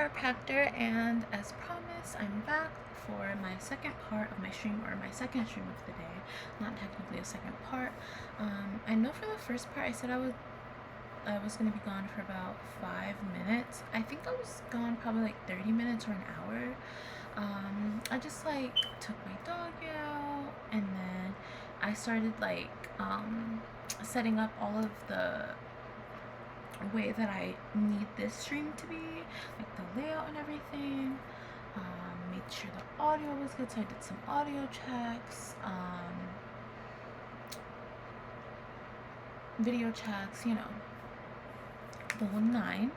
chiropractor, and as promised, I'm back for my second part of my stream, or my second stream of the day. Not technically a second part. I know for the first part I said I was gonna be gone for about 5 minutes. I think I was gone probably like 30 minutes or an hour. I just like took my dog out, and then I started like setting up all of the way that I need this stream to be, like the layout and everything. Made sure the audio was good, so I did some audio checks, video checks, you know, the whole nine.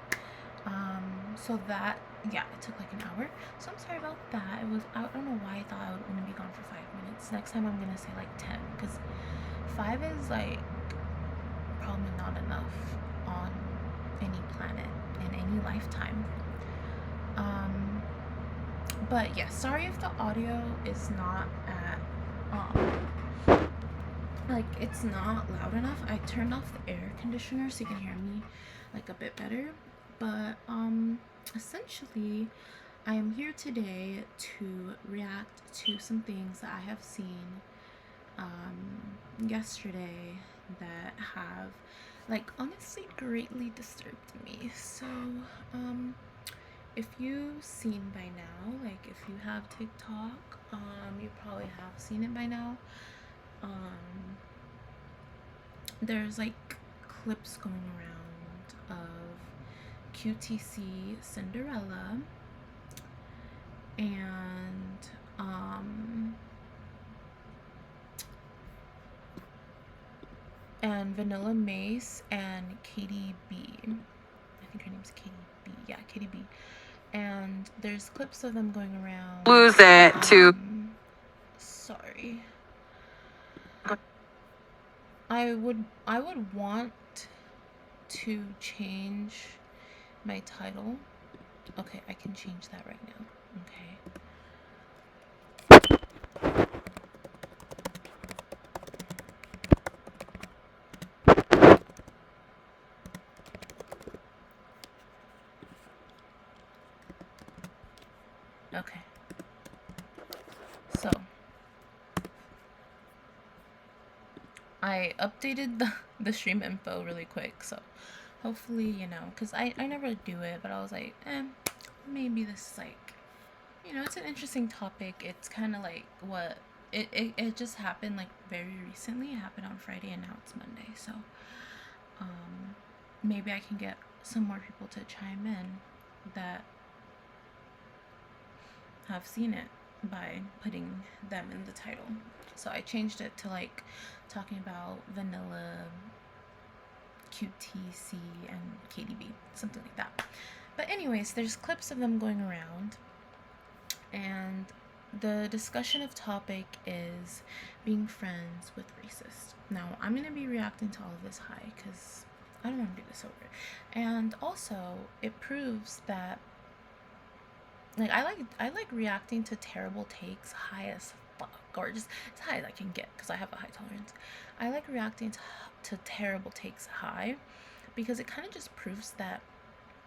So that, yeah, it took like an hour. So I'm sorry about that. I don't know why I thought I would only be gone for 5 minutes. Next time I'm gonna say like 10, because 5 is like probably not enough on any planet in any lifetime. But yeah, sorry if the audio is not at like it's not loud enough. I turned off the air conditioner so you can hear me like a bit better. But essentially I am here today to react to some things that I have seen yesterday that have like honestly greatly disturbed me. So if you've seen by now, like if you have TikTok, you probably have seen it by now. There's like clips going around of qtcinderella and vanillamace and katieb. I think her name's katieb. Yeah, katieb. And there's clips of them going around. Lose it to. Sorry. I would want to change my title. Okay, I can change that right now. Okay. Okay. So I updated the stream info really quick, so hopefully, you know, because I never do it, but I was like, maybe this is like, you know, it's an interesting topic. It's kind of like what it just happened like very recently. It happened on Friday and now it's Monday, so maybe I can get some more people to chime in that have seen it by putting them in the title. So I changed it to like talking about vanilla, QTC, and katieb, something like that. But anyways, there's clips of them going around, and the discussion of topic is being friends with racists. Now I'm gonna be reacting to all of this high because I don't want to do this over, and also it proves that like I like reacting to terrible takes high as fuck, or just as high as I can get because I have a high tolerance. I like reacting to terrible takes high because it kind of just proves that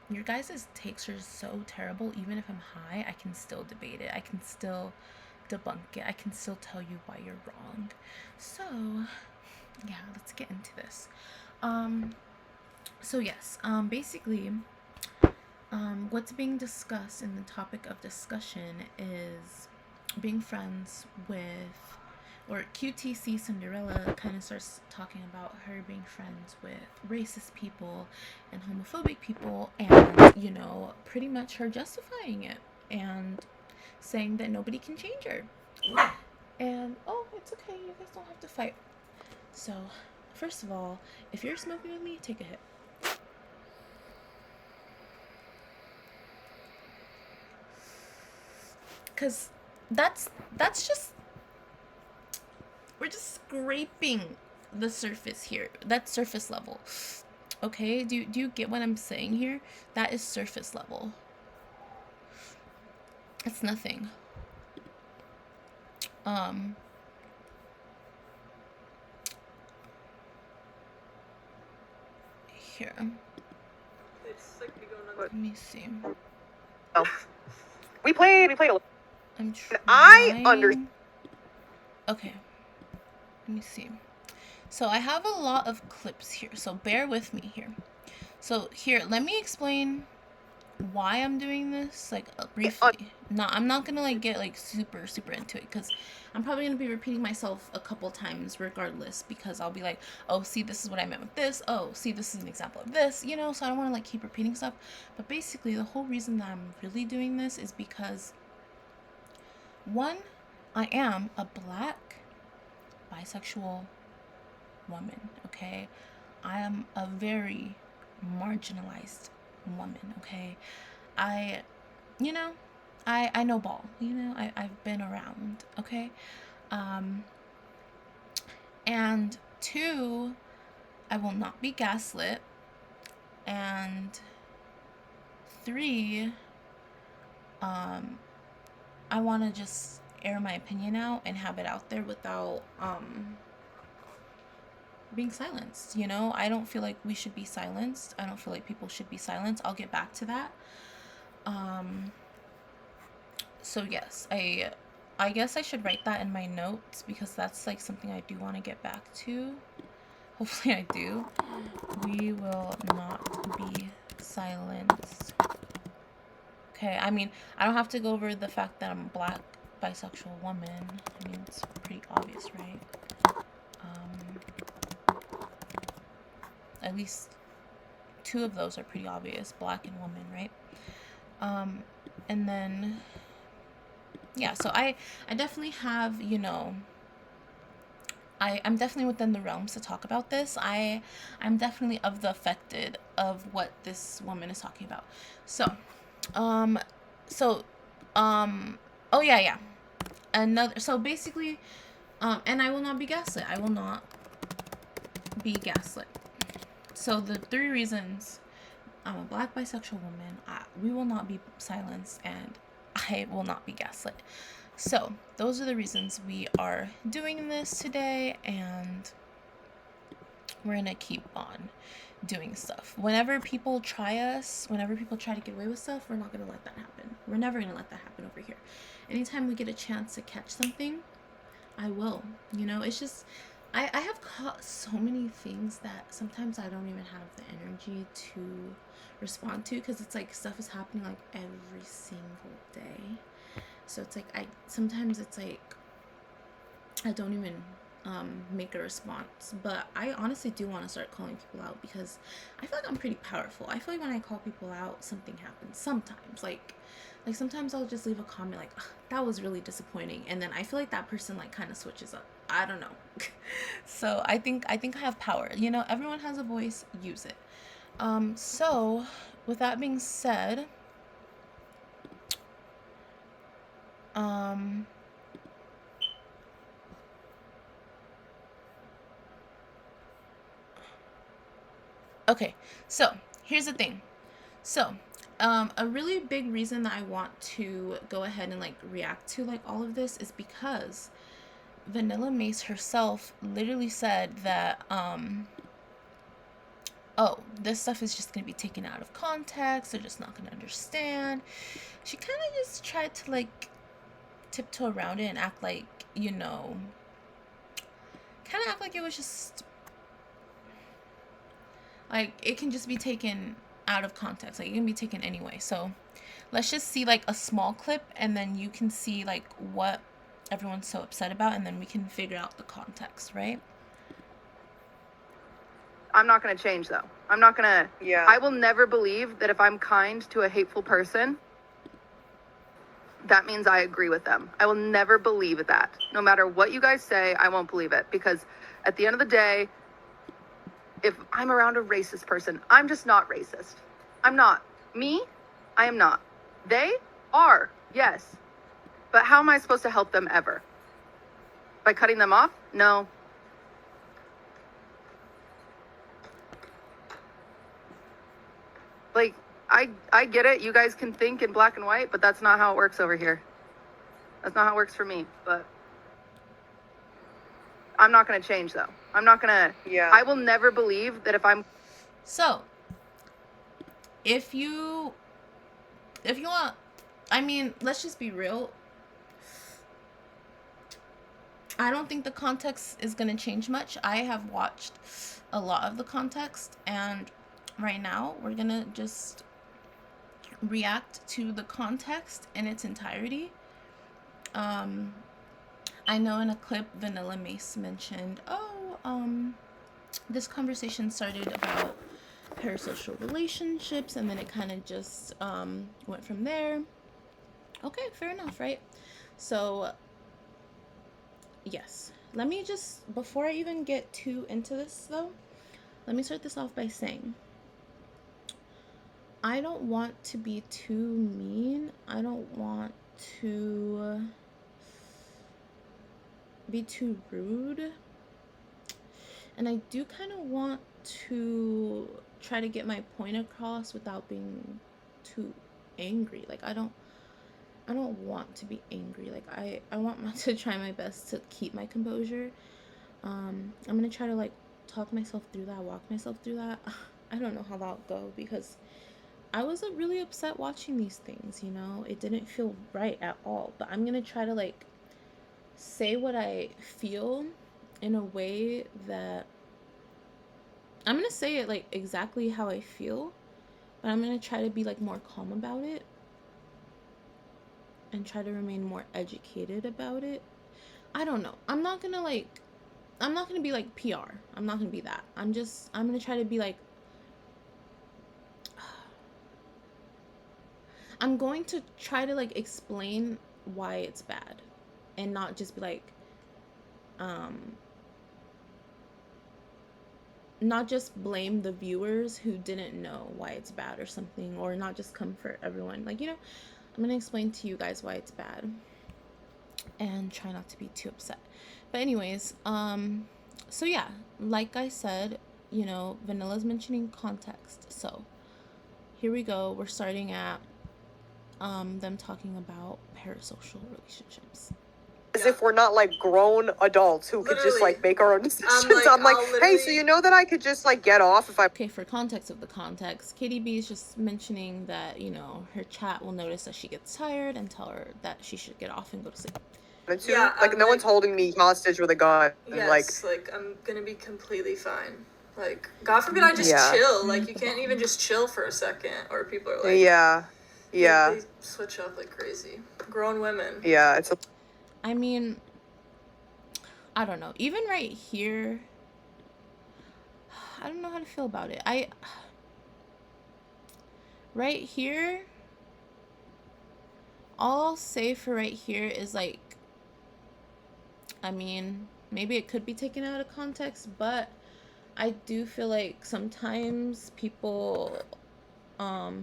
your guys' takes are so terrible. Even if I'm high, I can still debate it. I can still debunk it. I can still tell you why you're wrong. So yeah, let's get into this. So yes, basically what's being discussed in the topic of discussion is being friends with, or qtcinderella kind of starts talking about her being friends with racist people and homophobic people, and you know, pretty much her justifying it and saying that nobody can change her. And oh, it's okay, you guys don't have to fight. So first of all, if you're smoking with me, take a hit. Because that's just, we're just scraping the surface here. That's surface level. Okay, do you get what I'm saying here? That is surface level. It's nothing. Here. Let me see. We played a little. I'm trying. I Okay. Let me see. So I have a lot of clips here, so bear with me here. So here, let me explain why I'm doing this, like briefly. I'm not gonna like get like super into it, because I'm probably gonna be repeating myself a couple times regardless, because I'll be like, oh, see, this is what I meant with this, oh, see, this is an example of this, you know. So I don't want to like keep repeating stuff. But basically the whole reason that I'm really doing this is because, one, I am a black bisexual woman, okay? I am a very marginalized woman, okay? I, you know, I know ball, you know, I've been around, okay? And two, I will not be gaslit. And three, I want to just air my opinion out and have it out there without, being silenced, you know? I don't feel like we should be silenced. I don't feel like people should be silenced. I'll get back to that. So yes, I guess I should write that in my notes, because that's like something I do want to get back to. Hopefully I do. We will not be silenced. Okay, I mean, I don't have to go over the fact that I'm a black bisexual woman. I mean, it's pretty obvious, right? At least two of those are pretty obvious, black and woman, right? And then, yeah, so I definitely have, you know, I'm definitely within the realms to talk about this. I'm definitely of the affected of what this woman is talking about. So, oh yeah. So basically, and I will not be gaslit. I will not be gaslit. So the three reasons: I'm a black bisexual woman, we will not be silenced, and I will not be gaslit. So those are the reasons we are doing this today, and we're gonna keep on doing stuff. Whenever people try to get away with stuff, we're not gonna let that happen. We're never gonna let that happen over here. Anytime we get a chance to catch something, I will. You know, it's just, I have caught so many things that sometimes I don't even have the energy to respond to, because it's like stuff is happening like every single day. So it's like sometimes it's like I don't even make a response. But I honestly do want to start calling people out, because I feel like I'm pretty powerful. I feel like when I call people out, something happens sometimes. Like sometimes I'll just leave a comment like, that was really disappointing, and then I feel like that person like kind of switches up. I don't know. So I think I have power. You know, everyone has a voice, use it. So with that being said, okay, so here's the thing. So a really big reason that I want to go ahead and like react to like all of this is because vanillamace herself literally said that oh, this stuff is just gonna be taken out of context, they're just not gonna understand. She kind of just tried to like tiptoe around it and act like, you know, kind of act like it was just like it can just be taken out of context, like it can be taken anyway. So let's just see like a small clip, and then you can see like what everyone's so upset about, and then we can figure out the context, right? I'm not going to change, though. I'm not going to... Yeah. I will never believe that if I'm kind to a hateful person, that means I agree with them. I will never believe that. No matter what you guys say, I won't believe it. Because at the end of the day, if I'm around a racist person, I'm just not racist. I'm not. Me, I am not. They are, yes. But how am I supposed to help them ever? By cutting them off? No. Like, I get it. You guys can think in black and white, but that's not how it works over here. That's not how it works for me. But I'm not going to change, though. I'm not going to... Yeah. I will never believe that if I'm... So, if you want I mean, let's just be real. I don't think the context is going to change much. I have watched a lot of the context, and right now we're going to just react to the context in its entirety. I know in a clip vanillamace mentioned, this conversation started about parasocial relationships, and then it kind of just went from there. Okay, fair enough, right? So yes, let me just, before I even get too into this though, let me start this off by saying, I don't want to be too mean. I don't want to be too rude. And I do kind of want to try to get my point across without being too angry. Like, I don't want to be angry. Like, I want to try my best to keep my composure. I'm gonna try to like talk myself through that, walk myself through that. I don't know how that'll go, because I was really upset watching these things, you know? It didn't feel right at all. But I'm gonna try to like say what I feel in a way that I'm gonna say it like exactly how I feel, but I'm gonna try to be like more calm about it and try to remain more educated about it. I don't know. I'm not gonna be like PR. I'm not gonna be that. I'm gonna try to be like, I'm going to try to like explain why it's bad and not just be like, not just blame the viewers who didn't know why it's bad or something, or not just comfort everyone. Like, you know, I'm gonna explain to you guys why it's bad and try not to be too upset. But anyways, so yeah, like I said, you know, Vanilla's mentioning context. So here we go. We're starting at them talking about parasocial relationships. As if we're not like grown adults who could just like make our own decisions. I'm like, hey, so you know that I could just like get off if I. Okay, for context of the context, KDB is just mentioning that, you know, her chat will notice that she gets tired and tell her that she should get off and go to sleep. Yeah, like no one's holding me hostage with a gun. Yes, like I'm gonna be completely fine. Like, God forbid I just chill. Like, you can't even just chill for a second, or people are like, yeah. They switch up like crazy. Grown women. Yeah, it's. I mean, I don't know. Even right here, I don't know how to feel about it. Right here, all I'll say for right here is like, I mean, maybe it could be taken out of context, but I do feel like sometimes people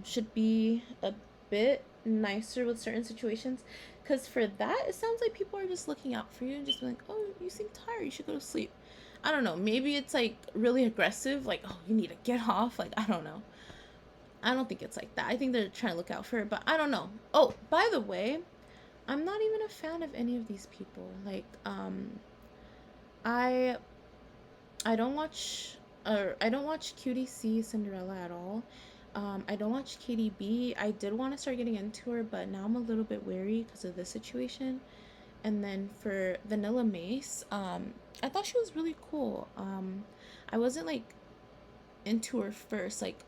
should be a bit nicer with certain situations, because for that it sounds like people are just looking out for you and just like, oh, you seem tired, you should go to sleep. I don't know, maybe it's like really aggressive, like, oh, you need to get off. Like, I don't know. I don't think it's like that. I think they're trying to look out for it, but I don't know. Oh, by the way, I'm not even a fan of any of these people. Like, I don't watch qtcinderella at all. I don't watch KDB. I did want to start getting into her, but now I'm a little bit wary because of this situation. And then for vanillamace, I thought she was really cool. I wasn't like into her first. Like,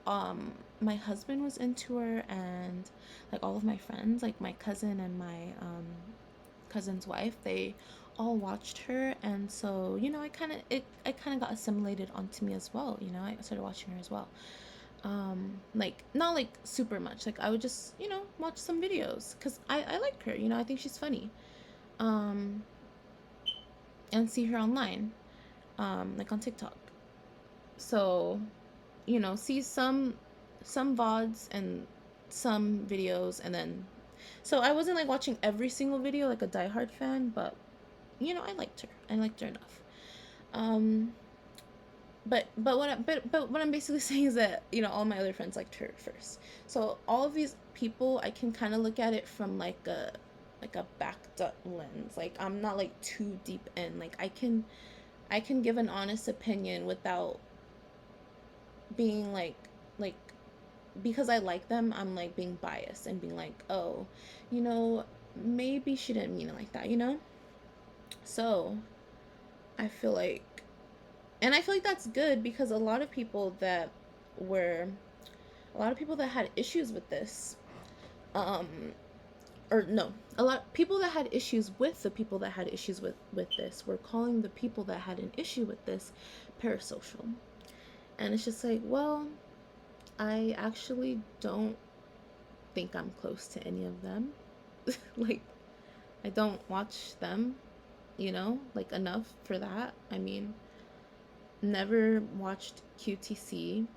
my husband was into her, and like all of my friends, like my cousin and my cousin's wife, they all watched her, and so, you know, I kind of got assimilated onto me as well. You know, I started watching her as well. Like, not like super much, like I would just, you know, watch some videos because I like her, you know, I think she's funny, and see her online, like on TikTok. So, you know, see some VODs and some videos, and then, so I wasn't like watching every single video like a diehard fan, but, you know, I liked her enough. But what I'm basically saying is that, you know, all my other friends liked her first. So all of these people, I can kind of look at it from like a backed up lens. Like, I'm not like too deep in. Like, I can give an honest opinion without being like because I like them, I'm like being biased and being like, oh, you know, maybe she didn't mean it like that, you know? So I feel like, and I feel like that's good, because a lot of people that had issues with this, or no, a lot of people that had issues with the people that had issues with this were calling the people that had an issue with this parasocial. And it's just like, well, I actually don't think I'm close to any of them. Like, I don't watch them, you know, like enough for that. I mean, never watched QTC.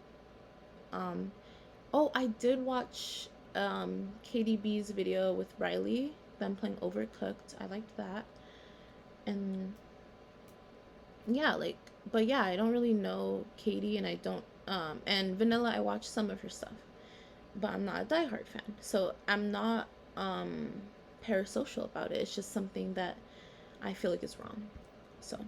Oh, I did watch KDB's video with Riley, them playing Overcooked. I liked that. And yeah, like, but yeah, I don't really know Katie, and I don't and Vanilla, I watched some of her stuff, but I'm not a diehard fan, so I'm not parasocial about it. It's just something that I feel like is wrong. So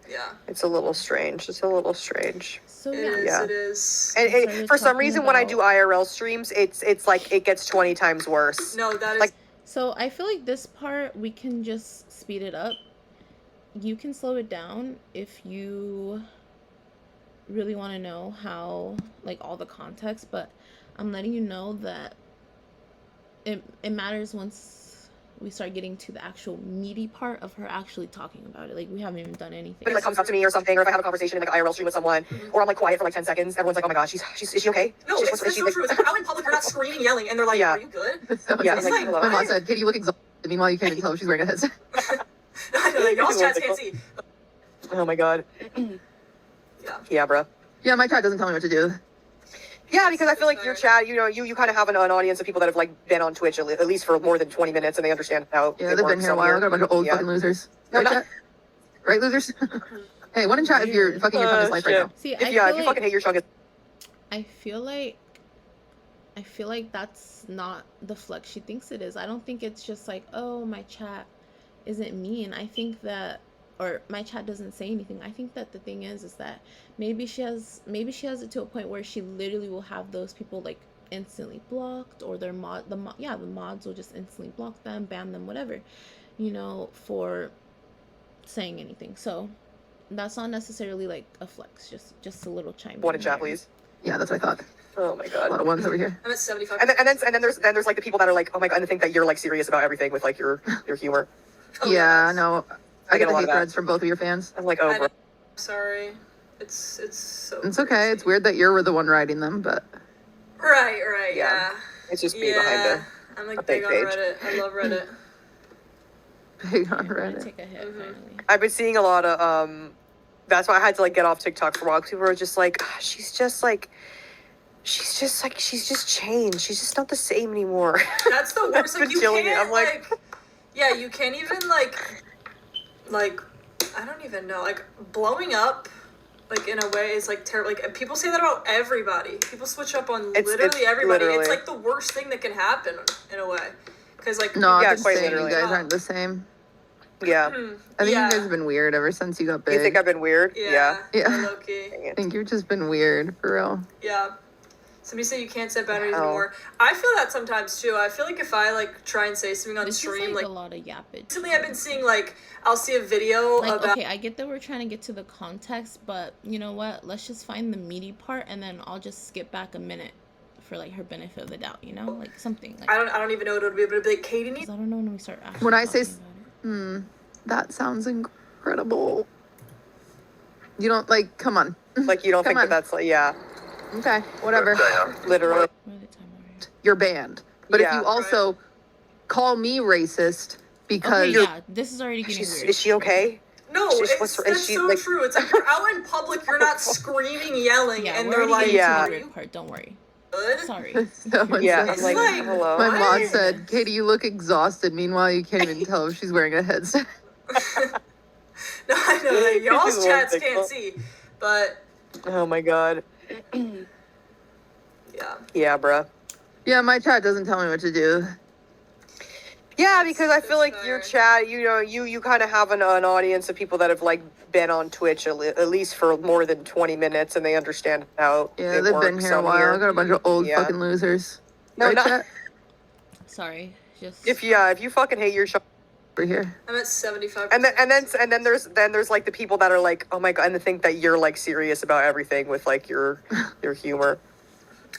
yeah, it's a little strange. It's a little strange. So Yeah. It is. And for some reason, when I do IRL streams, it's like it gets 20 times worse. No, that is. Like, so I feel like this part we can just speed it up. You can slow it down if you really want to know how, like, all the context, but I'm letting you know that it matters once we start getting to the actual meaty part of her actually talking about it. Like, we haven't even done anything. If like comes up to me or something, or if I have a conversation in like an IRL stream with someone, or I'm like quiet for like 10 seconds, everyone's like, oh my god, is she okay? No, it's so true. It's like, out in public, you're not screaming, yelling, and they're like, are you good? Yeah, it's like, my mom said, Katie, you look exhausted. Meanwhile, you can't even tell if she's wearing a headset. Y'all's chats can't see. Oh my god. Yeah, bro. Yeah, my chat doesn't tell me what to do. Yeah, because I feel like your chat, you know, you kind of have an audience of people that have like been on Twitch at least for more than 20 minutes, and they understand how. Yeah, they've been here a while. I got a bunch of old fucking losers. Right, chat? Right, losers? Hey, one in chat if you're fucking your chungus life right now. See, if you fucking hate your chungus. I feel like that's not the flex she thinks it is. I don't think it's just like, oh, my chat isn't mean. I think that, or my chat doesn't say anything. I think that the thing is that maybe she has it to a point where she literally will have those people like instantly blocked, or the mods will just instantly block them, ban them, whatever, you know, for saying anything. So that's not necessarily like a flex, just a little chime. One in chat, please. Yeah, that's what I thought. Oh my god. A lot of ones over here. I'm at 75. And then there's like the people that are like, oh my god, and think that you're like serious about everything with like your humor. Oh, yeah, no. I get a the lot hate of that. threads from both of your fans. I'm like, oh, bro. Sorry. It's so. It's okay. crazy. It's weird that you're the one writing them, but. Right, yeah. It's just me behind it. I'm like big on Reddit. I love Reddit. Big on I'm gonna Reddit. take a hit finally. I've been seeing a lot of that's why I had to like get off TikTok for a while. People were just like, she's just changed. She's just not the same anymore. That's the worst. Like, you can't, I'm like, yeah, you can't even like, I don't even know. Like, blowing up, like, in a way is like terrible. Like, people say that about everybody. People switch up on literally everybody. literally. It's like the worst thing that can happen in a way. Because, like, No, Yeah, I'm just quite saying literally. you guys aren't the same. yeah. I think yeah. you guys have been weird ever since you got big. You think I've been weird? Yeah. Yeah. Low-key. Dang I it. think you've just been weird, for real. Yeah. Somebody said you can't set boundaries Wow. anymore. I feel that sometimes too. I feel like if I like try and say something on This stream, is like like a lot of yappage. recently I've been seeing like I'll see a video Like, about okay, I get that we're trying to get to the context, but you know what? Let's just find the meaty part, and then I'll just skip back a minute for like her benefit of the doubt. You know, like something. Like, I don't even know what it would be, but it'd be like Katie needs 'cause I don't know when we start actually. When I say talking about it. That sounds incredible. You don't, like, come on. Like, you don't Come think on. that's like, yeah, Okay, whatever. literally. What are the time already? You're banned. But Yeah. if you also call me racist because Okay, yeah, this is already getting weird. Is she okay? No, She's- it's is that's she, so like- true. It's like you're out in public, you're not screaming, yelling, Yeah, and we're they're already like, getting Yeah. to the weird part. Don't worry. good. Sorry. someone Yeah, says- I'm like, like- hello. my mom Why? said, Katie, you look exhausted. Meanwhile, you can't even tell if she's wearing a headset. No, I know that y'all's This is one chats thing. can't see, but Oh my god. yeah. Yeah, bruh. Yeah, my chat doesn't tell me what to do. Yeah, Yeah, because I feel like It's your fair. chat, you kind of have an audience of people that have like been on Twitch at least for more than 20 minutes, and they understand how Yeah, it they've works been here a on while. I here. got a bunch of old Yeah. fucking losers. No, Right, not chat? Sorry, just if you fucking hate your show. Over here. I'm at 75%. And then there's like the people that are like, oh my god, and they think that you're like serious about everything with like your humor.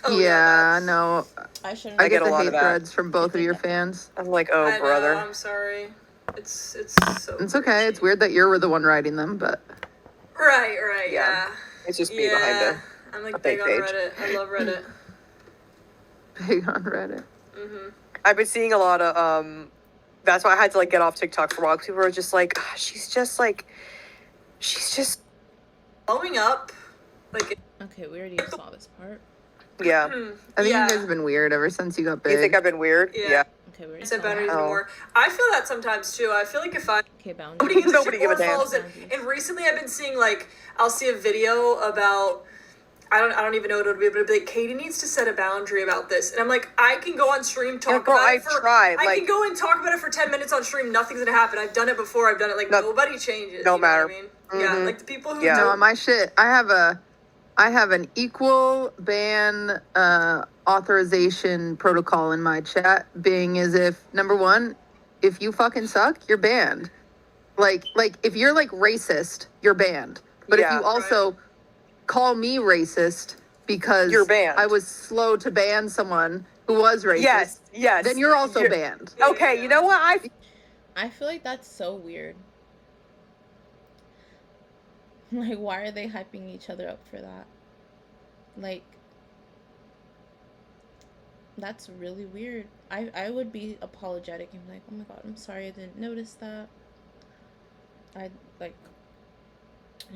Oh, Yeah, that's- no. I shouldn't. I get get a the lot hate of that. threads from both of think your that- fans. I'm like, oh I brother. know, I'm sorry. It's so It's okay. crazy. It's weird that you're the one writing them, but Right, Yeah. yeah. It's just me behind Yeah. it. I'm a like fake big on page. Reddit. I love Reddit. big on Reddit. I've been seeing a lot of that's why I had to like get off TikTok for a while. People are just like, she's just Blowing up, like, Okay, we already saw this part. yeah. I think yeah. you guys have been weird ever since you got big. You think I've been weird? Yeah. Okay, we already Set saw boundaries that. Oh. anymore. I feel that sometimes too. I feel like if I Okay, nobody boundaries. gives a Nobody shit, give a or damn. follows it. And recently I've been seeing like I'll see a video about I don't even know what it would be, but it'd be like Katie needs to set a boundary about this. And I'm like, I can go on stream talk girl, about I it for tried, I like- can go and talk about it for 10 minutes on stream, nothing's gonna happen. I've done it before, I've done it like No- nobody changes. no you know matter. what I mean? Yeah, Mhm. like the people who Yeah. No, do on my shit, I have an equal ban authorization protocol in my chat, being as if number one, if you fucking suck, you're banned. Like if you're like racist, you're banned. But if Yeah. you also call me racist because You're banned. I was slow to ban someone who was racist, Yes. then you're also banned. Okay, you know what? I feel like that's so weird. Like, why are they hyping each other up for that? Like, that's really weird. I would be apologetic and be like, oh my god, I'm sorry I didn't notice that. I like,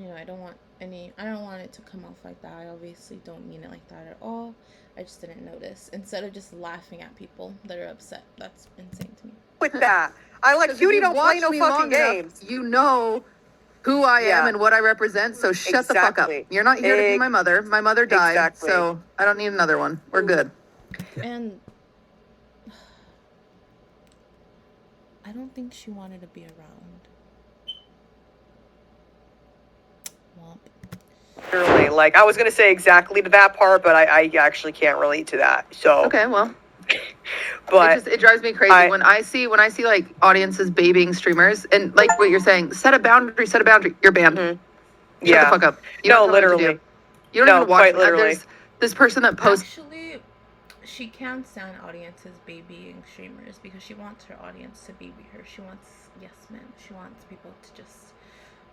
I don't want it to come off like that. I obviously don't mean it like that at all. I just didn't notice. Instead of just laughing at people that are upset. That's insane to me. With that, I like Because if Cutie you've don't play watched no me fucking long enough, games. you know who I am Yeah. and what I represent, so shut the fuck up. Exactly. You're not here to be my mother. My mother died, Exactly. so I don't need another one. We're good. And I don't think she wanted to be around. Womp. Literally, like I was gonna say exactly to that part, but I actually can't relate to that. So Okay, well, but it drives me crazy when I see like audiences babying streamers and like what you're saying. Set a boundary. You're banned. Mhm. Shut yeah, the fuck up. You no, don't know what to literally, do. You don't No, even watch. quite literally. There's this person that posts. Actually, she can stand audiences babying streamers because she wants her audience to baby her. She wants yes men. She wants people to just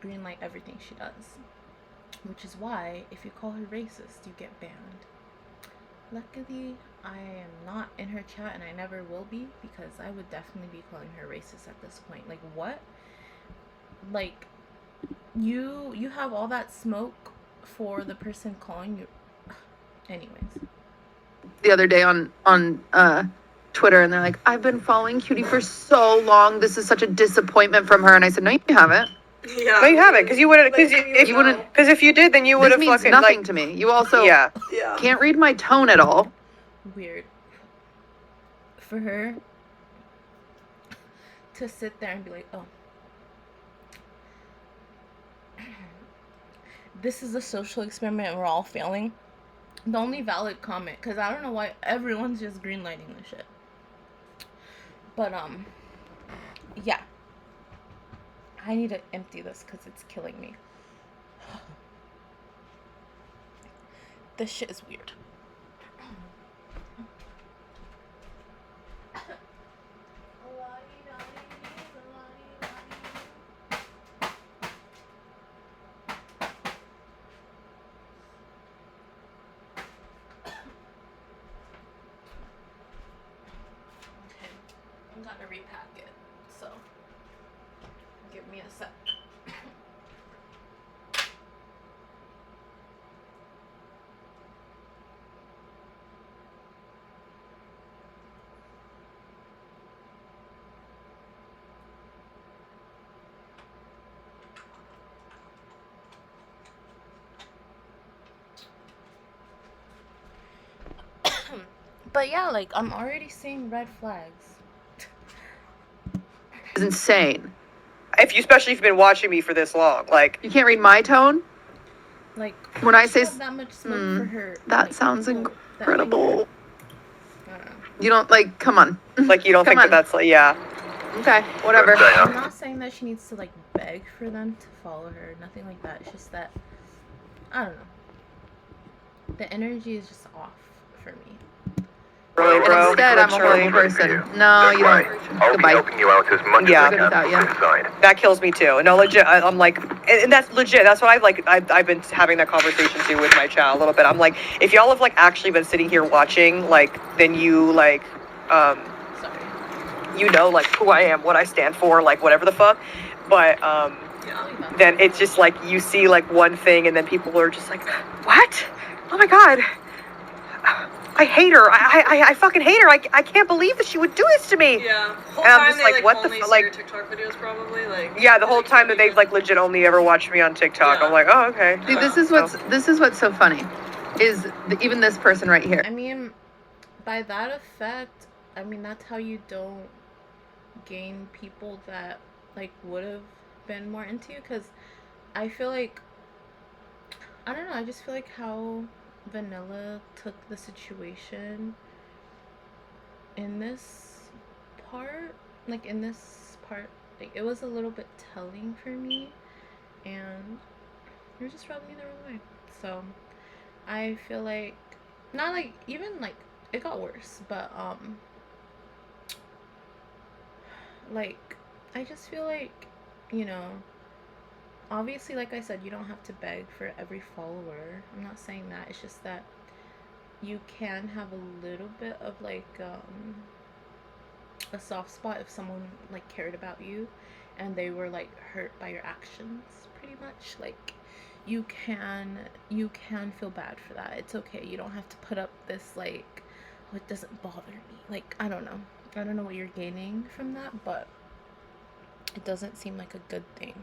greenlight everything she does. Which is why, if you call her racist, you get banned. Luckily, I am not in her chat and I never will be because I would definitely be calling her racist at this point. Like, what? Like, you have all that smoke for the person calling you. Anyways. The other day on Twitter, and they're like, "I've been following Cutie for so long. This is such a disappointment from her." And I said, "No, you haven't. Yeah. no, you haven't, because you wouldn't, because you wouldn't- because if you did, then you would This have means fucking nothing like to me. You also yeah. Yeah. can't read my tone at all." Weird for her to sit there and be like, oh, this is a social experiment and we're all failing. The only valid comment, because I don't know why everyone's just greenlighting this shit. But yeah, I need to empty this because it's killing me. This shit is weird. I'm gonna repack it, so give me a sec. But yeah, like, I'm already seeing red flags. is insane. Especially if you've been watching me for this long, like You can't read my tone. Like When I she say had that much smoke for her. that like, sounds people that, incredible. I don't know. You don't like. Come on. like you don't Come think on. that's like yeah. Okay, whatever. I'm not saying that she needs to like beg for them to follow her. Nothing like that. It's just that I don't know. The energy is just off for me. Really, And bro. instead, I'm a horrible person. No, you don't. I'll be Goodbye. helping you out as much Yeah. as I can Without from you. inside. That kills me too. No, legit. I'm like, and that's legit. That's what I've been having that conversation too with my chat a little bit. I'm like, if y'all have like actually been sitting here watching, like, then you like, Sorry. you know, like who I am, what I stand for, like whatever the fuck. But then it's just like you see like one thing, and then people are just like, what? Oh my god. I hate her. I fucking hate her. I can't believe that she would do this to me. Yeah. Whole And I'm time just they like, what the only f- see like- your TikTok videos probably like. Yeah, the whole they time can't that they've even- like legit only ever watched me on TikTok. Yeah. I'm like, oh okay. See, this is what's so funny, is even this person right here. I mean, by that effect, I mean that's how you don't gain people that like would have been more into you. Because I feel like I don't know. I just feel like how Vanilla took the situation in this part, like it was a little bit telling for me, and it just rubbed me the wrong way. So I feel like not like even like it got worse, but like I just feel like, you know, obviously like I said, you don't have to beg for every follower. I'm not saying that. It's just that you can have a little bit of like a soft spot if someone like cared about you and they were like hurt by your actions, pretty much. Like you can feel bad for that. It's okay. You don't have to put up this like, oh, it doesn't bother me. Like I don't know what you're gaining from that, but it doesn't seem like a good thing.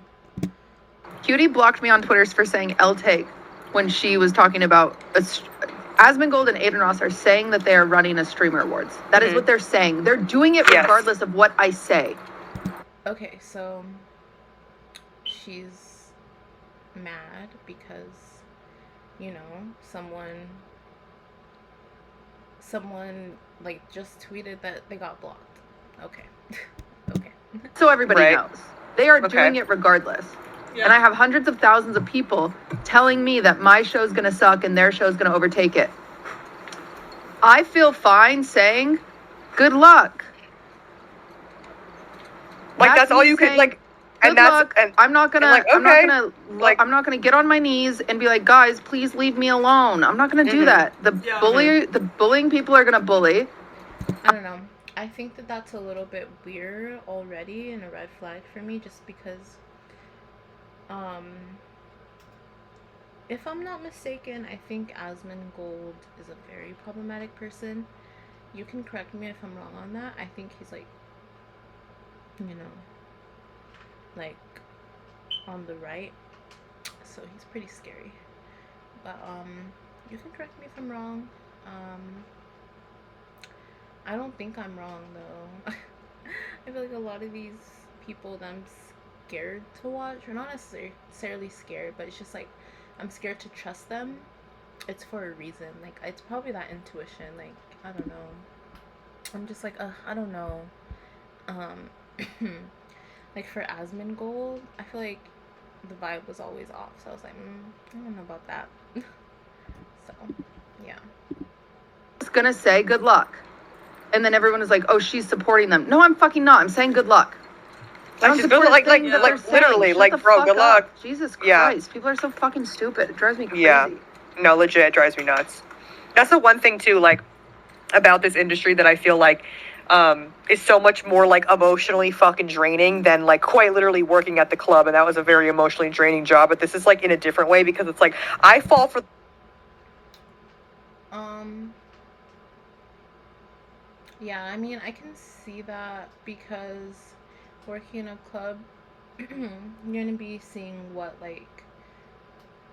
Cutie blocked me on Twitter for saying L take when she was talking about Asmongold and Aiden Ross are saying that they are running a streamer awards. That is what they're saying. They're doing it regardless of what I say. Okay, so she's mad because, you know, someone like just tweeted that they got blocked. Okay. Okay. So everybody knows. They are doing it regardless. Yeah. And I have hundreds of thousands of people telling me that my show's gonna suck and their show's gonna overtake it. I feel fine saying, good luck. Like that's all you could like, and Good that's luck. and I'm not gonna. like, I'm not okay, gonna. like- I'm not gonna get on my knees and be like, guys, please leave me alone. I'm not gonna do that. The bullying people are gonna bully. I don't know. I think that that's a little bit weird already and a red flag for me, just because if I'm not mistaken, I think Asmongold is a very problematic person. You can correct me if I'm wrong on that. I think he's like, you know, like on the right, so he's pretty scary. But you can correct me if I'm wrong. I don't think I'm wrong though. I feel like a lot of these people that I'm scared to watch, or not necessarily scared, but it's just like I'm scared to trust them. It's for a reason. Like it's probably that intuition. Like I don't know. I'm just like I don't know. Like for Asmongold, I feel like the vibe was always off. So I was like, I don't know about that. So yeah. I was gonna say good luck, and then everyone was like, oh, she's supporting them. No, I'm fucking not. I'm saying good luck. I don't she's support like a thing that they're literally, saying. like, Shut the bro, fuck good up. luck. Jesus Yeah. Christ, people are so fucking stupid. It drives me crazy. Yeah. No, legit, it drives me nuts. That's the one thing too, like, about this industry that I feel like is so much more like emotionally fucking draining than like quite literally working at the club, and that was a very emotionally draining job. But this is like in a different way because it's like I fall for. Yeah, I mean, I can see that because working in a club, you're gonna be seeing what, like,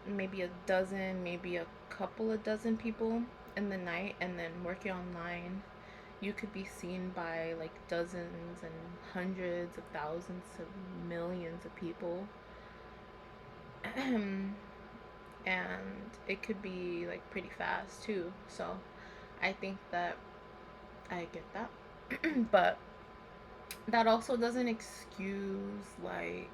maybe a dozen, maybe a couple of dozen people in the night, and then working online, you could be seen by like dozens and hundreds of thousands of millions of people. And it could be like pretty fast too. So I think that I get that. But that also doesn't excuse like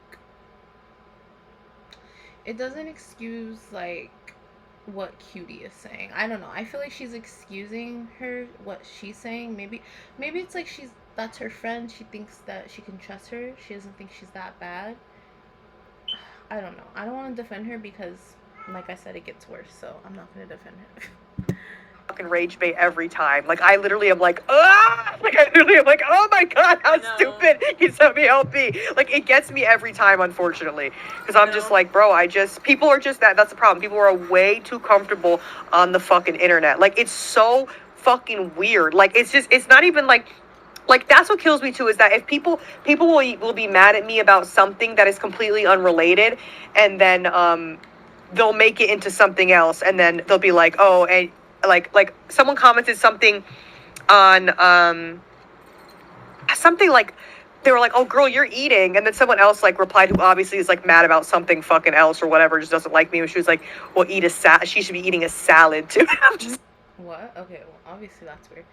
what Cutie is saying. I don't know. I feel like she's excusing her what she's saying. Maybe it's like that's her friend. She thinks that she can trust her. She doesn't think she's that bad. I don't know. I don't want to defend her because, like I said, it gets worse. So I'm not going to defend her. Fucking rage bait every time. Like, I literally am like, ah! Like, I literally am like, oh my god, how stupid. You sent me help me. Like, it gets me every time, unfortunately. Because I'm just like, bro, people are just that's the problem. People are way too comfortable on the fucking internet. Like, it's so fucking weird. Like, it's not even like, that's what kills me too, is that if people will be mad at me about something that is completely unrelated, and then they'll make it into something else, and then they'll be like, oh, and like someone commented something on something like, they were like, oh girl, you're eating, and then someone else like replied, who obviously is like mad about something fucking else or whatever, just doesn't like me, and she was like, well, she should be eating a salad too. I'm just, what? Okay, well, obviously that's weird.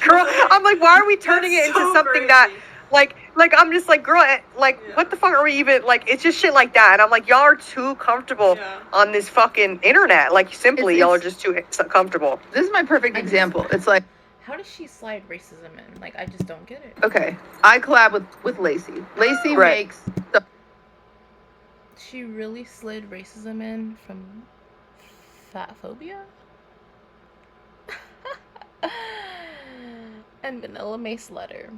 girl, I'm like, why are we turning it into something crazy. That like I'm just like, girl, like, what the fuck are we even, like, it's just shit like that, and I'm like, y'all are too comfortable on this fucking internet, like, simply, y'all are just too comfortable. This is my perfect example. It's like, how does she slide racism in? Like, I just don't get it. Okay, I collab with Lacey. Lacey makes the... She really slid racism in from fat phobia? And vanillamace letter.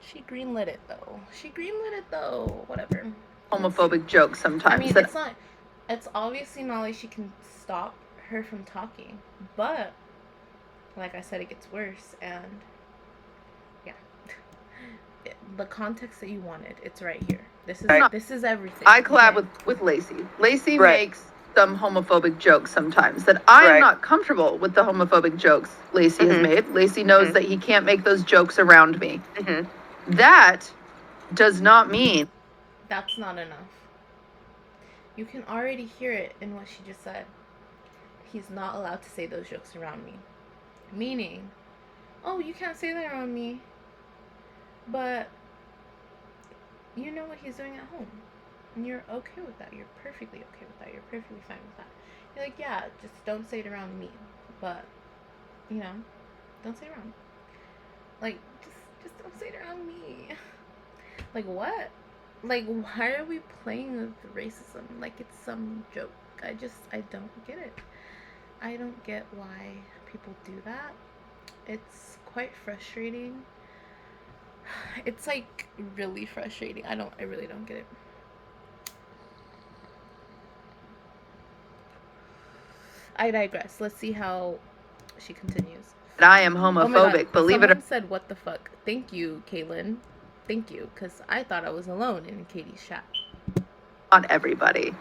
She greenlit it though. Whatever. Homophobic jokes sometimes. I mean, it's obviously not like she can stop her from talking, but like I said, it gets worse, and yeah. The context that you wanted, it's right here. This is everything. I collab with Lacey. Lacey makes some homophobic jokes sometimes that I am not comfortable with the homophobic jokes Lacey has made. Lacey knows that he can't make those jokes around me. That does not mean... That's not enough. You can already hear it in what she just said. He's not allowed to say those jokes around me. Meaning, oh, you can't say that around me, but you know what he's doing at home. And you're okay with that. You're perfectly okay with that. You're perfectly fine with that. You're like, yeah, just don't say it around me. But, you know, don't say it around me. Like, just don't say it around me. Like, what? Like, why are we playing with racism? Like, it's some joke. I don't get it. I don't get why people do that. It's quite frustrating. It's, like, really frustrating. I really don't get it. I digress. Let's see how she continues. I am homophobic, believe it or not. Someone said, what the fuck? Thank you, Caitlin. Thank you, because I thought I was alone in Katie's chat. Not everybody.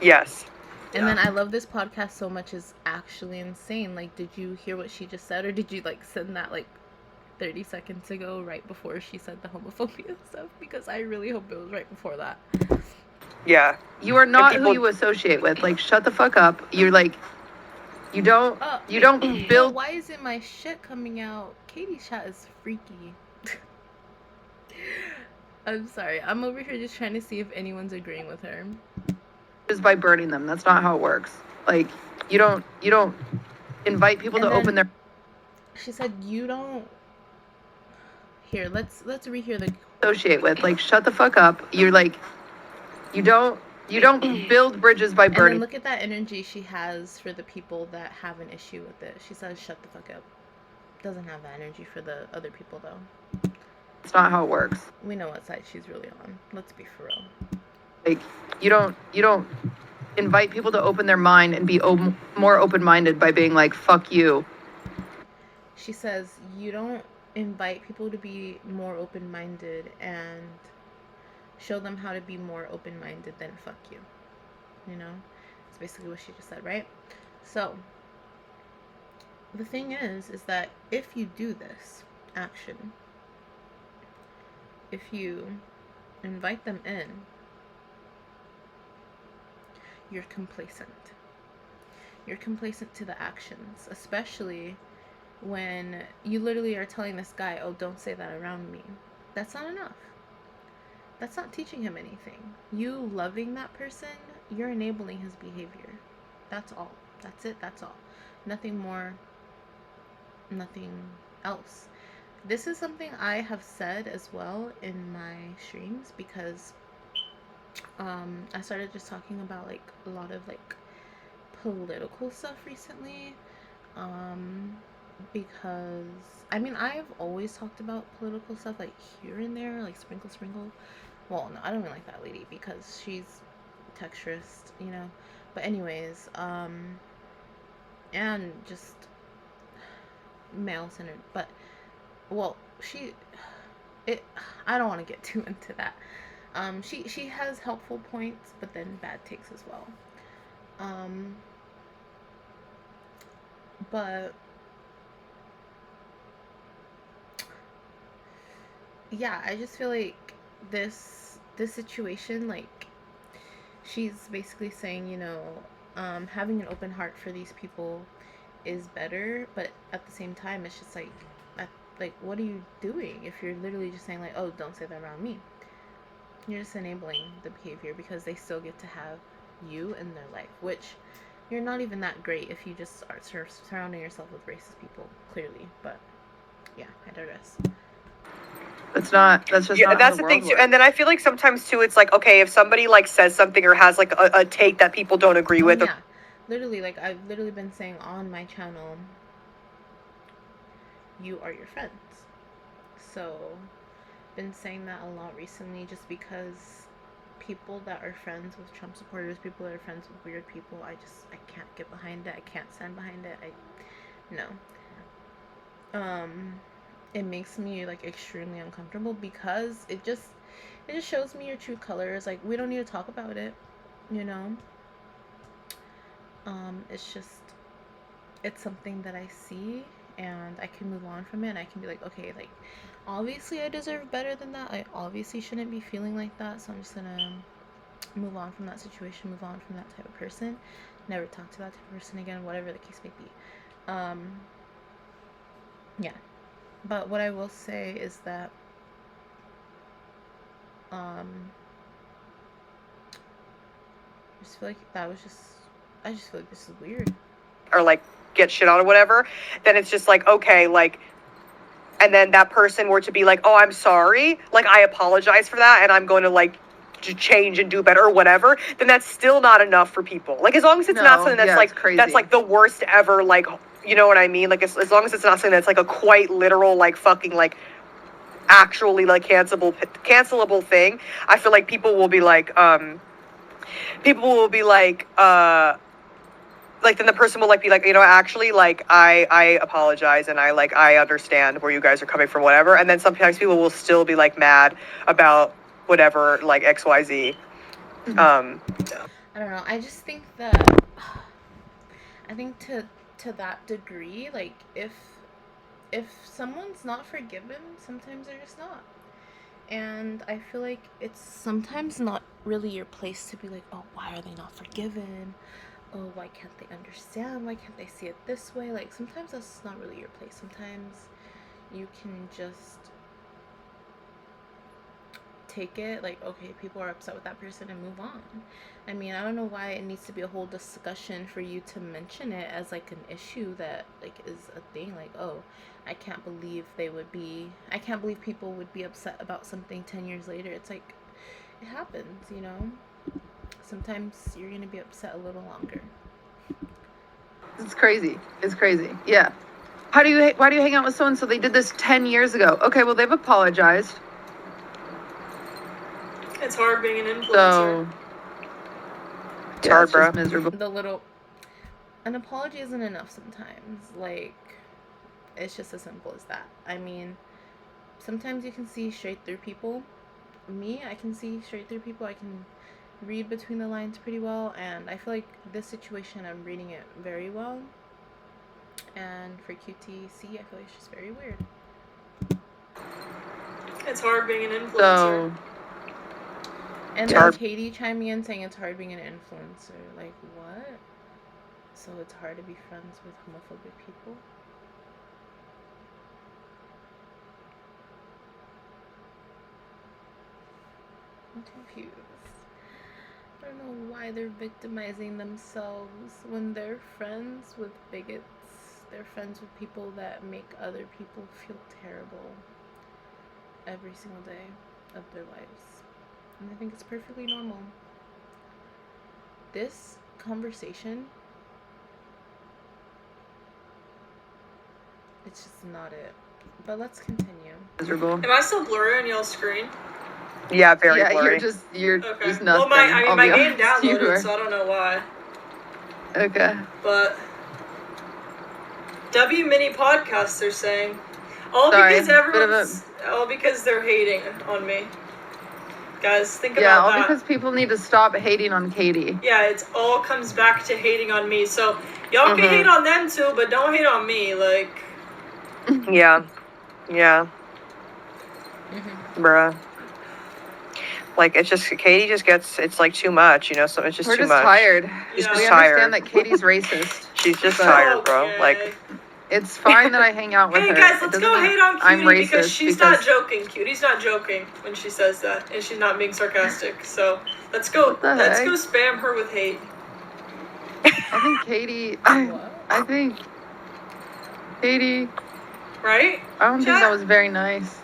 Yes. And then I love this podcast so much is actually insane. Like, did you hear what she just said, or did you, like, send that, like, 30 seconds ago right before she said the homophobia stuff? Because I really hope it was right before that. Yeah. You are not who you associate with. Like, shut the fuck up. You're like, you don't build... Why isn't my shit coming out? Katie's chat is freaky. I'm sorry. I'm over here just trying to see if anyone's agreeing with her. Is by burning them. That's not how it works. Like, you don't invite people to open their... She said, you don't... Here, let's rehear the... Associate with. Like, shut the fuck up. You're like... You don't build bridges by burning. And then look at that energy she has for the people that have an issue with it. She says, shut the fuck up. Doesn't have that energy for the other people, though. It's not how it works. We know what side she's really on. Let's be for real. Like, you don't invite people to open their mind and be more open-minded by being like, fuck you. She says, you don't invite people to be more open-minded and show them how to be more open-minded than fuck you. You know? It's basically what she just said, right? So, the thing is that if you do this action, if you invite them in, you're complacent. You're complacent to the actions, especially when you literally are telling this guy, oh, don't say that around me. That's not enough. That's not teaching him anything. You loving that person, you're enabling his behavior. That's all. That's it. That's all. Nothing more. Nothing else. This is something I have said as well in my streams, because I started just talking about like a lot of like political stuff recently, because I mean, I've always talked about political stuff like here and there, like sprinkle well, no, I don't really like that lady because she's texturist, you know. But anyways, and just male centered. But well, I don't want to get too into that. She has helpful points, but then bad takes as well. But yeah, I just feel like this situation, like, she's basically saying, you know, having an open heart for these people is better, but at the same time, it's just like, what are you doing if you're literally just saying like, oh, don't say that around me? You're just enabling the behavior because they still get to have you in their life, which you're not even that great if you just are surrounding yourself with racist people, clearly. But yeah, I digress. That's just yeah, not that's how the thing world too. works. And then I feel like sometimes too, it's like, okay, if somebody like says something or has like a take that people don't agree with, Yeah, literally, like I've literally been saying on my channel, you are your friends. So been saying that a lot recently, just because people that are friends with Trump supporters, people that are friends with weird people, I can't get behind it. I can't stand behind it. It makes me like extremely uncomfortable because it just shows me your true colors. Like, we don't need to talk about it, you know. It's just, it's something that I see and I can move on from it, and I can be like, okay, like, obviously I deserve better than that. I obviously shouldn't be feeling like that, so I'm just gonna move on from that situation, move on from that type of person, never talk to that type of person again, whatever the case may be. Yeah. But what I will say is that I just feel like I just feel like this is weird. or like get shit on or whatever, then it's just like, okay, like, and then that person were to be like, oh, I'm sorry, like, I apologize for that, and I'm going to like change and do better or whatever, then that's still not enough for people. Like, as long as it's not something that's like crazy. that's like the worst ever, like, you know what I mean? Like, as long as it's not something that's like a quite literal, like, fucking, like, actually like cancelable thing, I feel like people will be like, then the person will like be like, you know, actually, like, I apologize, and I understand where you guys are coming from, whatever. And then sometimes people will still be like mad about whatever, like XYZ. I don't know. I just think that I think to that degree, like, if someone's not forgiven, sometimes they're just not. And I feel like it's sometimes not really your place to be like, oh, why are they not forgiven? Oh, why can't they understand? Why can't they see it this way? Like, sometimes that's not really your place. Sometimes you can just take it like, okay, people are upset with that person, and move on. I mean, I don't know why it needs to be a whole discussion for you to mention it as like an issue that like is a thing. Like, oh, I can't believe people would be upset about something 10 years later. It's like, it happens, you know. Sometimes you're gonna be upset a little longer. It's crazy. Yeah. Why do you hang out with so and so? They did this 10 years ago. Okay, well, they've apologized. It's hard being an influencer. So it's hard, bro. Miserable. An apology isn't enough sometimes. Like, it's just as simple as that. I mean, sometimes you can see straight through people. Me, I can see straight through people. I can read between the lines pretty well, and I feel like this situation, I'm reading it very well. And for QTC, I feel like it's just very weird. It's hard being an influencer. So, And It's then hard. Katie chiming in saying it's hard being an influencer. Like, what? So it's hard to be friends with homophobic people? I'm confused. I don't know why they're victimizing themselves when they're friends with bigots. They're friends with people that make other people feel terrible every single day of their lives. And I think it's perfectly normal. This conversation, it's just not it. But let's continue. miserable. Am I still blurry on y'all's screen? Yeah, very Yeah, blurry. you're Okay. just Well, nothing. my game honest, you downloaded, are. so I don't know why. Okay. But W Mini Podcast, they're saying, all Sorry, because bit of everyone's, all because they're hating on me. Guys, think Yeah, about all that. because people need to stop hating on Katie. Yeah, it's all comes back to hating on me. So y'all can hate on them too, but don't hate on me. Like, Yeah. Yeah. Bruh. Like, it's just, Katie just gets, it's like too much, you know, so it's just We're too just much. tired. She's Yeah. just We tired. understand that Katie's racist. She's just But- tired, bro. okay. Like, It's fine that I hang out with Hey her. guys, It let's doesn't go mean hate on I'm Cutie racist because she's not joking. Cutie's not joking when she says that, and she's not being sarcastic. So let's go. What the Let's heck? go spam her with hate. I think Katie. What? I think Katie. Right? I don't think that was very nice.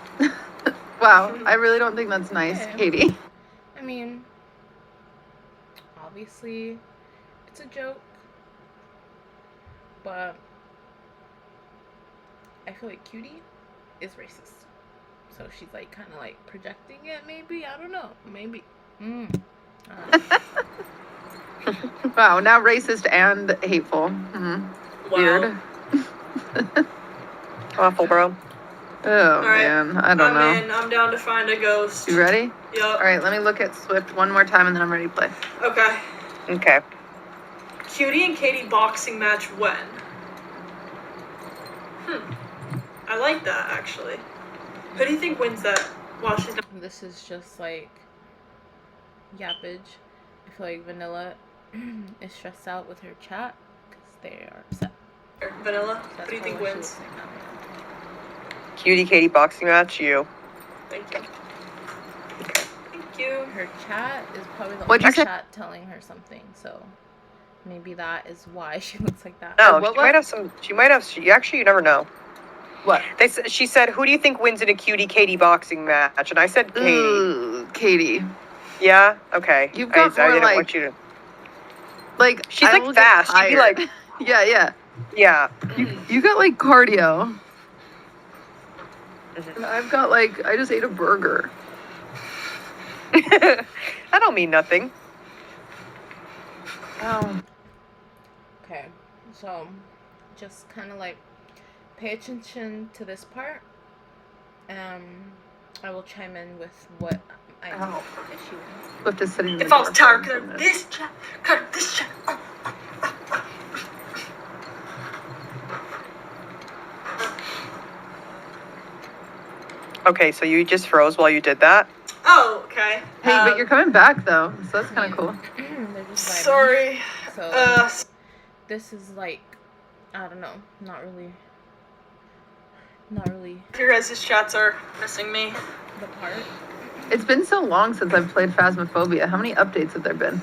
Wow, I really don't think that's nice, Okay. Katie. I mean, obviously, it's a joke, but I feel like Cutie is racist. So she's like kind of like projecting it, maybe. I don't know. Maybe. Wow, now racist and hateful. Wow. Weird. awful, bro. Oh right. man, I don't know. I'm down to find a ghost. You ready? Yup. All right, let me look at Swift one more time and then I'm ready to play. Okay. Okay. Cutie and Katie boxing match when? I like that actually. Who do you think wins that? Well, she's not. This is just like yappage. I feel like Vanilla is stressed out with her chat because they are upset. Vanilla. So Who that's do you think probably why she wins? looks like that. Cutie Katie boxing match, you. Thank you. Okay. Thank you. Her chat is probably the What'd only you say? chat telling her something, so maybe that is why she looks like that. No, what- she might have some, actually, you never know. What? She said, who do you think wins in a Cutie Katie boxing match? And I said Katie. Ooh, Katie. Yeah? Okay. You've got I more, didn't like- want you to. Like She's, I like, will get fast. She'd be, tired. like- yeah. Yeah. You got like cardio. Mhm. And I've got like I just ate a burger. I don't mean nothing. Oh. Okay, so just kind of like pay attention to this part. I will chime in with what I think Ow. the issue is. Swift is sitting in the If I was door tired, for cut minutes. this chat. Cut this chat. Okay, so you just froze while you did that? Oh, okay. Hey, but you're coming back though, so that's kind of cool. They're just vibing. Sorry. So this is like, I don't know, not really Your guys' chats are missing me. the part. It's been so long since I've played Phasmophobia. How many updates have there been?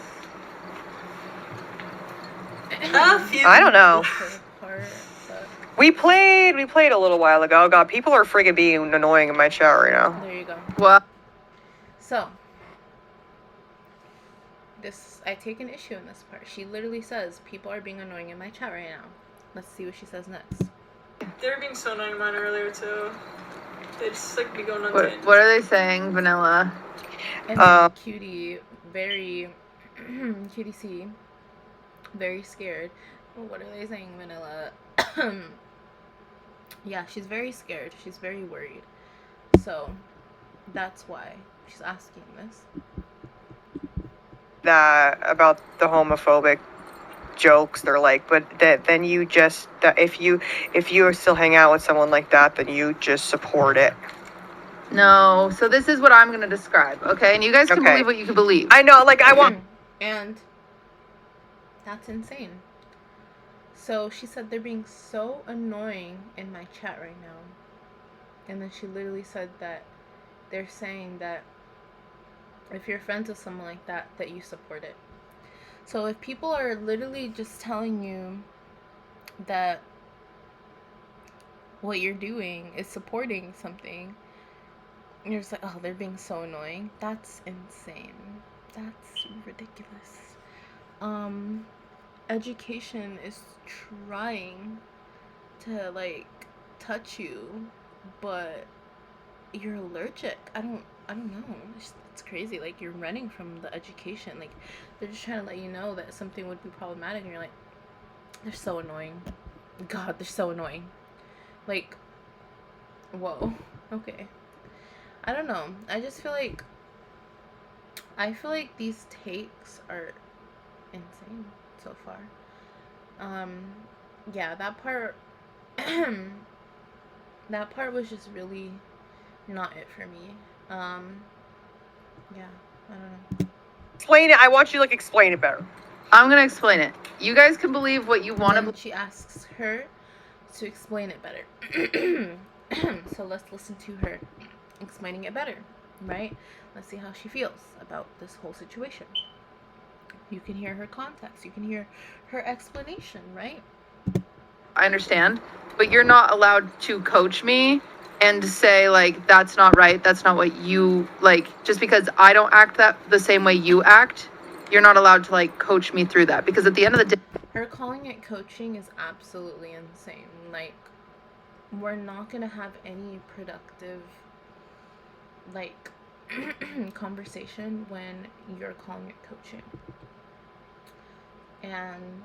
A few. I don't know. The part, but We played a little while ago. God, people are friggin' being annoying in my chat right now. there you go. Well, So, I take an issue in this part. She literally says, people are being annoying in my chat right now. Let's see what she says next. They were being so annoying mine earlier too. They just like be going on what tangents. are they saying, Vanilla? And then Cutie, Cutie C, very scared. What are they saying, Vanilla? Yeah, she's very scared. She's very worried. So, that's why she's asking this. That about the homophobic jokes. They're like, but then you just, if you still hang out with someone like that, then you just support it. No, so this is what I'm going to describe, okay? And you guys can Okay. believe what you can believe. I know, like, I want... And that's insane. So she said they're being so annoying in my chat right now. And then she literally said that they're saying that if you're friends with someone like that, that you support it. So if people are literally just telling you that what you're doing is supporting something, and you're just like, oh, they're being so annoying. That's insane. That's ridiculous. Education is trying to, like, touch you, but you're allergic. I don't know. It's crazy. Like, you're running from the education. Like, they're just trying to let you know that something would be problematic, and you're like, they're so annoying. God, they're so annoying. Like, whoa. Okay. I don't know. I feel like these takes are insane so far. Yeah, that part that part was just really not it for me. Yeah, I don't know. Explain it. I want you to, like, explain it better. I'm going to explain it. You guys can believe what you want to believe. She asks her to explain it better. So let's listen to her explaining it better, right? Let's see how she feels about this whole situation. You can hear her context. You can hear her explanation, right? I understand, but you're not allowed to coach me and say, like, that's not right. That's not what you, like, just because I don't act the same way you act, you're not allowed to, like, coach me through that. Because at the end of the day, her calling it coaching is absolutely insane. Like, we're not going to have any productive, like, conversation when you're calling it coaching. And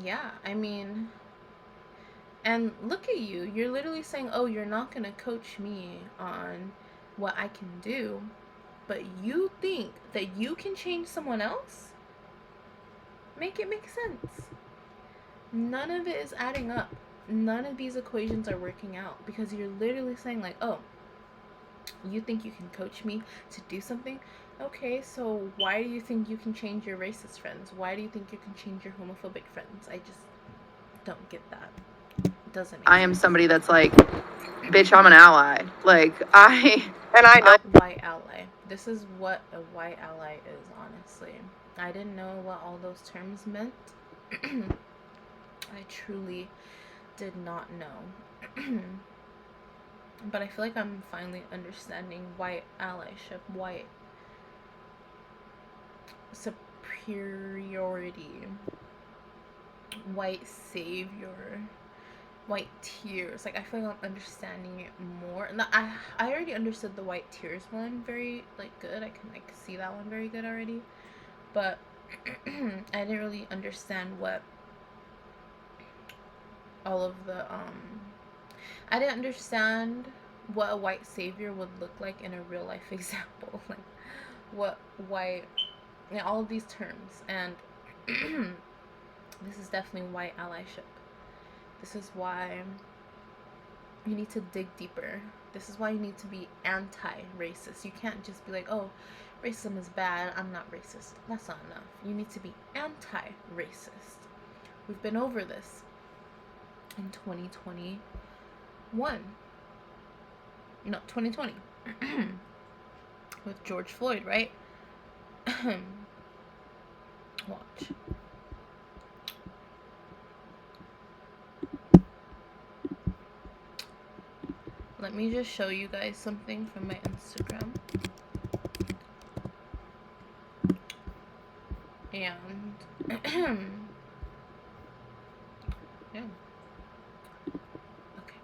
yeah, I mean, and look at you. You're literally saying, oh, you're not going to coach me on what I can do, but you think that you can change someone else? Make it make sense. None of it is adding up. None of these equations are working out, because you're literally saying, like, oh, you think you can coach me to do something? Okay, so why do you think you can change your racist friends? Why do you think you can change your homophobic friends? I just don't get that. It doesn't make I am somebody that's like, bitch, I'm an ally. Like, And I know. White ally. This is what a white ally is, honestly. I didn't know what all those terms meant. I truly did not know. But I feel like I'm finally understanding white allyship, white superiority, white savior, white tears. Like, I feel like I'm understanding it more. And I already understood the white tears one very, like, good. I can, like, see that one very good already. But I didn't really understand what all of the I didn't understand what a white savior would look like in a real life example. Like, what white, all of these terms. And this is definitely white allyship. This is why you need to dig deeper. This is why you need to be anti-racist. You can't just be like, oh, racism is bad, I'm not racist. That's not enough. You need to be anti-racist. We've been over this in 2021. No, 2020. With George Floyd, right? Watch. Let me just show you guys something from my Instagram. And yeah. Okay.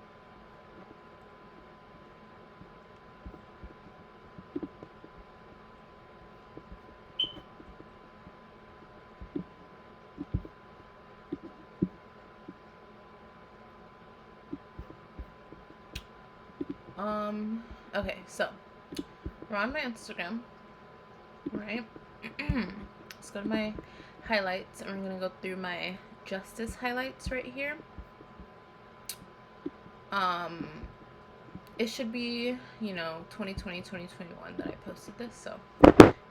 Okay, so we're on my Instagram, right? Let's go to my highlights, and we're gonna go through my justice highlights right here. It should be, 2020, 2021 that I posted this, so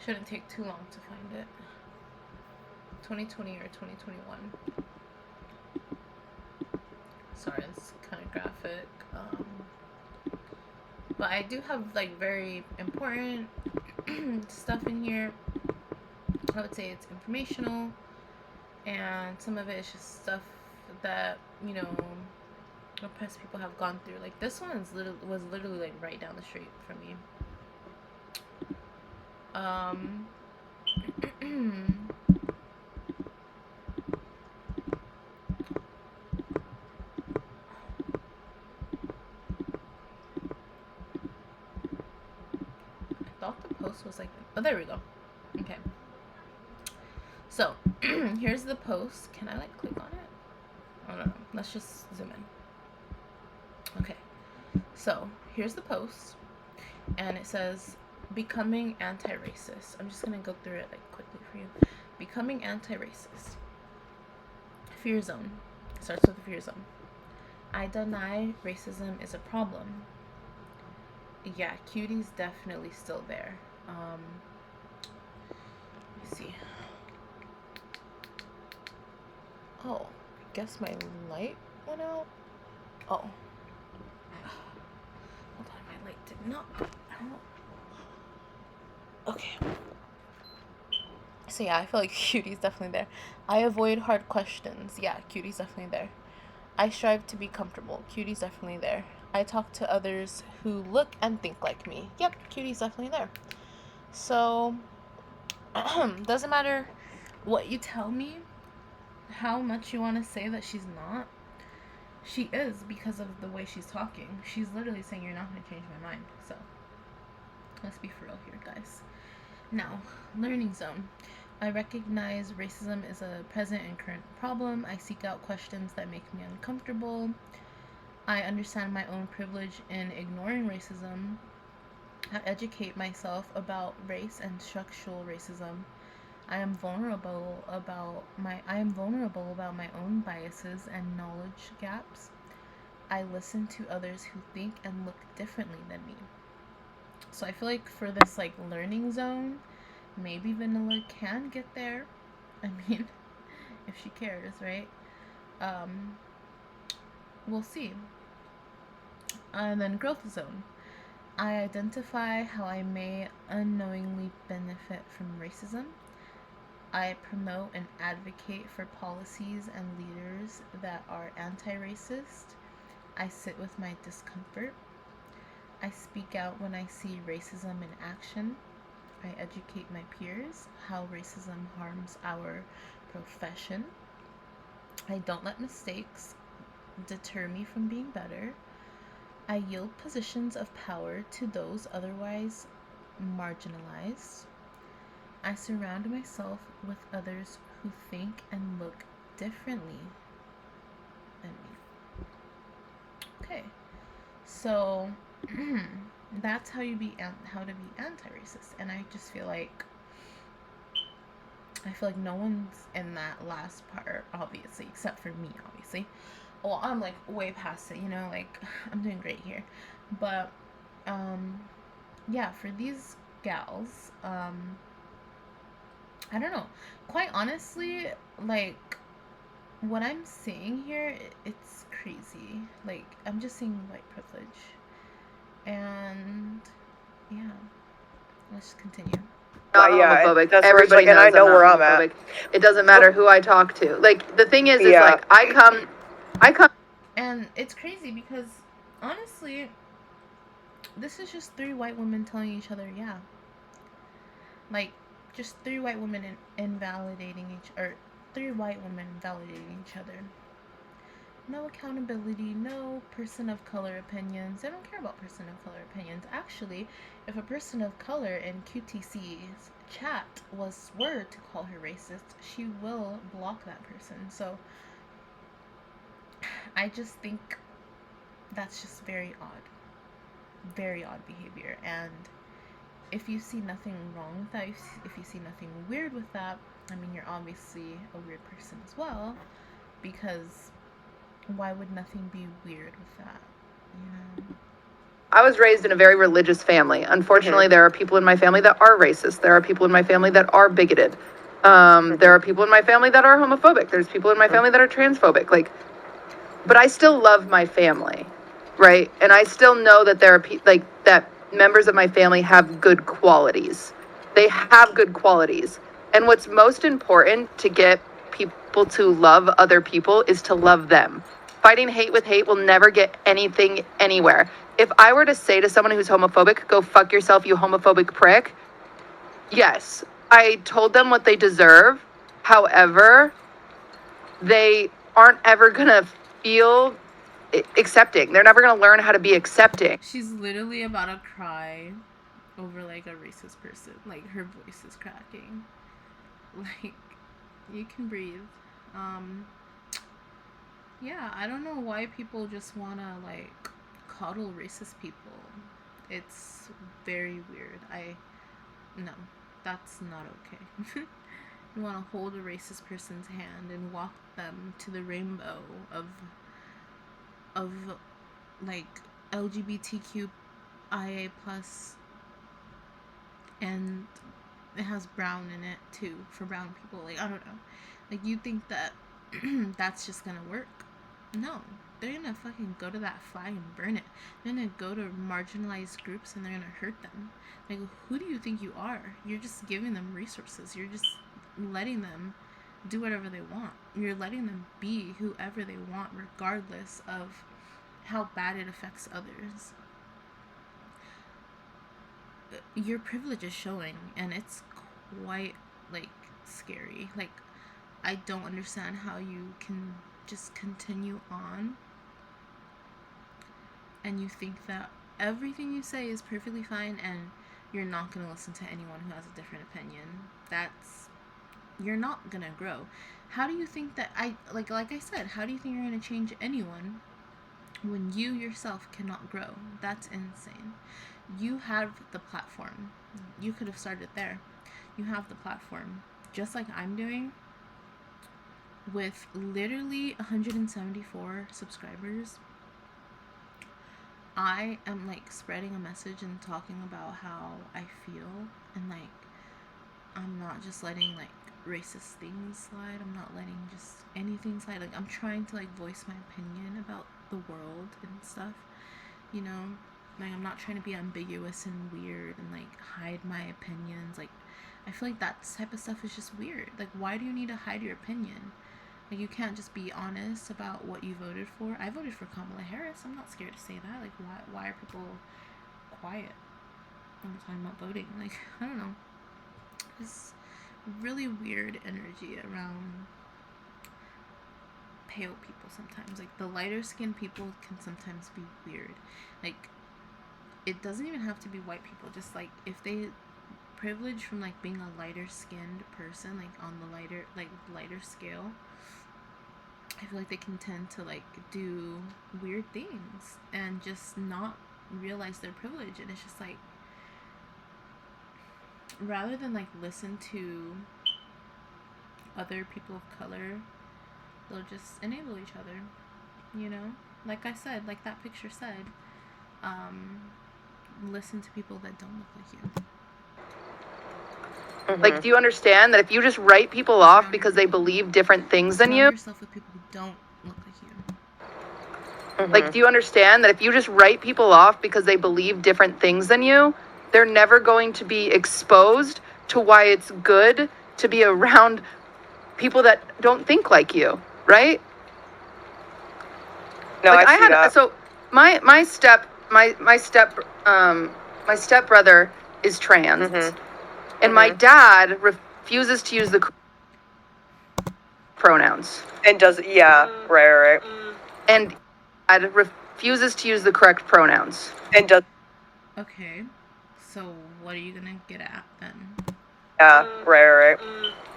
shouldn't take too long to find it. 2020 or 2021. Sorry, it's kind of graphic. But I do have like very important stuff in here. I would say it's informational, and some of it is just stuff that oppressed people have gone through. Like this one was literally like right down the street from me. I thought the post was like, oh, there we go. Okay. So here's the post. Can I like click on it? I don't know. Let's just zoom in. Okay. So here's the post, and it says becoming anti-racist. I'm just gonna go through it like quickly for you. Becoming anti-racist. Fear zone. Starts with the fear zone. I deny racism is a problem. Yeah, cutie's definitely still there. Let me see. Oh, I guess my light went out. Oh. Hold on, my light did not go out. Okay. So yeah, I feel like cutie's definitely there. I avoid hard questions. Yeah, cutie's definitely there. I strive to be comfortable. Cutie's definitely there. I talk to others who look and think like me. Yep, cutie's definitely there. So, doesn't matter what you tell me, how much you want to say that she's not. She is, because of the way she's talking. She's literally saying you're not going to change my mind. So, let's be for real here, guys. Now, learning zone. I recognize racism is a present and current problem. I seek out questions that make me uncomfortable. I understand my own privilege in ignoring racism. I educate myself about race and structural racism. I am vulnerable about my own biases and knowledge gaps. I listen to others who think and look differently than me. So I feel like for this like learning zone, maybe Vanilla can get there. I mean, if she cares, right? We'll see. And then growth zone. I identify how I may unknowingly benefit from racism. I promote and advocate for policies and leaders that are anti-racist. I sit with my discomfort. I speak out when I see racism in action. I educate my peers how racism harms our profession. I don't let mistakes deter me from being better. I yield positions of power to those otherwise marginalized. I surround myself with others who think and look differently than me. Okay, so that's how to be anti-racist, and I just feel like no one's in that last part, obviously, except for me, obviously. Well, I'm like way past it, like I'm doing great here, but yeah, for these gals, I don't know. Quite honestly, like, what I'm seeing here, it's crazy. Like, I'm just seeing white privilege. And, yeah. Let's just continue. Not homophobic. That's Everybody and knows I know I'm where not I'm homophobic. at. It doesn't matter who I talk to. Like, the thing is Yeah. like, I come. And it's crazy because, honestly, this is just three white women telling each other, yeah. Like, just three white women three white women validating each other. No accountability, no person of color opinions. They don't care about person of color opinions. Actually, if a person of color in QTC's chat were to call her racist, she will block that person. So I just think that's just very odd behavior. And if you see nothing wrong with that, if you see nothing weird with that, I mean, you're obviously a weird person as well, because why would nothing be weird with that? You know? I was raised in a very religious family. Unfortunately, there are people in my family that are racist. There are people in my family that are bigoted. There are people in my family that are homophobic. There's people in my family that are transphobic. Like, but I still love my family, right? And I still know that there are that members of my family have good qualities. They have good qualities. And what's most important to get people to love other people is to love them. Fighting hate with hate will never get anything anywhere. If I were to say to someone who's homophobic, go fuck yourself, you homophobic prick, yes, I told them what they deserve. However, they aren't ever gonna feel accepting. They're never gonna learn how to be accepting. She's literally about to cry over like a racist person. Like, her voice is cracking. Like, you can breathe. Yeah, I don't know why people just wanna like coddle racist people. It's very weird. No, that's not okay. You want to hold a racist person's hand and walk them to the rainbow of like LGBTQIA plus, and it has brown in it too for brown people. Like, I don't know. Like, you think that that's just gonna work? No, they're gonna fucking go to that flag and burn it. They're gonna go to marginalized groups and they're gonna hurt them. Like, who do you think you are? You're just giving them resources. You're just letting them do whatever they want. You're letting them be whoever they want, regardless of how bad it affects others. Your privilege is showing, and it's quite like scary. Like, I don't understand how you can just continue on and you think that everything you say is perfectly fine and you're not going to listen to anyone who has a different opinion. You're not going to grow. How do you think that like I said, how do you think you're going to change anyone when you yourself cannot grow? That's insane. You have the platform. You could have started there. You have the platform, just like I'm doing, with literally 174 subscribers. I am like spreading a message and talking about how I feel, and like I'm not just letting like racist things slide. I'm not letting just anything slide. Like, I'm trying to like voice my opinion about the world and stuff, you know? Like, I'm not trying to be ambiguous and weird and like hide my opinions. Like, I feel like that type of stuff is just weird. Like, why do you need to hide your opinion? Like, you can't just be honest about what you voted for. I voted for Kamala Harris. I'm not scared to say that. Like, why are people quiet when we're talking about voting? Like, I don't know. It's really weird energy around pale people sometimes. Like, the lighter skinned people can sometimes be weird. Like, it doesn't even have to be white people. Just like, if they privilege from like being a lighter skinned person, like on the lighter scale, I feel like they can tend to like do weird things and just not realize their privilege. And it's just like, rather than like listen to other people of color, they'll just enable each other, you know? Like I said, like that picture said, listen to people that don't look like you. Mm-hmm. Like, do you understand that if you just write people off because they believe different things than you? Surround yourself with people who don't look like you. Mm-hmm. Like, do you understand that if you just write people off because they believe different things than you, they're never going to be exposed to why it's good to be around people that don't think like you, right? No, like, I see that. So my stepbrother is trans. Mm-hmm. And my dad refuses to use the pronouns. And does, yeah, right. And dad refuses to use the correct pronouns. And does. Okay, so what are you gonna get at then? Yeah, right.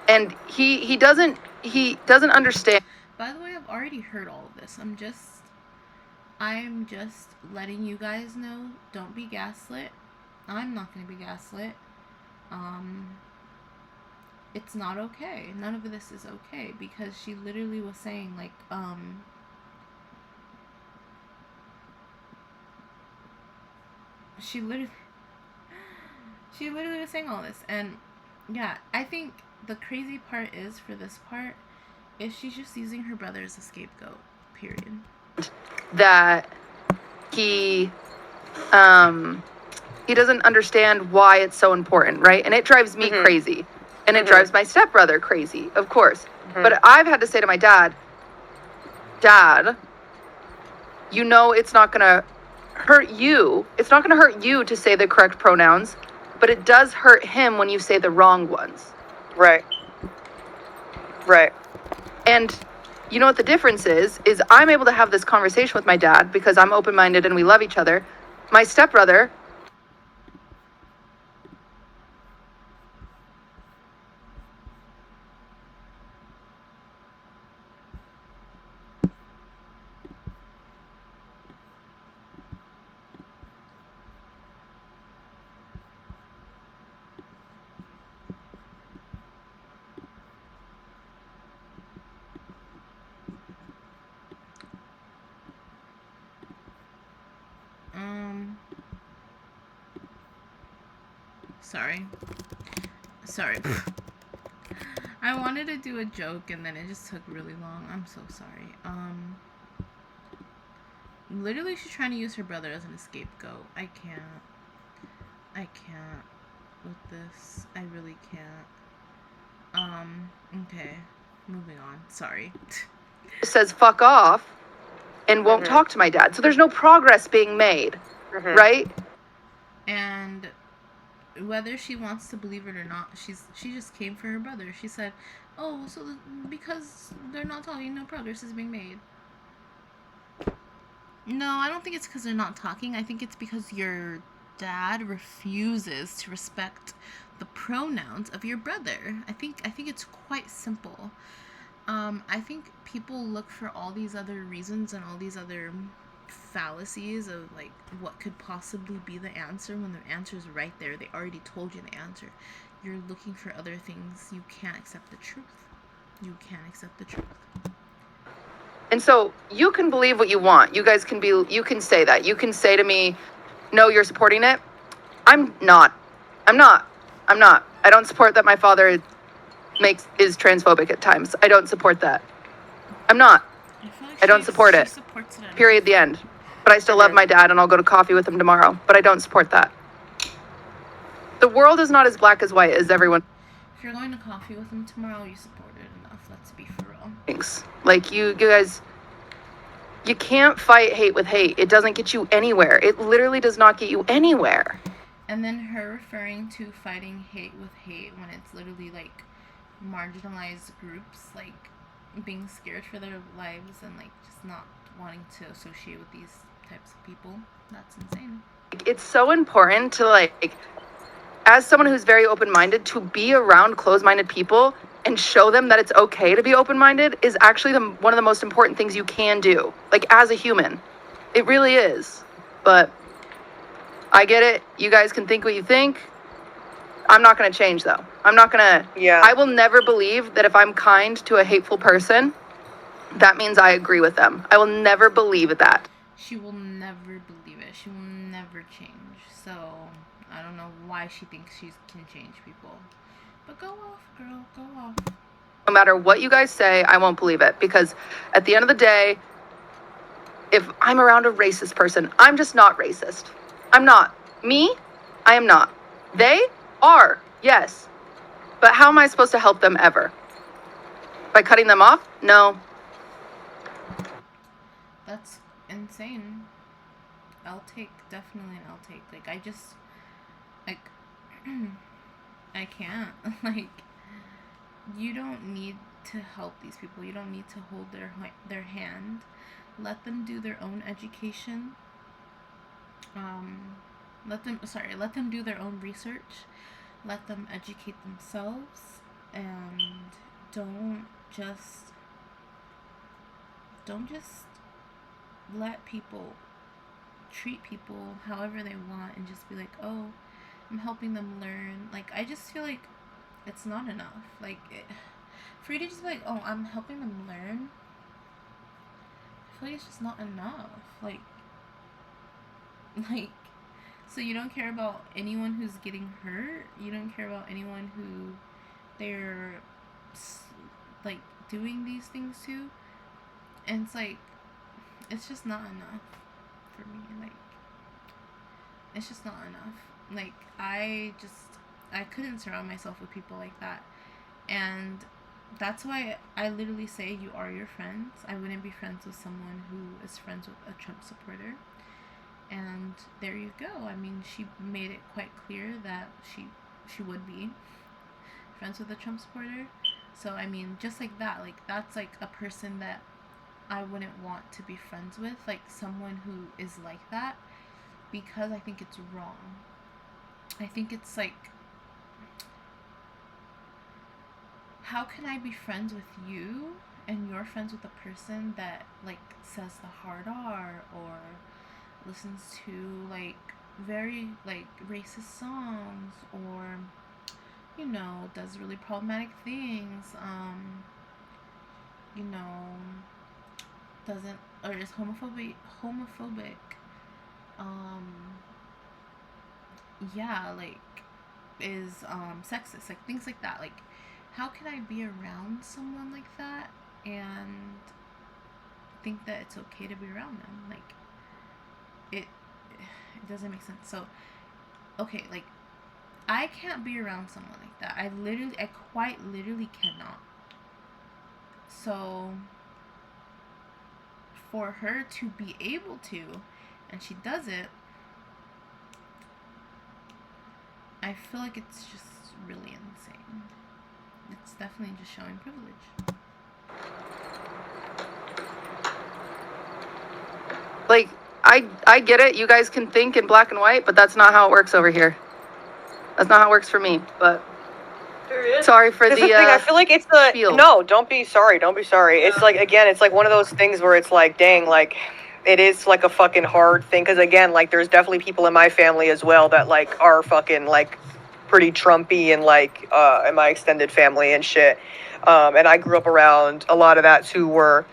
And he doesn't understand. By the way, I've already heard all of this. I'm just letting you guys know, don't be gaslit. I'm not gonna be gaslit. it's not okay. None of this is okay, because she literally was saying, like, she literally was saying all this. And yeah, I think the crazy part is, for this part, is she's just using her brother as a scapegoat, period. That he doesn't understand why it's so important, right? And it drives me crazy. And it drives my stepbrother crazy, of course. But I've had to say to my dad, Dad, you know it's not going to hurt you. It's not going to hurt you to say the correct pronouns, but it does hurt him when you say the wrong ones. Right. And you know what the difference is I'm able to have this conversation with my dad because I'm open-minded and we love each other. My stepbrother, Sorry. I wanted to do a joke and then it just took really long. I'm so sorry. Literally she's trying to use her brother as an scapegoat. I can't with this. I really can't. Okay. Moving on. Sorry. says fuck off and won't talk to my dad. So there's no progress being made, right? And whether she wants to believe it or not, she just came for her brother. She said, "Oh, so because they're not talking, no progress is being made." No, I don't think it's because they're not talking. I think it's because your dad refuses to respect the pronouns of your brother. I think it's quite simple. I think people look for all these other reasons and all these other fallacies of like what could possibly be the answer when the answer is right there. They already told you the answer. You're looking for other things. You can't accept the truth. You can't accept the truth. And so you can believe what you want. You guys can you can say that. You can say to me, no, you're supporting it. I'm not. I don't support that my father is transphobic at times. I don't support that. I'm not. I don't support it. Period, the end. But I still love my dad and I'll go to coffee with him tomorrow. But I don't support that. The world is not as black as white as everyone. If you're going to coffee with him tomorrow, you support it enough. Let's be for real. Thanks. Like you guys, you can't fight hate with hate. It doesn't get you anywhere. It literally does not get you anywhere. And then her referring to fighting hate with hate when it's literally like marginalized groups, like being scared for their lives and like just not wanting to associate with these types of people. That's insane. It's so important to like, as someone who's very open-minded, to be around closed-minded people and show them that it's okay to be open-minded is actually one of the most important things you can do, like as a human. It really is. But I get it. You guys can think what you think. I'm not going to change though. I'm not going to. Yeah. I will never believe that if I'm kind to a hateful person, that means I agree with them. I will never believe that. She will never believe it. She will never change. So I don't know why she thinks she can change people. But go off, girl. Go off. No matter what you guys say, I won't believe it. Because at the end of the day, if I'm around a racist person, I'm just not racist. I'm not. Me, I am not. They are, yes. But how am I supposed to help them ever? By cutting them off? No. That's insane. Definitely an I'll take. Like, I just, like, I can't. Like, you don't need to help these people. You don't need to hold their hand. Let them do their own education. Let them do their own research. Let them educate themselves, and don't just let people treat people however they want and just be like, oh, I'm helping them learn. Like, I just feel like it's not enough. Like, for you to just be like, oh, I'm helping them learn, I feel like it's just not enough. Like, so you don't care about anyone who's getting hurt? You don't care about anyone who they're, like, doing these things to? And it's like, it's just not enough for me. Like, it's just not enough. Like, I couldn't surround myself with people like that. And that's why I literally say you are your friends. I wouldn't be friends with someone who is friends with a Trump supporter. And there you go. I mean, she made it quite clear that she would be friends with a Trump supporter. So, I mean, just like that, like, that's like a person that I wouldn't want to be friends with, like someone who is like that, because I think it's wrong. I think it's like, how can I be friends with you and you're friends with a person that, like, says the hard R or listens to, like, very, like, racist songs, or, you know, does really problematic things, you know, doesn't, or is homophobic, yeah, like, is, sexist, like, things like that. Like, how can I be around someone like that and think that it's okay to be around them? Like, it doesn't make sense. So, okay, like, I can't be around someone like that. I quite literally cannot. So, for her to be able to, and she does it, I feel like it's just really insane. It's definitely just showing privilege. Like, I get it. You guys can think in black and white, but that's not how it works over here. That's not how it works for me. But sorry for the thing. I feel like it's the spiel. No, don't be sorry. Don't be sorry. It's like, again, it's like one of those things where it's like, dang, like, it is like a fucking hard thing. Because again, like, there's definitely people in my family as well that, like, are fucking, like, pretty Trumpy, and, like, in my extended family and shit. And I grew up around a lot of that too, where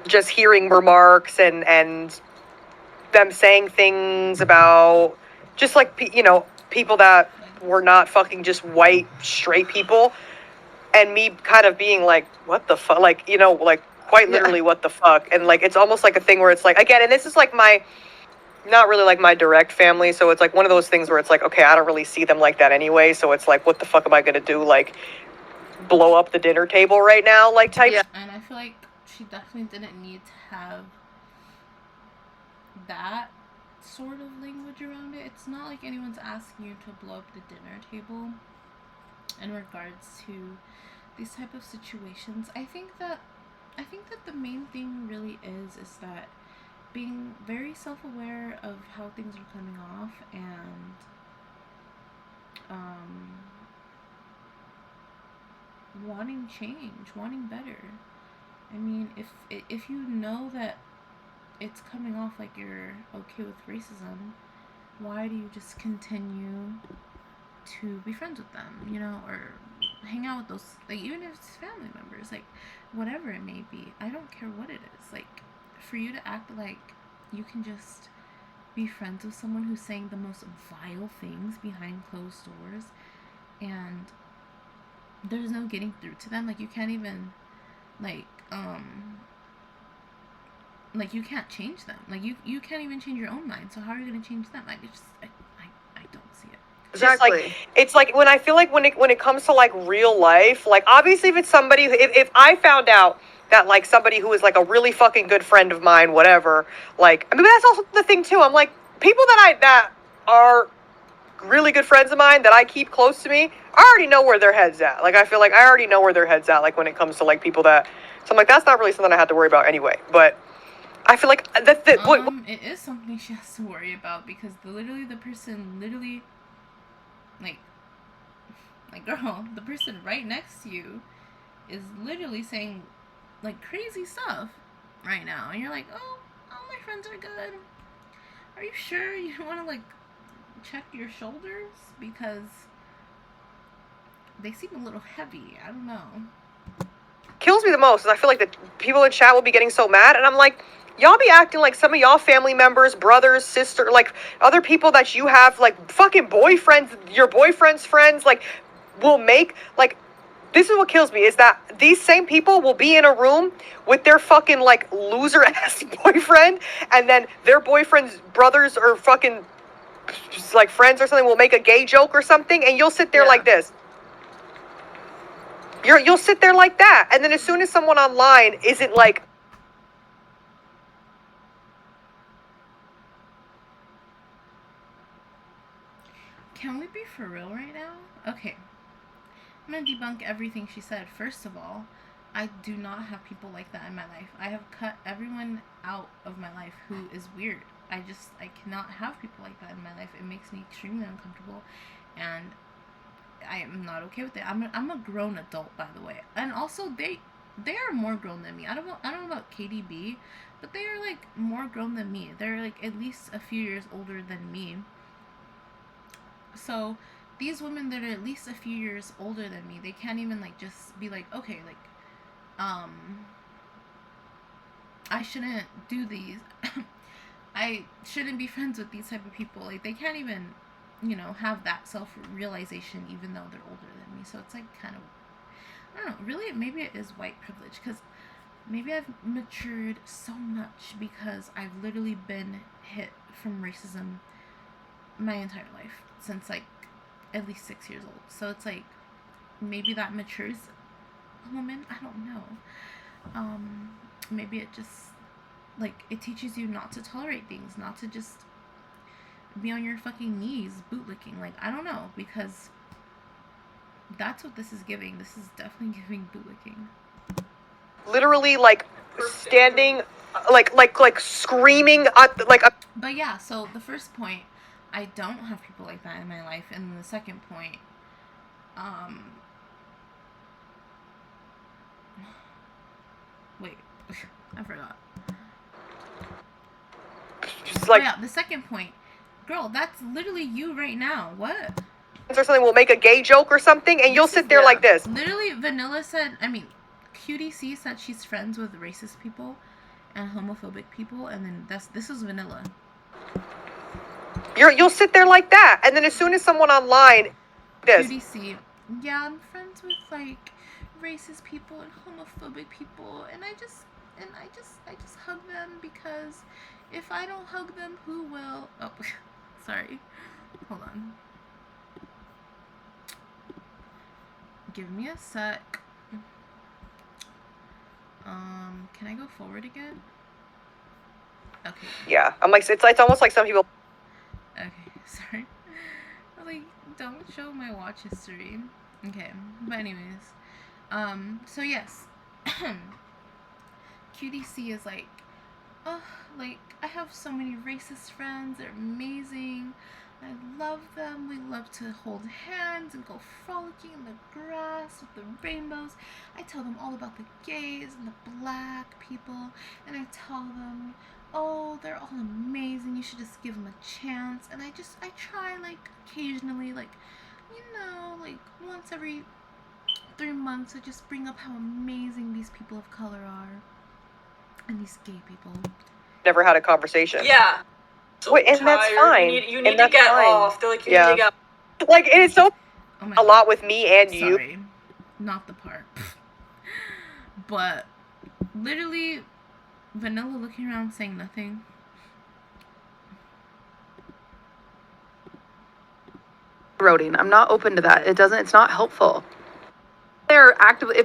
just hearing remarks and them saying things about just, like, you know, people that were not fucking just white straight people, and me kind of being like, what the fuck, like, you know, like, quite literally, what the fuck. And, like, it's almost like a thing where it's like, again, and this is like my, not really like my direct family, so it's like one of those things where it's like, okay, I don't really see them like that anyway, so it's like, what the fuck am I gonna do, like, blow up the dinner table right now, like, type. Yeah. And I feel like she definitely didn't need to have that sort of language around it. It's not like anyone's asking you to blow up the dinner table in regards to these type of situations. I think that the main thing really is that being very self-aware of how things are coming off, and wanting change, wanting better. I mean, if you know that it's coming off like you're okay with racism, why do you just continue to be friends with them, you know, or hang out with those, like, even if it's family members, like, whatever it may be, I don't care what it is. Like, for you to act like you can just be friends with someone who's saying the most vile things behind closed doors, and there's no getting through to them, like, you can't even, like, you can't change them. Like, you can't even change your own mind, so how are you going to change them? Like, it's just, I don't see it. Exactly. Just like, it's like, when I feel like when it comes to, like, real life, like, obviously if it's somebody, if I found out that, like, somebody who is, like, a really fucking good friend of mine, whatever, like, I mean, that's also the thing too. I'm like, people that are really good friends of mine that I keep close to me, I already know where their head's at. Like, I feel like I already know where their head's at, like, when it comes to, like, people that, so I'm like, that's not really something I have to worry about anyway. But I feel like it is something she has to worry about, because the person literally, like, girl, the person right next to you is literally saying, like, crazy stuff right now, and you're like, oh, my friends are good. Are you sure you want to, like, check your shoulders? Because they seem a little heavy. I don't know. Kills me the most is I feel like the people in chat will be getting so mad, and I'm like, y'all be acting like some of y'all family members, brothers, sister, like other people that you have, like fucking boyfriends, your boyfriend's friends, like will make, like, this is what kills me is that these same people will be in a room with their fucking like loser ass boyfriend, and then their boyfriend's brothers or fucking like friends or something will make a gay joke or something, and you'll sit there like this. You'll sit there like that, and then as soon as someone online isn't like, can we be for real right now? Okay, I'm gonna debunk everything she said. First of all, I do not have people like that in my life. I have cut everyone out of my life who is weird. I cannot have people like that in my life. It makes me extremely uncomfortable, and I am not okay with it. I'm a grown adult, by the way, and also they are more grown than me. I don't know about KDB, but they are like more grown than me. They're like at least a few years older than me. So these women that are at least a few years older than me, they can't even like just be like, okay, like I shouldn't do these. I shouldn't be friends with these type of people. Like, they can't even, you know, have that self-realization even though they're older than me. So it's like kind of, I don't know, really maybe it is white privilege, because maybe I've matured so much because I've literally been hit from racism my entire life since like at least 6 years old. So it's like maybe that matures a woman. I don't know. Maybe it just, like, it teaches you not to tolerate things, not to just be on your fucking knees bootlicking. Like, I don't know, because that's what this is giving. This is definitely giving bootlicking. literally like standing, like screaming at like a. But yeah, so the first point, I don't have people like that in my life, and then the second point, wait, I forgot. Just like, oh yeah, the second point, girl, that's literally you right now. What? or something will make a gay joke or something, and you'll sit there like this. Literally, Vanilla said, I mean, QDC said she's friends with racist people and homophobic people, and then this is Vanilla. You'll sit there like that, and then as soon as someone online, this. QDC, yeah, I'm friends with like racist people and homophobic people, and I just hug them, because if I don't hug them, who will? Oh, sorry. Hold on. Give me a sec. Can I go forward again? Okay. Yeah, I'm like, it's almost like some people. Okay, sorry. I like, don't show my watch history. Okay, but anyways, so yes, QDC is like, oh, like, I have so many racist friends. They're amazing. I love them. We love to hold hands and go frolicking in the grass with the rainbows. I tell them all about the gays and the black people, and I tell them, oh, they're all amazing. You should just give them a chance. And I try, like, occasionally, like, you know, like, once every 3 months, I just bring up how amazing these people of color are. And these gay people. Never had a conversation. Yeah. So wait, and that's fine. You need to get off. They're like, you need to get off. Like, and it's so Oh my a lot with me and Sorry. you. Not the part. But literally, Vanilla looking around saying nothing. Roading. I'm not open to that. It's not helpful. They're actively,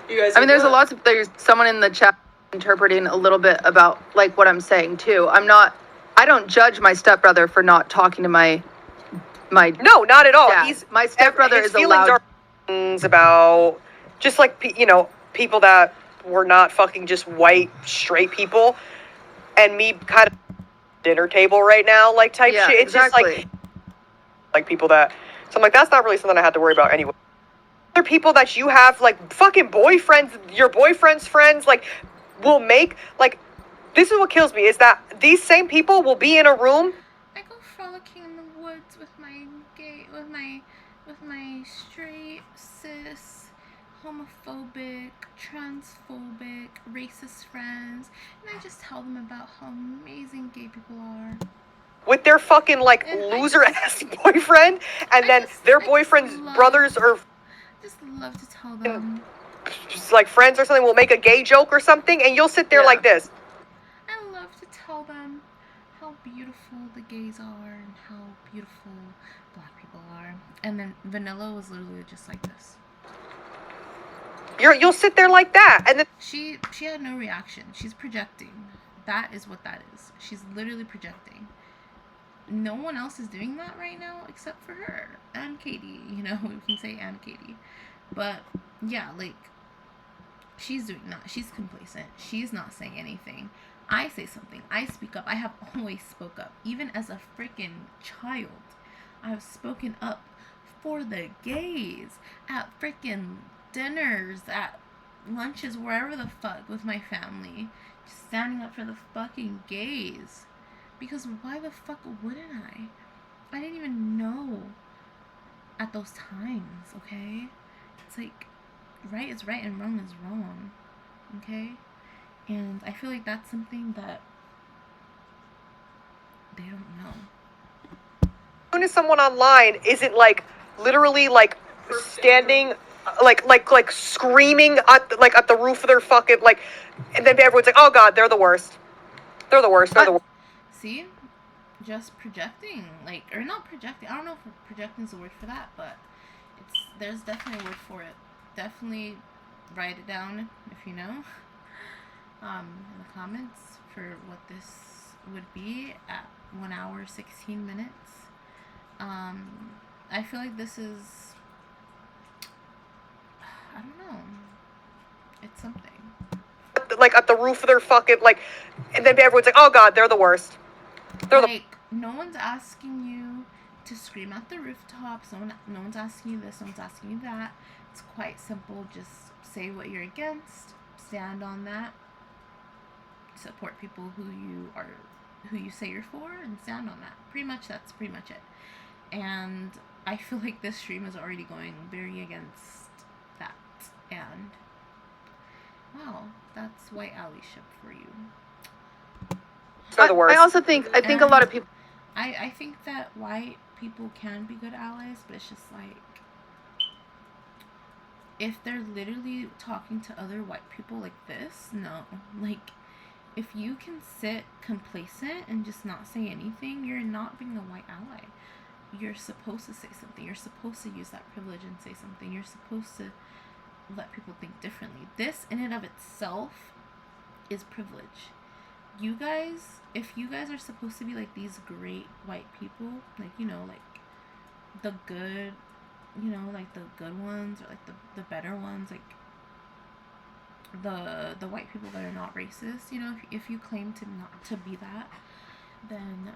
You guys. I mean, there's someone in the chat interpreting a little bit about like what I'm saying too. I don't judge my stepbrother for not talking to my No, not at all. dad. My stepbrother his is feelings allowed. are things about just like, you know, people that were not fucking just white straight people, and me kind of dinner table right now, like type Yeah, shit. It's exactly. just like people that. So I'm like, that's not really something I had to worry about anyway. Other people that you have like fucking boyfriends, your boyfriend's friends, like will make, like, this is what kills me is that these same people will be in a room. I go frolicking in the woods with my with my straight, cis, homophobic, transphobic, racist friends, and I just tell them about how amazing gay people are. With their fucking, like, loser-ass boyfriend, and then their boyfriend's brothers or... just love to tell them. Just, like, friends or something will make a gay joke or something, and you'll sit there like this. I love to tell them how beautiful the gays are and how beautiful black people are. And then Vanilla was literally just like this. You'll sit there like that, and then she had no reaction. She's projecting. That is what that is. She's literally projecting. No one else is doing that right now except for her and Katie. You know, we can say and Katie. But yeah, like, she's doing that. She's complacent. She's not saying anything. I say something. I speak up. I have always spoke up. Even as a freaking child, I have spoken up for the gays at freaking dinners, at lunches, wherever the fuck with my family. Just standing up for the fucking gays. Because why the fuck wouldn't I? I didn't even know at those times, okay? It's like, right is right and wrong is wrong, okay? And I feel like that's something that they don't know. As soon as someone online isn't, like, literally, like, standing, like screaming at the roof of their fucking, like, and then everyone's like, oh god, they're the worst. They're the worst. They're the worst. See? Just projecting, like, or not projecting. I don't know if projecting is the word for that, but there's definitely a word for it. Definitely write it down if you know. In the comments for what this would be at 1 hour 16 minutes. I feel like this is, I don't know. It's something. Like at the roof of their fucking, like, and then everyone's like, oh god, they're the worst. They're like, no one's asking you to scream at the rooftops. No one's asking you this. No one's asking you that. It's quite simple. Just say what you're against. Stand on that. Support people who you say you're for, and stand on that. Pretty much, that's pretty much it. And I feel like this stream is already going very against that. And wow, that's white allyship for you. I also think a lot of people. I think that white people can be good allies, but it's just like, if they're literally talking to other white people like this, no. Like, if you can sit complacent and just not say anything, you're not being a white ally. You're supposed to say something. You're supposed to use that privilege and say something. You're supposed to let people think differently. This in and of itself is privilege. You guys, if you guys are supposed to be like these great white people, like, you know, like the good, you know, like the good ones, or like the better ones, like the white people that are not racist, you know, if you claim to not to be that, then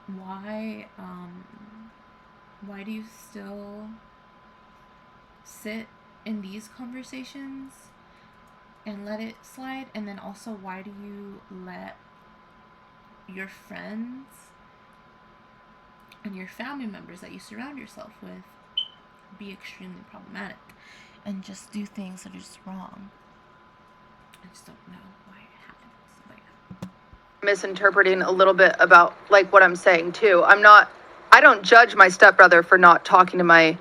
why do you still sit in these conversations and let it slide? And then also, why do you let your friends and your family members that you surround yourself with be extremely problematic and just do things that are just wrong? I just don't know why it happens. But yeah. Misinterpreting a little bit about like what I'm saying too. I don't judge my stepbrother for not talking to my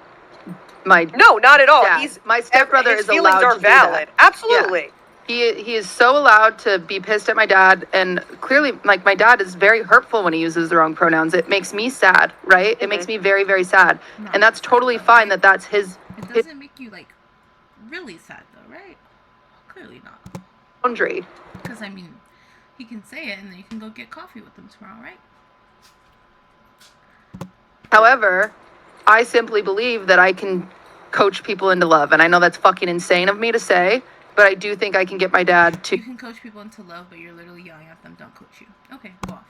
no, not at all. Dad. My stepbrother is allowed to do valid. That. Absolutely. Yeah. He is so allowed to be pissed at my dad, and clearly, like, my dad is very hurtful when he uses the wrong pronouns. It makes me sad, right? Mm-hmm. It makes me very, very sad, and that's totally fine. That's his. It doesn't make you like really sad though, right? Clearly not. Boundary. Because I mean, he can say it, and then you can go get coffee with him tomorrow, right? However, I simply believe that I can coach people into love. And I know that's fucking insane of me to say, but I do think I can get my dad to... You can coach people into love, but you're literally yelling at them, don't coach you. Okay, go off.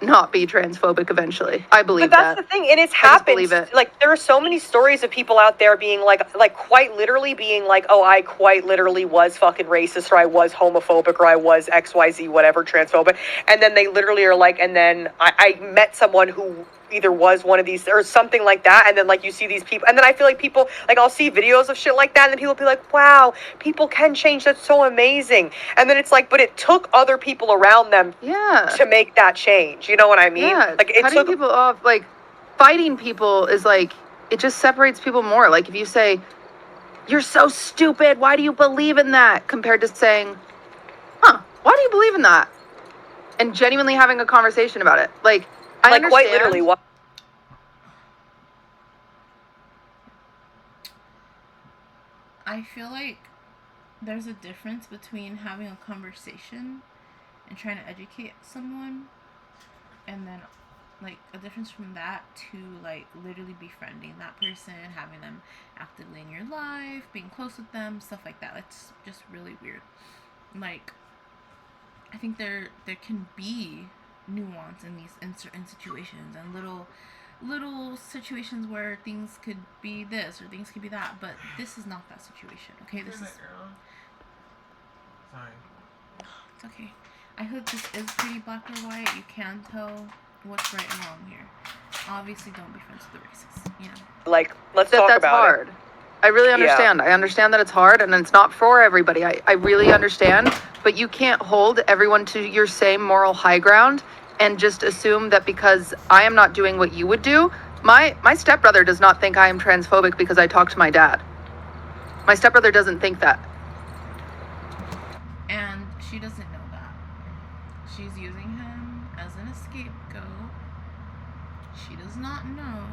Not be transphobic eventually. I believe that. But that's the thing, and it's happened. Believe it. Like, there are so many stories of people out there being like quite literally being like, oh, I quite literally was fucking racist, or I was homophobic, or I was XYZ, whatever, transphobic. And then they literally are like, and then I met someone who either was one of these or something like that, and then like you see these people, and then I feel like people, like I'll see videos of shit like that, and then people be like, wow, people can change, that's so amazing. And then it's like, but it took other people around them to make that change, you know what I mean? Yeah, like it cutting took people off, like fighting people is like, it just separates people more. Like if you say, you're so stupid, why do you believe in that, compared to saying, why do you believe in that, and genuinely having a conversation about it. Like I like understand. quite literally what I feel like there's a difference between having a conversation and trying to educate someone, and then like a difference from that to like literally befriending that person, having them actively in your life, being close with them, stuff like that. That's just really weird. Like I think there can be nuance in these in certain situations, and little situations where things could be this or things could be that, but this is not that situation. Okay, this is Sorry. it's okay. I hope this is pretty black or white. You can tell what's right and wrong here. Obviously, don't be friends with the racists. You know. like let's talk That's about hard. it. I really understand. Yeah. I understand that it's hard and it's not for everybody. I really understand, but you can't hold everyone to your same moral high ground and just assume that because I am not doing what you would do. My stepbrother does not think I am transphobic because I talk to my dad. My stepbrother doesn't think that. And she doesn't know that. She's using him as an scapegoat. She does not know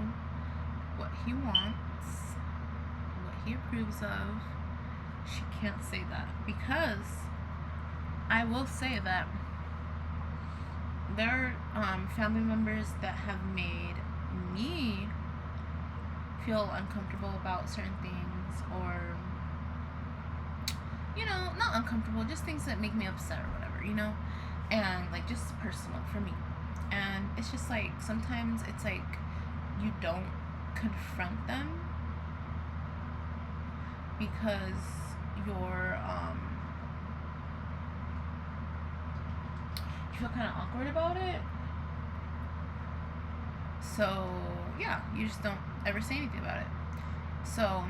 what he wants, what he approves of. She can't say that because I will say that there are family members that have made me feel uncomfortable about certain things, or you know, not uncomfortable, just things that make me upset or whatever, you know, and like just personal for me. And it's just like sometimes it's like you don't confront them because you're you feel kind of awkward about it. So yeah, you just don't ever say anything about it. So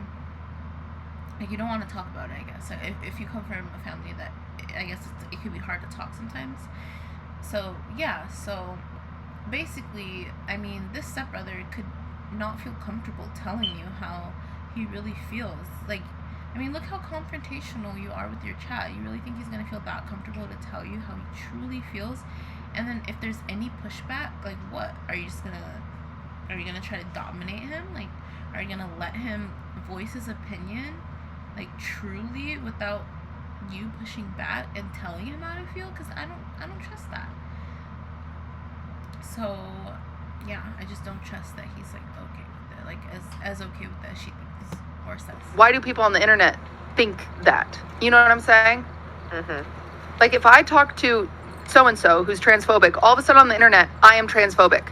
like you don't want to talk about it, I guess. If you come from a family that, I guess it could be hard to talk sometimes. So yeah, so basically, I mean, this stepbrother could not feel comfortable telling you how he really feels. Like, I mean, look how confrontational you are with your chat. You really think he's gonna feel that comfortable to tell you how he truly feels? And then if there's any pushback, like what? Are you gonna try to dominate him? Like, are you gonna let him voice his opinion, like truly, without you pushing back and telling him how to feel? Because I don't trust that. So yeah, I just don't trust that he's like okay with it, like as okay with that as she thinks or says. Why do people on the internet think that? You know what I'm saying? Mm-hmm. Like if I talk to so-and-so who's transphobic, all of a sudden on the internet, I am transphobic.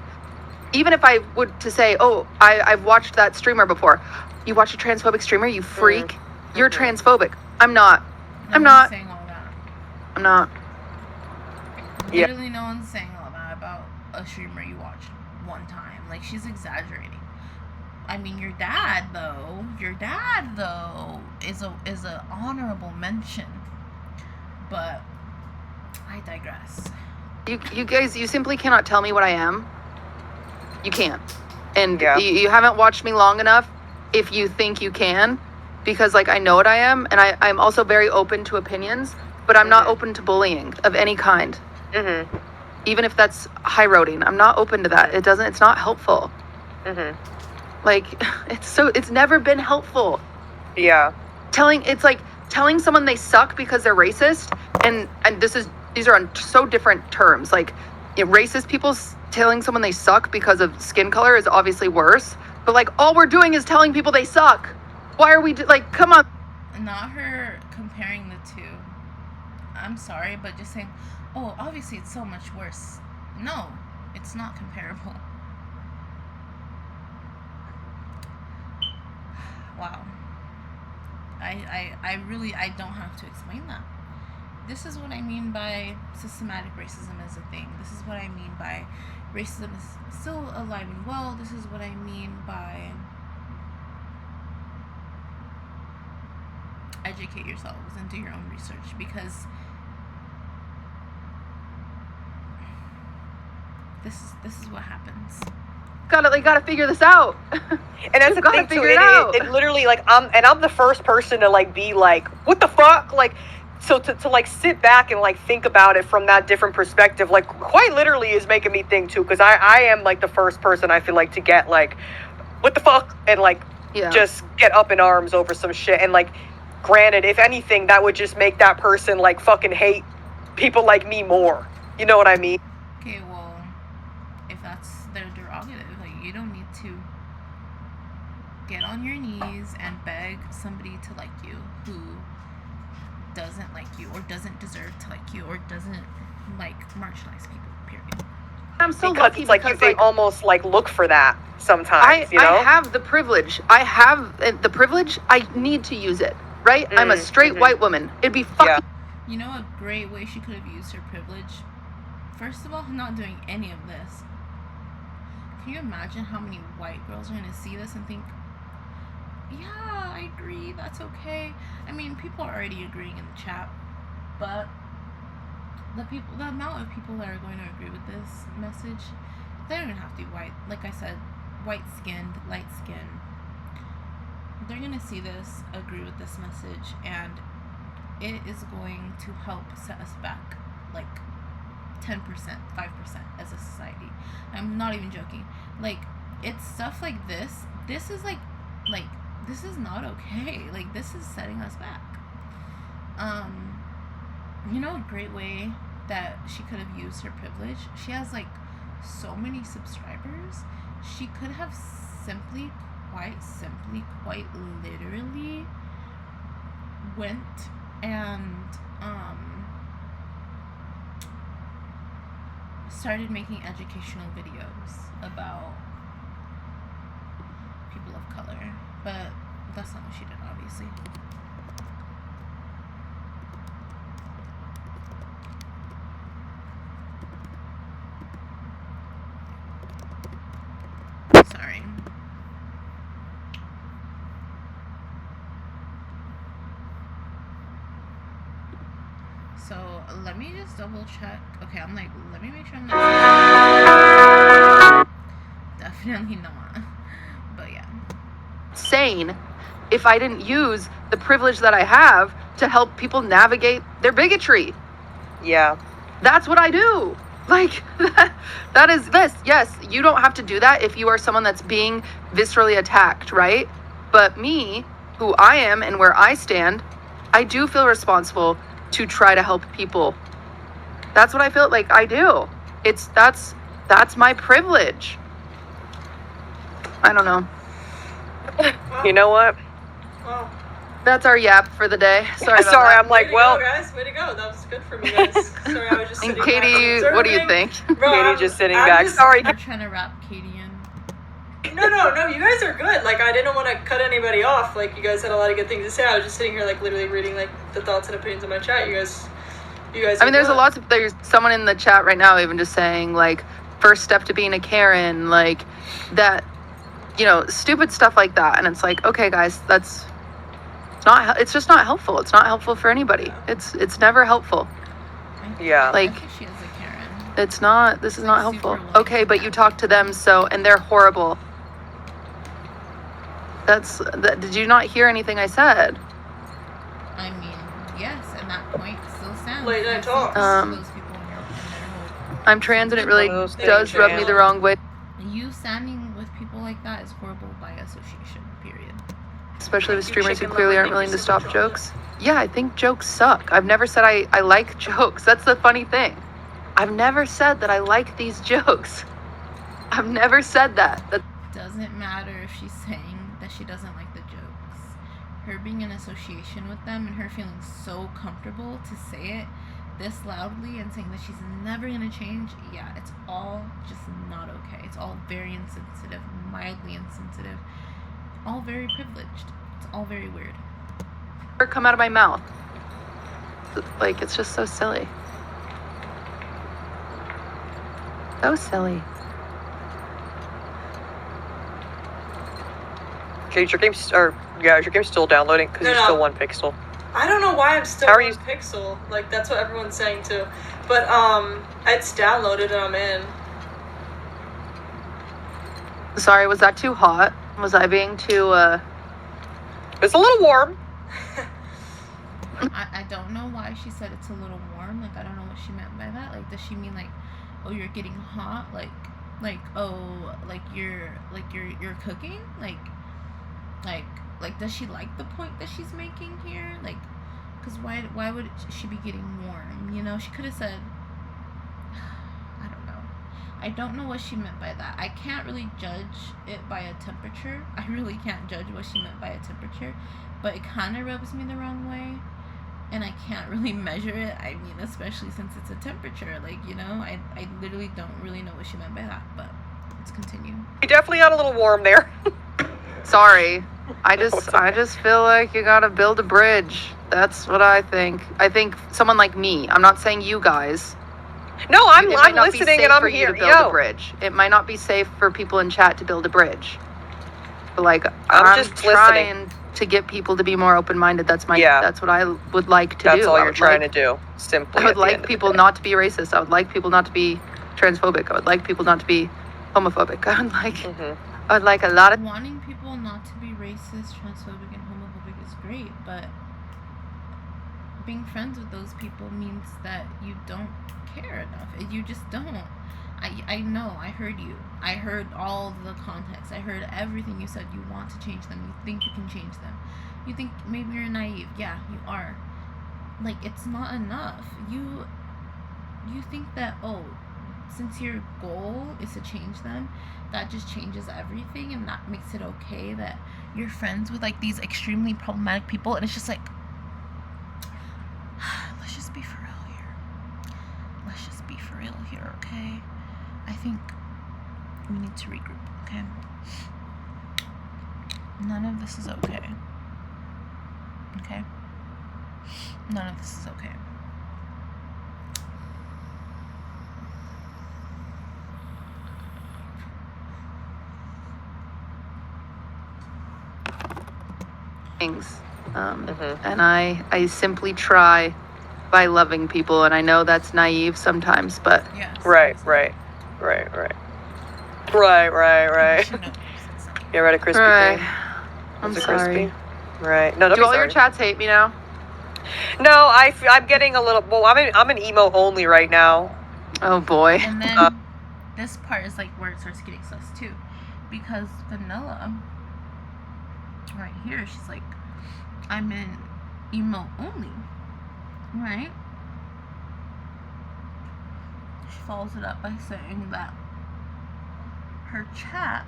Even if I would to say, oh, I've watched that streamer before. You watch a transphobic streamer, you freak. Mm-hmm. You're transphobic. I'm not. I'm not saying all that. I'm not. Literally no one's saying all that about a streamer you watched one time. Like, she's exaggerating. I mean, your dad though is a honorable mention. But I digress. You guys, you simply cannot tell me what I am. You can't. And you haven't watched me long enough if you think you can, because like I know what I am, and I'm also very open to opinions, but I'm not open to bullying of any kind. Mm-hmm. Even if that's high roading, I'm not open to that. It's not helpful. Mm-hmm. Like, it's never been helpful. Yeah. It's like telling someone they suck because they're racist, and these are on so different terms. Like, racist people telling someone they suck because of skin color is obviously worse, but like all we're doing is telling people they suck. Why are we like, come on. Not her comparing the two. I'm sorry, but just saying, oh, obviously it's so much worse. No, it's not comparable. Wow. I really don't have to explain that. this is what I mean by systematic racism as a thing. This is what I mean by racism is still alive and well. This is what I mean by educate yourselves and do your own research, because this is what happens. Gotta figure this out. And that's the thing too. It literally, like, I'm the first person to like be like, what the fuck, like. So to like sit back and like think about it from that different perspective, like quite literally is making me think too, because I am like the first person I feel like to get like, what the fuck, and like just get up in arms over some shit. And like, granted, if anything, that would just make that person like fucking hate people like me more. You know what I mean? Okay, well, if that's their derogative, like, you don't need to get on your knees and beg somebody to like you who doesn't like you or doesn't deserve to like you or doesn't like marginalized people, period. I'm so because lucky it's like because they almost like look for that sometimes, you know? I have the privilege. I have the privilege. I need to use it, right? I'm a straight white woman. It'd be fucking... You know a great way she could have used her privilege? First of all, not doing any of this. Can you imagine how many white girls are going to see this and think, yeah, I agree, that's okay. I mean, people are already agreeing in the chat, but the amount of people that are going to agree with this message, they don't even have to be white. Like I said, white-skinned, light-skinned. They're going to see this, agree with this message, and it is going to help set us back like 10%, 5% as a society. I'm not even joking. Like, it's stuff like this. This is like this is not okay. Like, this is setting us back. You know, a great way that she could have used her privilege. She has like so many subscribers. She could have quite literally went and started making educational videos about people of color, but that's not what she did, obviously. Sorry. So let me just double check. Okay, I'm like, let me make sure I'm not. Definitely not. But yeah. Insane if I didn't use the privilege that I have to help people navigate their bigotry. Yeah. That's what I do. Like, that is this. Yes, you don't have to do that if you are someone that's being viscerally attacked, right? But me, who I am and where I stand, I do feel responsible to try to help people. That's what I feel like I do. That's my privilege. I don't know. You know what? Well, that's our yap for the day. Sorry about Sorry, that. I'm like, well, guys, way to go. That was good for me, guys. Sorry, I was just And sitting Katie, back what do you think? Bro, Katie just sitting I'm back. just- Sorry. I'm trying to wrap Katie in. No, you guys are good. Like, I didn't want to cut anybody off. Like, you guys had a lot of good things to say. I was just sitting here, like, literally reading, like, the thoughts and opinions of my chat. You guys. I mean, there's someone in the chat right now even just saying, like, first step to being a Karen, like, that, you know, stupid stuff like that. And it's like, okay, guys, it's just not helpful. It's not helpful for anybody. It's never helpful. Yeah. Like, I think she is a Karen. it's not, this is not Like, super helpful. low. Okay, but you talk to them, and they're horrible. Did you not hear anything I said? I mean, yes, and that point still stands. Late night I've talks. seen those people in their whole. I'm trans and it really Those does things, rub yeah. me the wrong way, You standing with people like that is horrible by association, period. especially with You streamers who chicken clearly lover, aren't thank willing you to so much, stop Rhonda. jokes. Yeah, I think jokes suck. I've never said I like jokes. That's the funny thing. I've never said that I like these jokes. I've never said that. Doesn't matter if she's saying that she doesn't like the jokes. Her being in association with them and her feeling so comfortable to say it this loudly and saying that she's never gonna change, yeah, it's all just not okay. It's all very insensitive, mildly insensitive, all very privileged. It's all very weird. Come out of my mouth. Like, it's just so silly. So silly. Okay, is your game's still downloading because No, you're no. still 1 pixel. I don't know why I'm still How are on you- Pixel. Like, that's what everyone's saying too. But it's downloaded and I'm in. Sorry, was that too hot? Was I being too, It's a little warm. I don't know why she said it's a little warm. Like, I don't know what she meant by that. Like, does she mean like, oh, you're getting hot? Like oh, like you're cooking? Like does she like the point that she's making here? Like, because why would she be getting warm? You know, she could have said, I don't know. I don't know what she meant by that. I can't really judge it by a temperature. I really can't judge what she meant by a temperature, but it kind of rubs me the wrong way. And I can't really measure it. I mean, especially since it's a temperature. Like, you know, I literally don't really know what she meant by that. But let's continue. You definitely got a little warm there. sorry. I it's just feel like you gotta build a bridge. That's what I think. I think someone like me, I'm not saying you guys. No, I'm It might not be listening safe and I'm for you here. to build a bridge. It might not be safe for people in chat to build a bridge. But like, I'm just trying to get people to be more open-minded. That's what I would like to do. That's all I you're would trying like- to do. Simply. I would like people not to be racist. I would like people not to be transphobic. I would like people not to be homophobic. I would like a lot of Wanting people not to be racist, transphobic, and homophobic is great, but being friends with those people means that you don't care enough. You just don't. I know. I heard you. I heard all the context. I heard everything you said. You want to change them. You think you can change them. You think maybe you're naive. Yeah, you are. Like, it's not enough. You think that, oh, since your goal is to change them, that just changes everything, and that makes it okay that you're friends with like these extremely problematic people, and it's just like, let's just be for real here. Let's just be for real here, okay? I think we need to regroup, okay? None of this is okay. Okay? None of this is okay. things. And I simply try by loving people, and I know that's naive sometimes, but Yes. Right. You ready, Krispy Right. Kreme? I'm Was it sorry. crispy? Right. No, don't Do be all your sorry. chats hate me now? No, I'm getting a little. Well, I'm an emo only right now. Oh boy. And then this part is like where it starts getting sus too, because Vanilla, right here, she's like, I'm in emo only, right? She follows it up by saying that her chat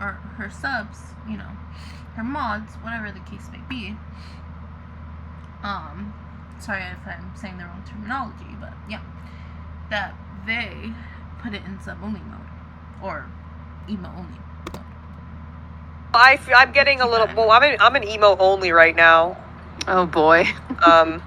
or her subs, you know, her mods, whatever the case may be. Sorry if I'm saying the wrong terminology, but yeah, that they put it in sub only mode or emo only mode. I'm getting a little. Well, I'm an emo only right now. Oh boy. Well,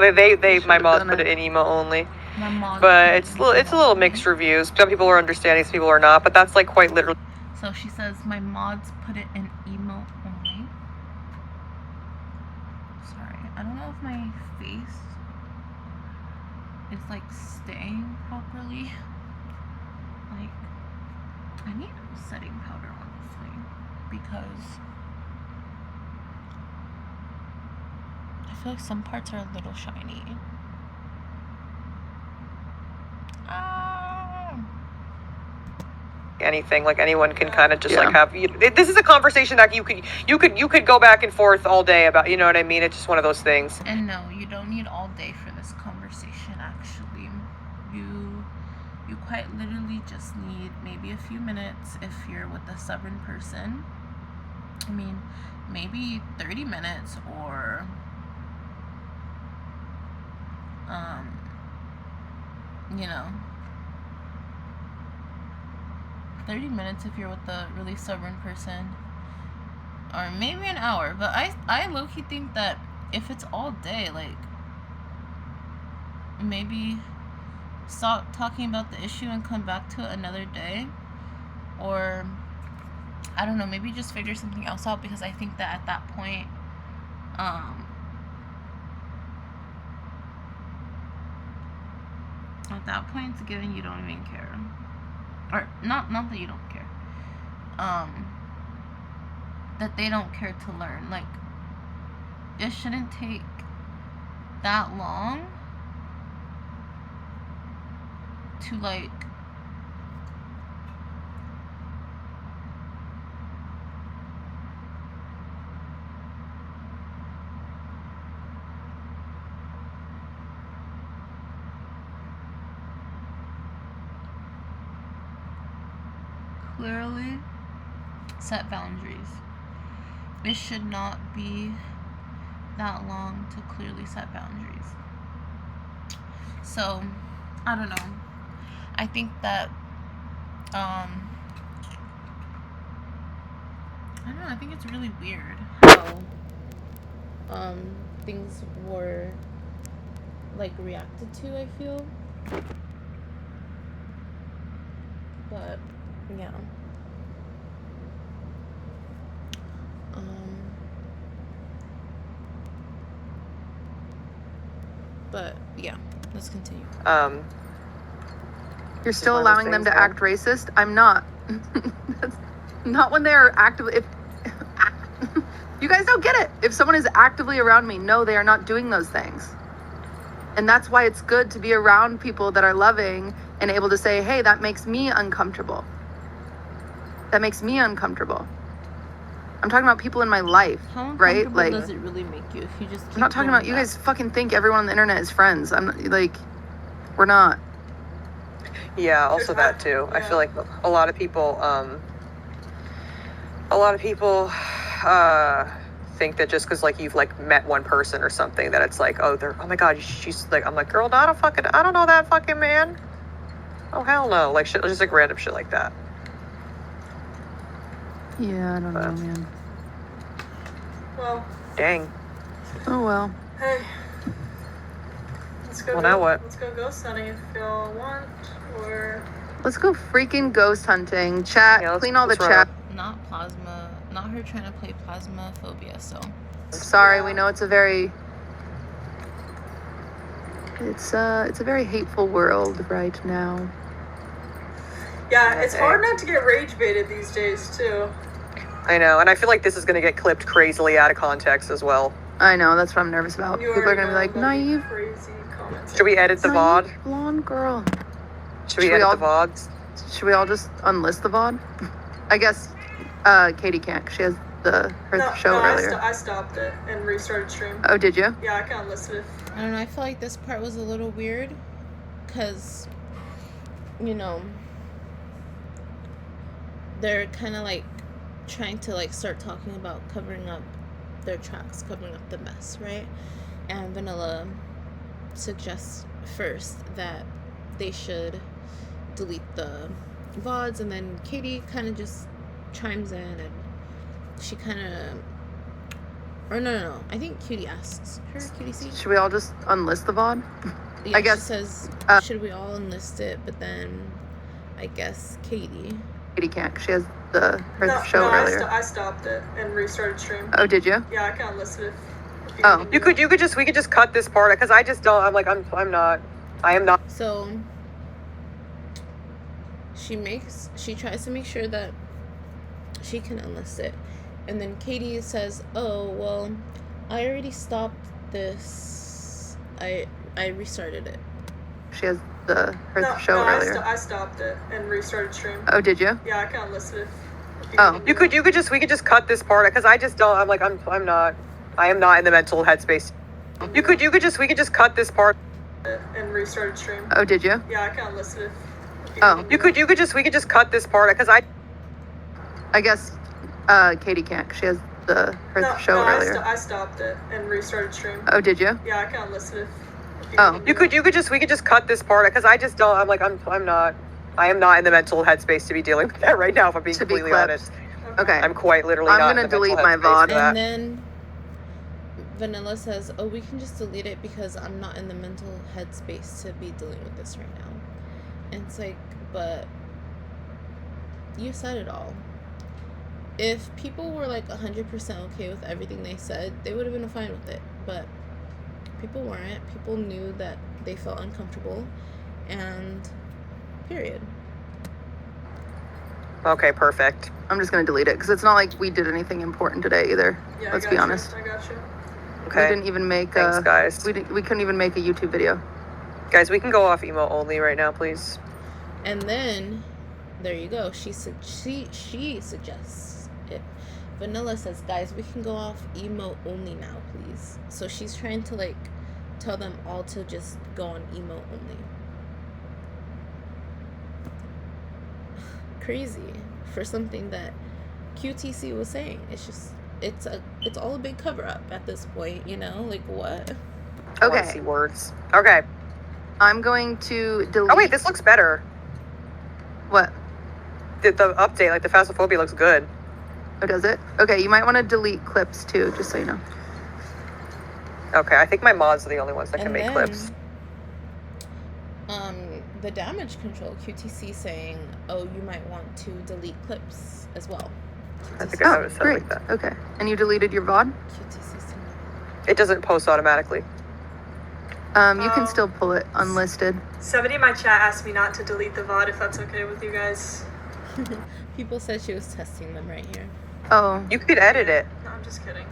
they my Should've mods done put it. it in emo only, My mod but put it it's in a little only. mixed reviews. Some people are understanding, some people are not. But that's like quite literally. So she says my mods put it in emo only. Sorry, I don't know if my face is like staying properly. Like, I need setting powder on this thing because I feel like some parts are a little shiny. Anything, like anyone can kind of just Yeah. like have. This is a conversation that you could go back and forth all day about. You know what I mean? It's just one of those things. And no, you don't need all day for this conversation, actually. You quite literally just need maybe a few minutes if you're with a stubborn person. I mean, maybe 30 minutes or you know, 30 minutes if you're with a really stubborn person, or maybe an hour. But I low-key think that if it's all day, like, maybe stop talking about the issue and come back to it another day, or I don't know, maybe just figure something else out, because I think that at that point, it's given you don't even care, or not that you don't care, that they don't care to learn. Like, it shouldn't take that long to like clearly set boundaries. It should not be that long to clearly set boundaries. So, I don't know. I think that, I don't know, I think it's really weird how, things were, like, reacted to, I feel. But, yeah. But, yeah, let's continue. You're still allowing them to act racist? I'm not. That's not when they're actively... If you guys don't get it. If someone is actively around me, no, they are not doing those things. And that's why it's good to be around people that are loving and able to say, hey, that makes me uncomfortable. That makes me uncomfortable. I'm talking about people in my life, How right? uncomfortable Like, does it really make you if you just keep I'm not talking doing about you that? guys fucking think everyone on the internet is friends. I'm not, like, we're not. Yeah, also that too. I feel like a lot of people think that just because like you've like met one person or something that it's like, oh my god, she's like, I'm like, girl, I don't know that fucking man. Oh hell no. Like shit, just like random shit like that. Yeah, I don't know, man. Well. Dang. Oh well. Hey. Let's go. Well, now what? Let's go ghost hunting if y'all want, or. Let's go freaking ghost hunting. Chat, Yeah, clean all the let's run. chat. Not plasma, not her trying to play Plasmaphobia, so. Sorry, we know it's a very... It's a very hateful world right now. Yeah, it's hard not to get rage baited these days, too. I know, and I feel like this is gonna get clipped crazily out of context as well. I know, that's what I'm nervous about. You People are gonna be already like, know naive, crazy comments. Should we edit the VOD? naive blonde girl. Should we edit the VODs? Should we all just unlist the VOD? I guess Katie can't, 'cause she has her show earlier. I stopped it and restarted stream. Oh, did you? Yeah, I can unlist it. I don't know, I feel like this part was a little weird, because, you know, they're kind of like trying to like start talking about covering up their tracks, covering up the mess, right? And Vanilla suggests first that they should delete the VODs, and then Katie kind of just chimes in, and she kind of, or no, I think Cutie asks her, Cutie C. Should we all just unlist the VOD? Yeah, I guess, she says, should we all enlist it? But then I guess Katie can't, 'cause she has her show earlier. I stopped it and restarted stream. Oh, did you? Yeah, I can unlist it. Oh. We could just cut this part because I just don't. I am not. So she tries to make sure that she can enlist it, and then Katie says, "Oh well, I already stopped this. I restarted it." She has her show earlier. I stopped it and restarted stream. Oh, did you? Yeah, I can unlist it. Oh. We could just cut this part because I just don't. I am not in the mental headspace. We could just cut this part and restarted stream. Oh, did you? Yeah, I can unlist it. Oh. we could just cut this part because I guess Katie can't, 'cause she has her show earlier. I stopped it and restarted stream. Oh, did you? Yeah, I can unlist it. Oh. we could just cut this part because I just don't. I am not in the mental headspace to be dealing with that right now. If I'm being To be completely clipped. honest, Okay. I'm quite literally. I'm not gonna in the mental delete my headspace VOD. for that. And then Vanilla says, oh, we can just delete it because I'm not in the mental headspace to be dealing with this right now. And it's like, but you said it all. If people were like 100% okay with everything they said, they would have been fine with it. But people weren't. People knew that they felt uncomfortable, and period. Okay, perfect. I'm just gonna delete it because it's not like we did anything important today either. Yeah, Let's be honest. I got you. Okay. We didn't even make Thanks, guys. we couldn't even make a YouTube video. Guys, we can go off emo only right now, please. And then, there you go. She suggests it. Vanilla says, guys, we can go off emo only now, please. So she's trying to like tell them all to just go on emo only. Crazy for something that QTC was saying. It's just it's all a big cover up at this point, you know? Like what? I wanna Okay. see words. Okay. I'm going to delete. Oh wait, this looks better. What? The update, like the phasmophobia looks good. Oh, does it? Okay, you might want to delete clips too, just so you know. Okay, I think my mods are the only ones that can And make then, clips. The damage control QTC saying, oh, you might want to delete clips as well. I think QTC I Oh, have it set great. like that. Okay. And you deleted your VOD? QTC saying, It doesn't post automatically. You can Oh. still pull it unlisted. Somebody in my chat asked me not to delete the VOD if that's okay with you guys. people said she was testing them right here. Oh, You could edit it. No, I'm just kidding.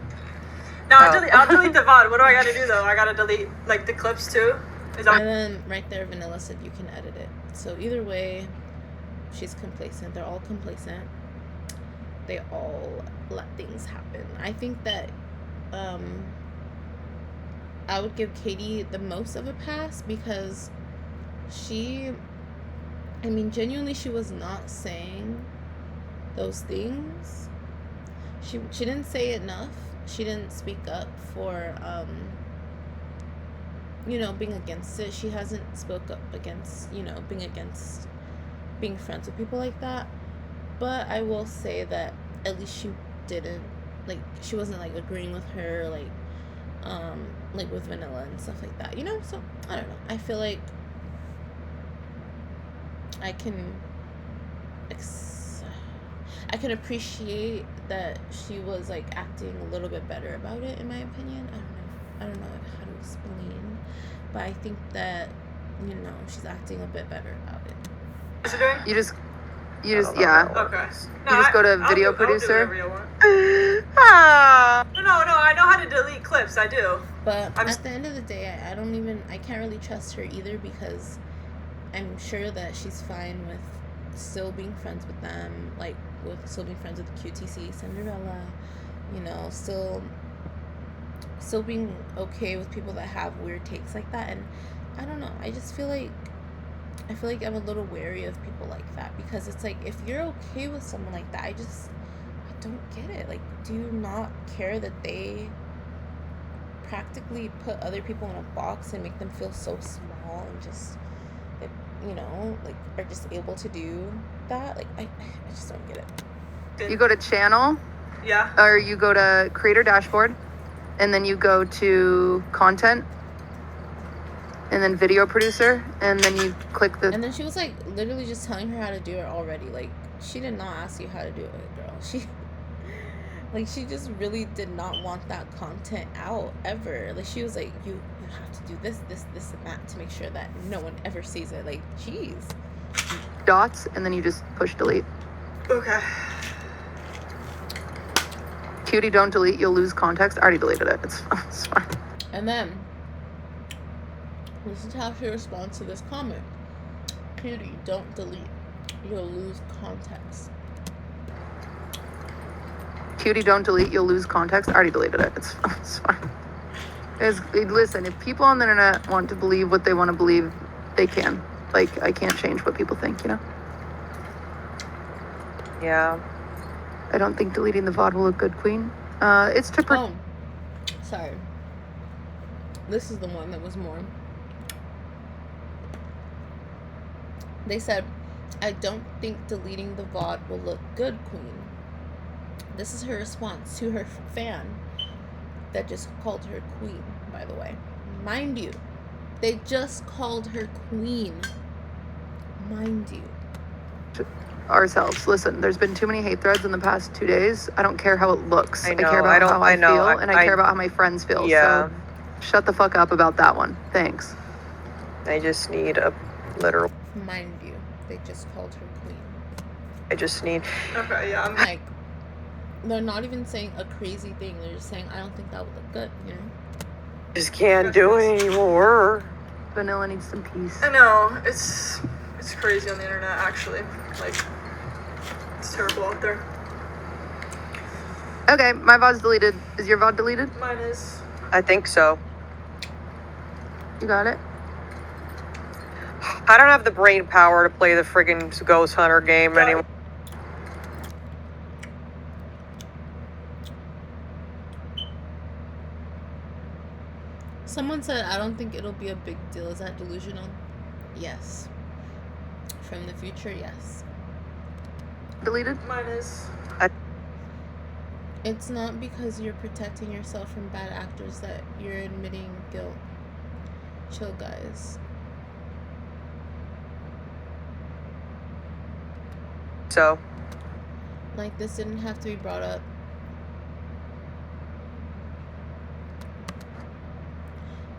No, I'll delete the VOD. What do I gotta do though? I gotta delete like the clips too? Is that And then right there, Vanilla said you can edit it. So either way, she's complacent. They're all complacent. They all let things happen. I think that I would give Katie the most of a pass because genuinely she was not saying those things. She didn't say enough. She didn't speak up for being against it. She hasn't spoke up against, being against being friends with people like that. But I will say that at least she didn't, she wasn't, agreeing with her, with Vanilla and stuff like that, So, I don't know. I feel like I can appreciate that she was, acting a little bit better about it, in my opinion. I don't know how to explain. But I think that, she's acting a bit better about it. What's it doing? you just, I don't know yeah. how it Okay. works. No, You just go to I'll video do producer. whatever you want. Ah. No, I know how to delete clips. I do. But I'm at the end of the day, I can't really trust her either because I'm sure that she's fine with still being friends with them, still being friends with QTC, Cinderella, still being okay with people that have weird takes like that. And I don't know, I just feel like I'm a little wary of people like that because it's like, if you're okay with someone like that, I don't get it. Do you not care that they practically put other people in a box and make them feel so small and just, are just able to do that? I just don't get it. You go to channel, Yeah. or you go to creator dashboard, and then you go to content, and then video producer, and then you click the. And then she was literally just telling her how to do it already. She did not ask you how to do it, girl. She just really did not want that content out ever. She was like, you have to do this, and that to make sure that no one ever sees it. Jeez. Dots, and then you just push delete. Okay. Cutie, don't delete. You'll lose context. I already deleted it. It's fine. And then, listen to how she responds to this comment. Cutie, don't delete. You'll lose context. Cutie, don't delete. You'll lose context. I already deleted it. It's fine. Listen, if people on the internet want to believe what they want to believe, they can. I can't change what people think, Yeah. I don't think deleting the VOD will look good, Queen. It's to... Oh, sorry. This is the one that was more. They said, I don't think deleting the VOD will look good, Queen. This is her response to her fan. that just called her queen, by the way. Mind you, they just called her queen. Mind you. Ourselves. Listen, there's been too many hate threads in the past 2 days. I don't care how it looks. I know, care about how I feel, and I care about how my friends feel. Yeah. So shut the fuck up about that one. Thanks. I just need a literal. Mind you, they just called her queen. I just need. Okay, yeah. I'm Like, they're not even saying a crazy thing. They're just saying, I don't think that would look good, you know? Just can't do it anymore. Vanilla needs some peace. I know, it's crazy on the internet, actually. Like, it's terrible out there. Okay, my VOD's deleted. Is your VOD deleted? Mine is. I think so. You got it? I don't have the brain power to play the friggin' Ghost Hunter game anymore. Someone said, I don't think it'll be a big deal. Is that delusional? Yes. From the future, yes. Deleted? Mine is. It's not because you're protecting yourself from bad actors that you're admitting guilt. Chill, guys. So. Like, this didn't have to be brought up.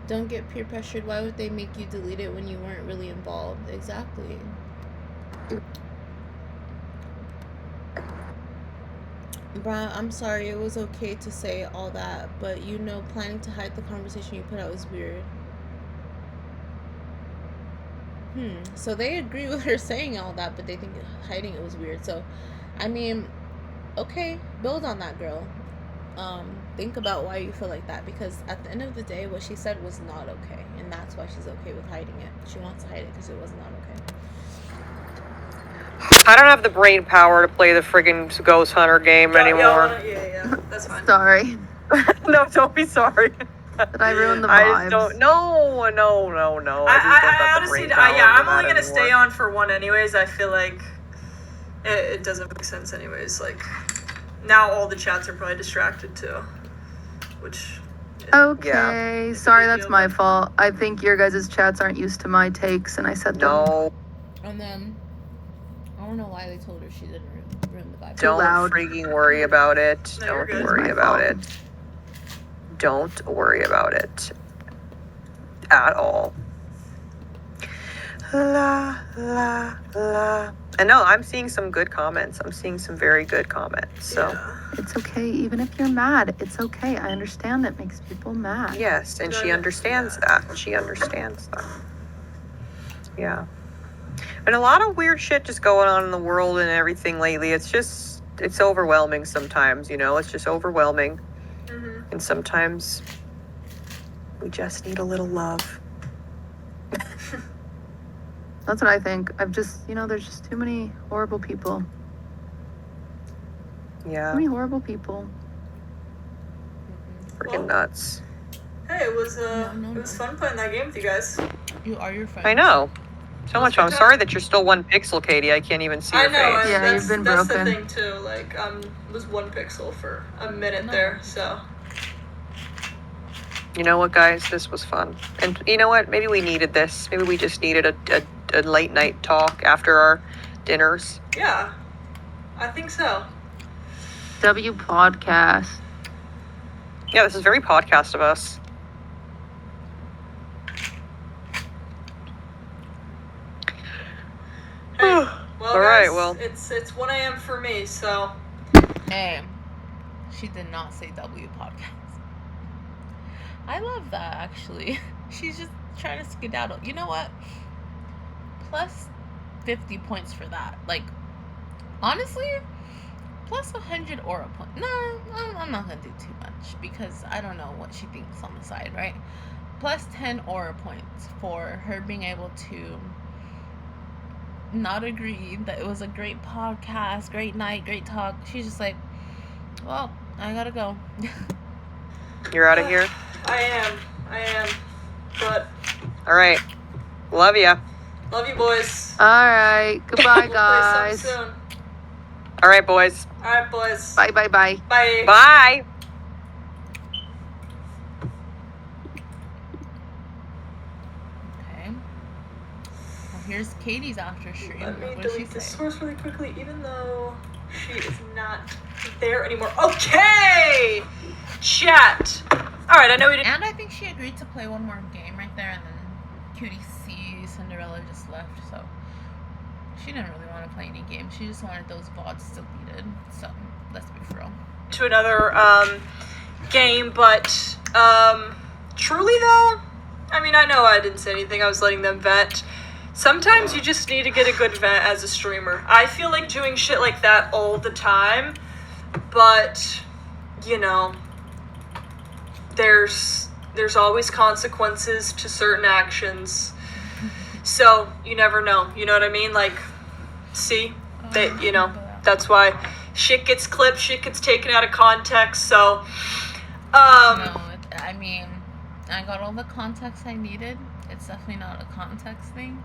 Don't get peer pressured. Why would they make you delete it when you weren't really involved? Exactly. Bruh, I'm sorry. It was okay to say all that, but you know, planning to hide the conversation you put out was weird. So they agree with her saying all that, but they think hiding it was weird. So, I mean, okay, build on that, girl. Think about why you feel like that, because at the end of the day, what she said was not okay, and that's why she's okay with hiding it. She wants to hide it because it was not okay. I don't have the brain power to play the friggin' Ghost Hunter game anymore. Yeah, that's fine. Sorry. No, don't be sorry. Did I ruin the vibes? I just don't. No. I just don't I have the brain honestly, power I'm for only that gonna anymore. stay on for one anyways. I feel like it doesn't make sense anyways. Like, now all the chats are probably distracted too, which. Okay. Sorry, that's my fault. I think your guys' chats aren't used to my takes, and I said them. No. And then, I don't know why they told her she didn't ruin the vibe. Don't loud. freaking worry about it. No, you're Don't good. worry It's my about fault. it. Don't worry about it. At all. La, la, la. And no, I'm seeing some good comments. I'm seeing some very good comments. So, Yeah. It's okay, even if you're mad. It's okay. I understand that makes people mad. yes, and she understands that. She understands that. Yeah. And a lot of weird shit just going on in the world and everything lately. It's overwhelming sometimes, you know? It's just overwhelming. Mm-hmm. And sometimes we just need a little love. That's what I think. There's just too many horrible people. Too Yeah, many horrible people. freaking nuts. Hey, it was No. it was fun playing that game with you guys. You are your friend. I know. So much. I'm good sorry that you're still 1 pixel, Katie. I can't even see I your know. face. Yeah, that's, you've been that's broken. the thing too. Like, was 1 pixel for a minute No. there. So. You know what, guys? This was fun. And you know what? Maybe we needed this. Maybe we just needed a late night talk after our dinners. Yeah, I think so. W podcast. Yeah, this is very podcast of us. Hey, well, All right, guys, well. it's 1 a.m. for me, so. Hey, she did not say W podcast. I love that, actually. She's just trying to skedaddle. You know what? Plus 50 points for that. Like, honestly, plus 100 aura points. No, I'm not going to do too much because I don't know what she thinks on the side, right? Plus 10 aura points for her being able to not agree that it was a great podcast, great night, great talk. She's just like, well, I gotta go. You're out of here? I am. But All right. Love ya. love you, boys. All right. Goodbye, We'll play guys. some soon. All right, boys. All right, boys. Bye, bye, bye. Bye. Bye. here's Katie's after stream. Let me What does she delete this say? source really quickly, even though she is not there anymore. Okay! Chat. Alright, I know we didn't. And I think she agreed to play one more game right there, and then qtcinderella just left, so she didn't really want to play any games. She just wanted those VODs deleted. So let's be for real. To another game, but truly though, I mean, I know I didn't say anything. I was letting them vent. Sometimes you just need to get a good vent as a streamer. I feel like doing shit like that all the time, but you know, there's always consequences to certain actions. So you never know. You know what I mean? Like, see, you know, that's why shit gets clipped, shit gets taken out of context. So, No, I mean, I got all the context I needed. It's definitely not a context thing.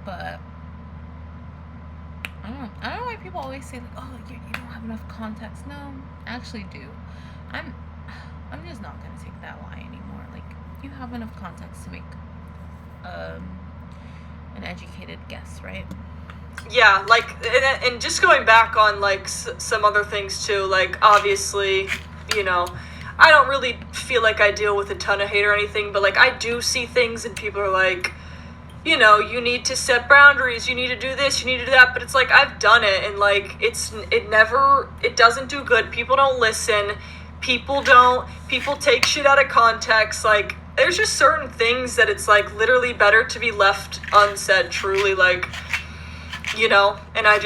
But I don't know why people always say like, oh, you don't have enough context. No, I actually do. I'm just not gonna take that lie anymore. Like, you have enough context to make an educated guess, right? Yeah, like, and just going back on like some other things too. Like, obviously, you know, I don't really feel like I deal with a ton of hate or anything, but like, I do see things and people are like, you know, you need to set boundaries, you need to do this, you need to do that, but it's like, I've done it, and like, it doesn't do good. People don't listen, people take shit out of context. Like, there's just certain things that it's like literally better to be left unsaid, truly, like, you know, and I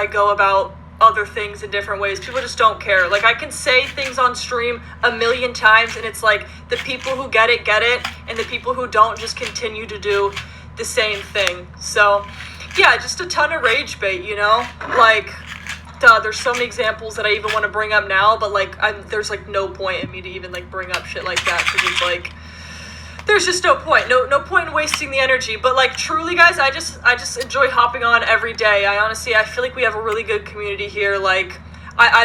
go about other things in different ways. People just don't care. Like, I can say things on stream a million times, and it's like, the people who get it, and the people who don't just continue to do the same thing. So yeah, just a ton of rage bait, you know, like, there's so many examples that I even want to bring up now, but like, there's like no point in me to even like bring up shit like that, because it's like, there's just no point, no point in wasting the energy. But like, truly guys, I just enjoy hopping on every day. I feel like we have a really good community here. Like, I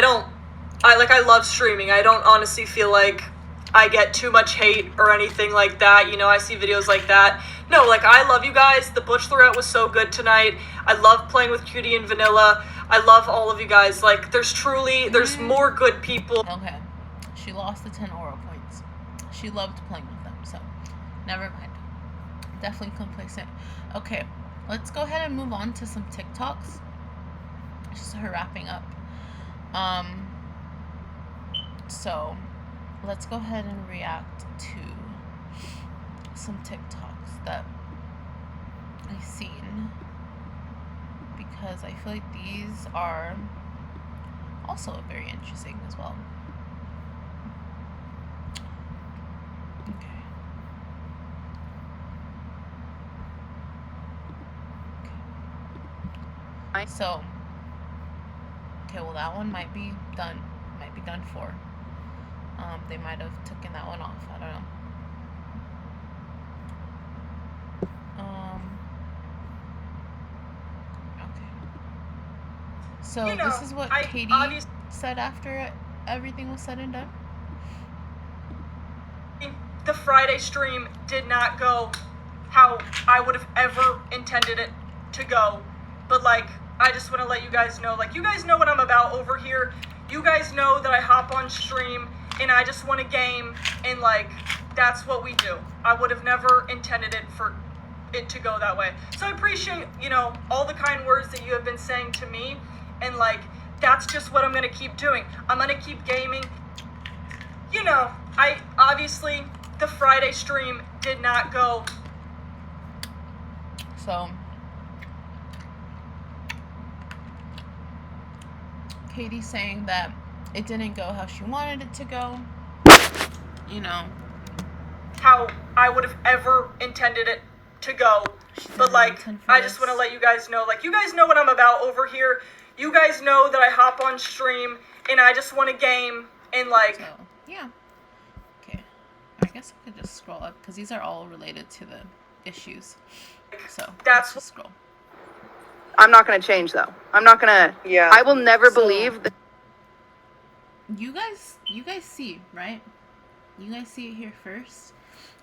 love streaming. I don't honestly feel like I get too much hate or anything like that. You know, I see videos like that. No, like, I love you guys. The Butchlorette was so good tonight. I love playing with Cutie and Vanilla. I love all of you guys. Like, there's more good people. Okay, she lost the 10 aura points. She loved playing with them, so never mind. Definitely complacent. Okay, let's go ahead and move on to some TikToks. Just her wrapping up. So let's go ahead and react to some TikToks that I've seen, because I feel like these are also very interesting as well. Okay. So, okay, well, that one might be done for. They might have taken that one off. I don't know. Okay. So, you know, this is what Katie said after everything was said and done. The Friday stream did not go how I would have ever intended it to go. But like, I just want to let you guys know, like, you guys know what I'm about over here. You guys know that I hop on stream and I just want a game, and like, that's what we do. I would have never intended it for it to go that way. So I appreciate, you know, all the kind words that you have been saying to me, and like, that's just what I'm going to keep doing. I'm going to keep gaming. You know, obviously the Friday stream did not go. So Katie's saying that it didn't go how she wanted it to go. You know, how I would have ever intended it to go. But like, I just want to let you guys know, like, you guys know what I'm about over here. You guys know that I hop on stream and I just want a game, and like, so, yeah. Okay, I guess I could just scroll up because these are all related to the issues. So that's just scroll. I'm not going to change though. I'm not going to. Yeah. I will never believe that. You guys see, right? You guys see it here first.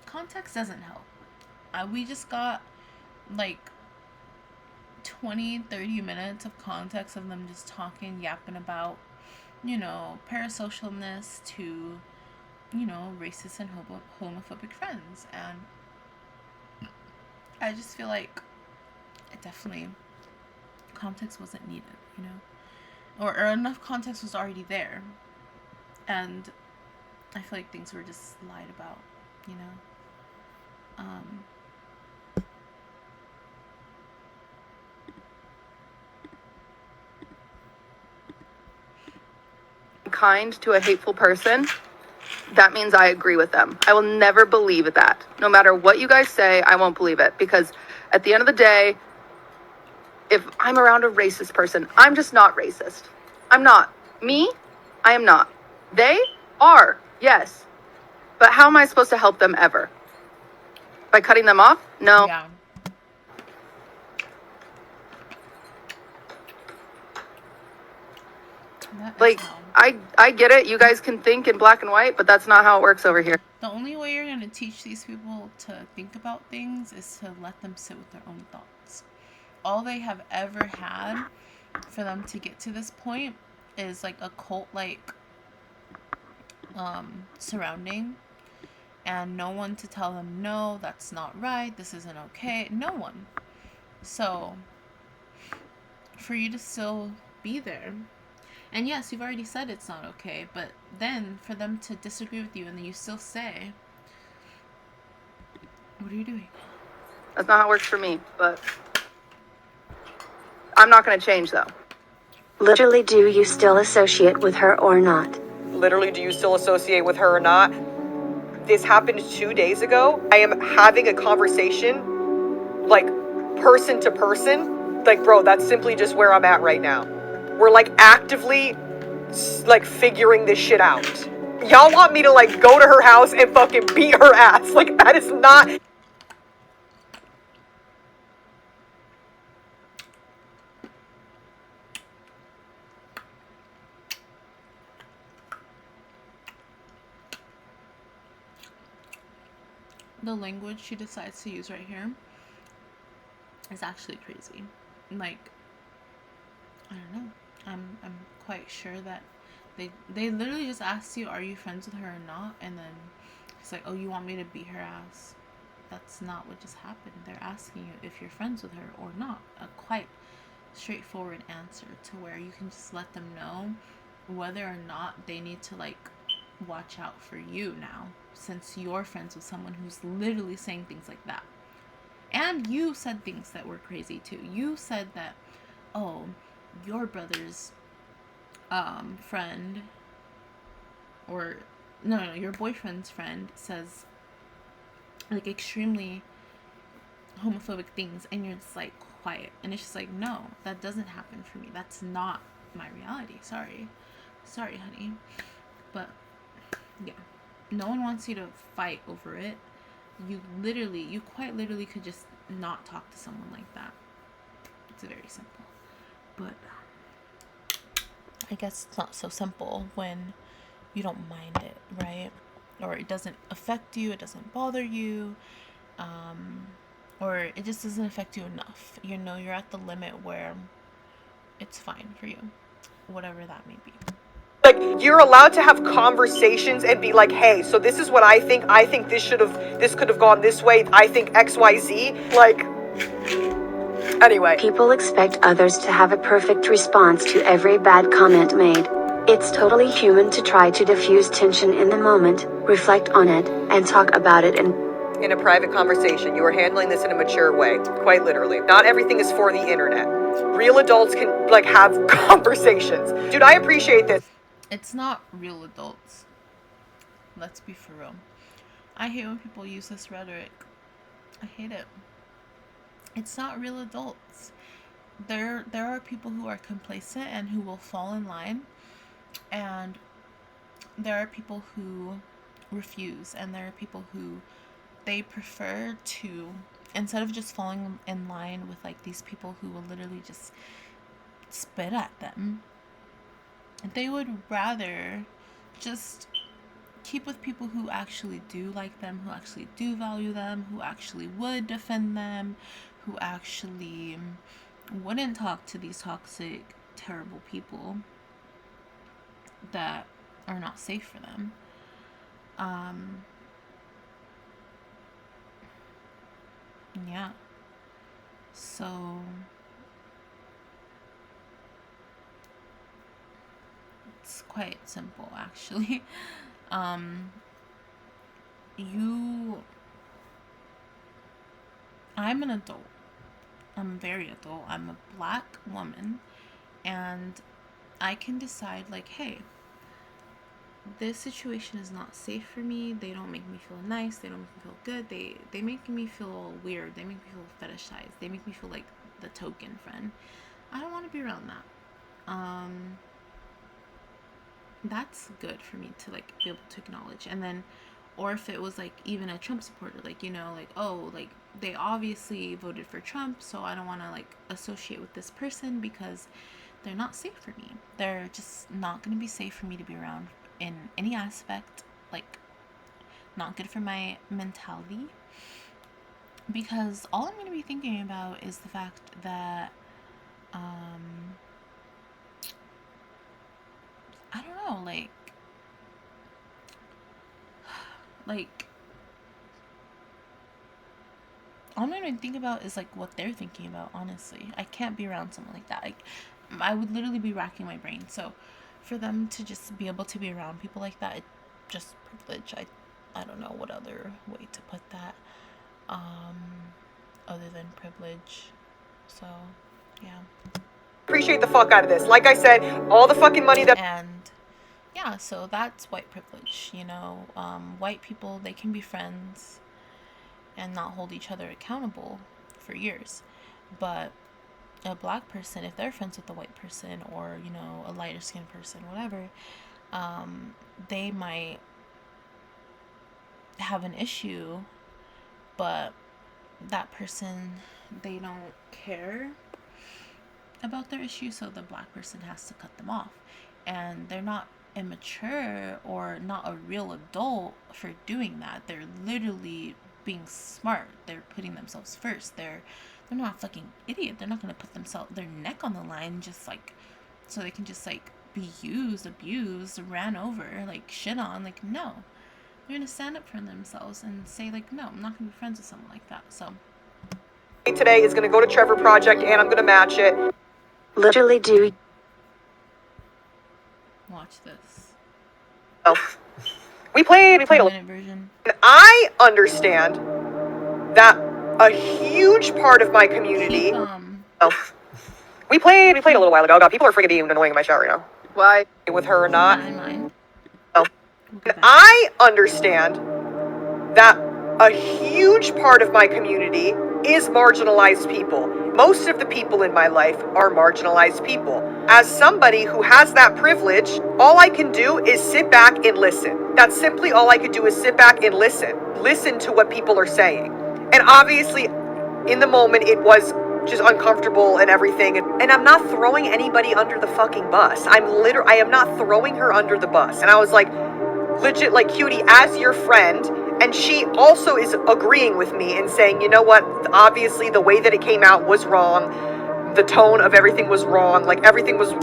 Context doesn't help. we just got like 20-30 minutes of context of them just talking, yapping about, you know, parasocialness to, you know, racist and homophobic friends. And I just feel like it definitely, context wasn't needed, you know, or enough context was already there. And I feel like things were just lied about, you know. Kind to a hateful person, that means I agree with them. I will never believe that. No matter what you guys say, I won't believe it, because at the end of the day, if I'm around a racist person, I'm just not racist. I'm not. Me, I am not. They are, yes. But how am I supposed to help them ever? By cutting them off? No. Yeah. Like, I get it. You guys can think in black and white, but that's not how it works over here. The only way you're going to teach these people to think about things is to let them sit with their own thoughts. All they have ever had for them to get to this point is like a cult-like surrounding, and no one to tell them, no, that's not right, this isn't okay. No one. So for you to still be there, and yes, you've already said it's not okay, but then for them to disagree with you and then you still say, what are you doing? That's not how it works for me, but I'm not going to change, though. Literally, do you still associate with her or not? Literally, do you still associate with her or not? This happened 2 days ago. I am having a conversation, like, person to person. Like, bro, that's simply just where I'm at right now. We're, like, actively, like, figuring this shit out. Y'all want me to, like, go to her house and fucking beat her ass. Like, that is not... The language she decides to use right here is actually crazy. Like, I don't know. I'm quite sure that they literally just asked you, are you friends with her or not? And then it's like, oh, you want me to beat her ass? That's not what just happened. They're asking you if you're friends with her or not. A quite straightforward answer to where you can just let them know whether or not they need to, like, watch out for you now, since you're friends with someone who's literally saying things like that. And you said things that were crazy too. You said that, oh, your brother's friend, or no, your boyfriend's friend says like extremely homophobic things, and you're just like quiet, and it's just like, no, that doesn't happen for me. That's not my reality. Sorry, honey, but yeah, no one wants you to fight over it. You quite literally could just not talk to someone like that. It's very simple. But I guess it's not so simple when you don't mind it, right? Or it doesn't affect you, it doesn't bother you, or it just doesn't affect you enough. You know, you're at the limit where it's fine for you, whatever that may be. Like, you're allowed to have conversations and be like, hey, so this is what I think this could have gone this way, I think XYZ, like, anyway. People expect others to have a perfect response to every bad comment made. It's totally human to try to diffuse tension in the moment, reflect on it, and talk about it in a private conversation. You are handling this in a mature way, quite literally. Not everything is for the internet. Real adults can, like, have conversations. Dude, I appreciate this. It's not real adults. Let's be for real. I hate when people use this rhetoric. I hate it. It's not real adults. There are people who are complacent and who will fall in line, and there are people who refuse, and there are people who they prefer to, instead of just falling in line with like these people who will literally just spit at them, they would rather just keep with people who actually do like them, who actually do value them, who actually would defend them, who actually wouldn't talk to these toxic, terrible people that are not safe for them. Yeah. So it's quite simple, actually. I'm an adult. I'm very adult. I'm a black woman, and I can decide, like, hey, this situation is not safe for me. They don't make me feel nice. They don't make me feel good. They make me feel weird. They make me feel fetishized. They make me feel like the token friend. I don't want to be around that. That's good for me to, like, be able to acknowledge. And then, or if it was, like, even a Trump supporter, like, you know, like, oh, like, they obviously voted for Trump, so I don't want to, like, associate with this person because they're not safe for me. They're just not going to be safe for me to be around in any aspect. Like, not good for my mentality, because all I'm going to be thinking about is the fact that I don't know, like all I'm going to think about is, like, what they're thinking about. Honestly, I can't be around someone like that. Like, I would literally be racking my brain. So for them to just be able to be around people like that, it's just privilege. I don't know what other way to put that other than privilege. So yeah, Appreciate the fuck out of this. Like I said, all the fucking money that... And yeah, so that's white privilege, you know. White people, they can be friends and not hold each other accountable for years, but a black person, if they're friends with a white person, or, you know, a lighter skinned person, whatever, they might have an issue, but that person, they don't care about their issue, so the black person has to cut them off. And they're not immature or not a real adult for doing that. They're literally being smart. They're putting themselves first. They're not a fucking idiot. They're not going to put their neck on the line just, like, so they can just, like, be used, abused, ran over, like, shit on. Like, no. They're going to stand up for themselves and say, like, no, I'm not going to be friends with someone like that. So today is going to go to Trevor Project, and I'm going to match it. Literally do. watch this. Oh. We played a minute version. I understand that a huge part of my community. We played a little while ago. God, people are freaking being annoying in my chat right now. Why? With her or not. Not in mine. I understand that a huge part of my community is marginalized people. Most of the people in my life are marginalized people. As somebody who has that privilege, all I can do is sit back and listen. That's simply all I could do, is sit back and listen. Listen to what people are saying. And obviously, in the moment, it was just uncomfortable and everything. And I'm not throwing anybody under the fucking bus. I am not throwing her under the bus. And I was like, legit, like, Cutie, as your friend, and she also is agreeing with me and saying, you know what, obviously the way that it came out was wrong, the tone of everything was wrong, like, everything was...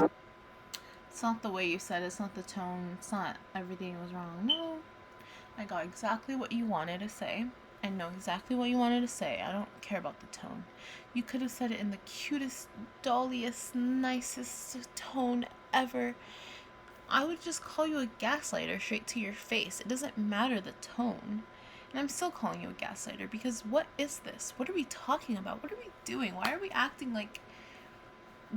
It's not the way you said it, it's not the tone, it's not everything was wrong. No, I got exactly what you wanted to say. I know exactly what you wanted to say. I don't care about the tone. You could have said it in the cutest, dolliest, nicest tone ever. I would just call you a gaslighter straight to your face. It doesn't matter the tone. And I'm still calling you a gaslighter, because what is this? What are we talking about? What are we doing? Why are we acting like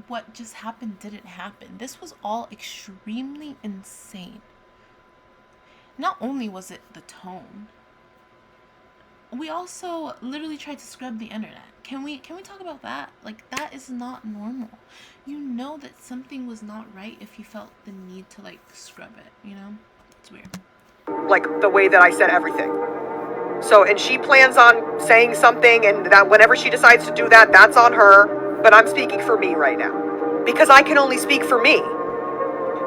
what just happened didn't happen? This was all extremely insane. Not only was it the tone, we also literally tried to scrub the internet. Can we talk about that? Like, that is not normal. You know that something was not right if you felt the need to, like, scrub it, you know? It's weird. Like, the way that I said everything. So, and she plans on saying something, and that whenever she decides to do that, that's on her. But I'm speaking for me right now, because I can only speak for me.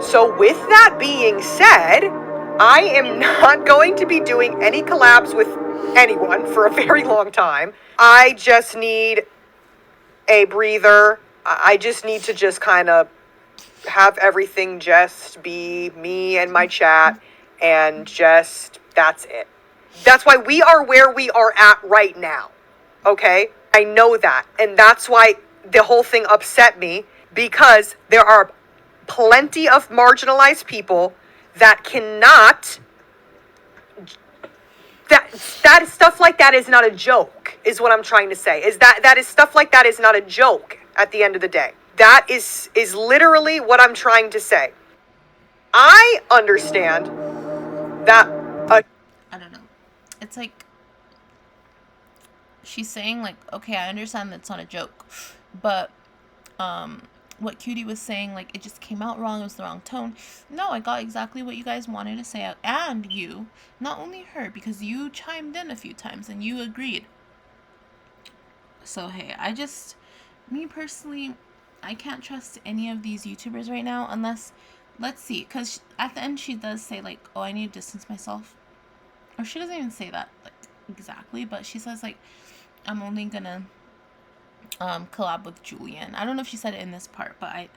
So with that being said, I am not going to be doing any collabs with anyone for a very long time. I just need a breather. I just need to just kind of have everything just be me and my chat, and just, that's it. That's why we are where we are at right now. Okay? I know that. And that's why the whole thing upset me, because there are plenty of marginalized people that cannot, that stuff like that is not a joke, is what I'm trying to say. Is that is stuff like that is not a joke at the end of the day. That is literally what I'm trying to say. I understand that I don't know. It's like she's saying like, okay, I understand that's not a joke, but what Cutie was saying, like, it just came out wrong, it was the wrong tone. No, I got exactly what you guys wanted to say, and you, not only her, because you chimed in a few times and you agreed. So hey, me personally, I can't trust any of these YouTubers right now unless, let's see, because at the end she does say like, oh, I need to distance myself, or she doesn't even say that like exactly, but she says like, I'm only gonna collab with Julian. I don't know if she said it in this part, but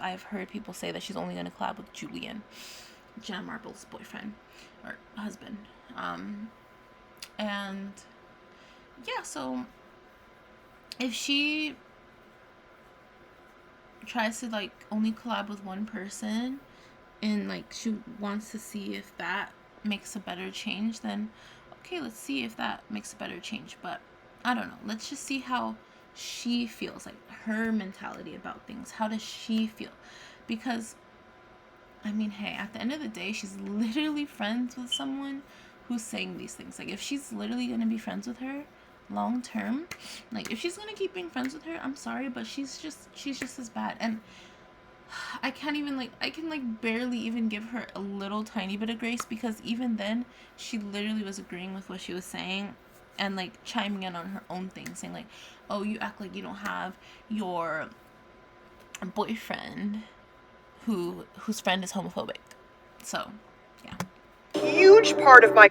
I've heard people say that she's only gonna collab with Julian, Jenna Marbles' boyfriend or husband. And yeah, so if she tries to like only collab with one person and like she wants to see if that makes a better change, then okay, let's see if that makes a better change. But I don't know, let's just see how she feels, like her mentality about things. How does she feel? Because I mean, hey, at the end of the day, she's literally friends with someone who's saying these things. Like, if she's literally gonna be friends with her long term, like if she's gonna keep being friends with her, I'm sorry, but she's just as bad. And I can't even like, I can like barely even give her a little tiny bit of grace, because even then she literally was agreeing with what she was saying and like chiming in on her own thing, saying like, oh, you act like you don't have your boyfriend whose friend is homophobic. So yeah, huge part of my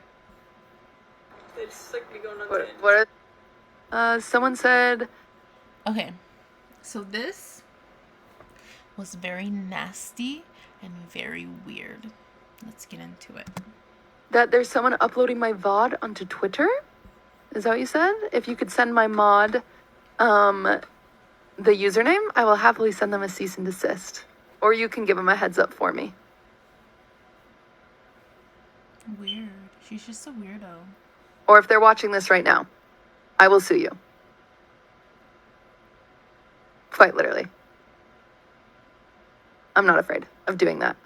It's like me going on What? Someone said. okay, so this was very nasty and very weird. Let's get into it. That there's someone uploading my VOD onto Twitter? Is that what you said? If you could send my mod the username, I will happily send them a cease and desist. Or you can give them a heads up for me. Weird. She's just a weirdo. Or if they're watching this right now, I will sue you. Quite literally. I'm not afraid of doing that.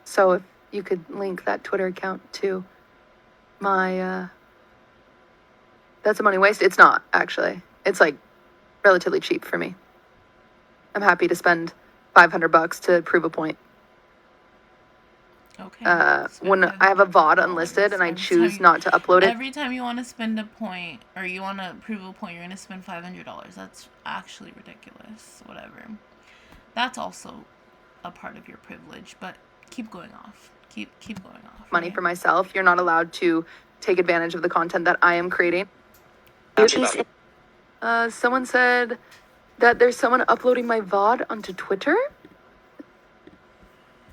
So if you could link that Twitter account to my, that's a money waste. It's not, actually. It's like relatively cheap for me. I'm happy to spend $500 to prove a point. Okay. When I have a VOD unlisted and I choose not to upload it. Every time you want to spend a point or you want to prove a point, you're going to spend $500. That's actually ridiculous. Whatever. That's also a part of your privilege, but keep going off. Keep going off. Money for myself. You're not allowed to take advantage of the content that I am creating. Someone said that there's someone uploading my VOD onto Twitter.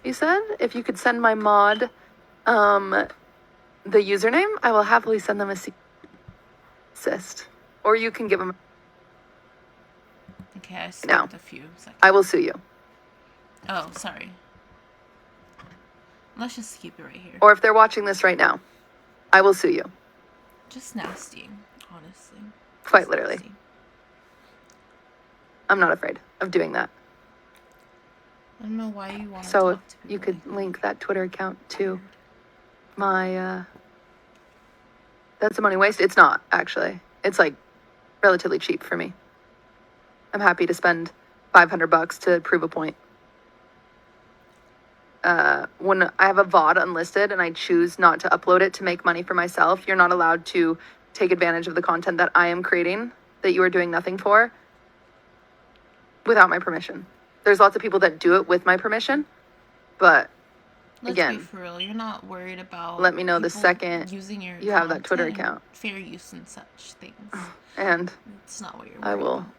You said if you could send my mod the username, I will happily send them a cease and desist. Or you can give them. Okay, I skipped a few seconds. I will sue you. Oh, sorry. Let's just keep it right here. Or if they're watching this right now, I will sue you. Just nasty, honestly. Quite Just literally. nasty. I'm not afraid of doing that. I don't know why you want to So if talk to people you could like link that Twitter account to my, that's a money waste. It's not, actually. It's like relatively cheap for me. I'm happy to spend $500 to prove a point. When I have a VOD unlisted and I choose not to upload it to make money for myself, you're not allowed to take advantage of the content that I am creating, that you are doing nothing for, without my permission. There's lots of people that do it with my permission, but Let's be Again, for real. You're not worried about let me know the people second using your you have that Twitter content and account. fair use and such things. And It's not what you're I worried will about.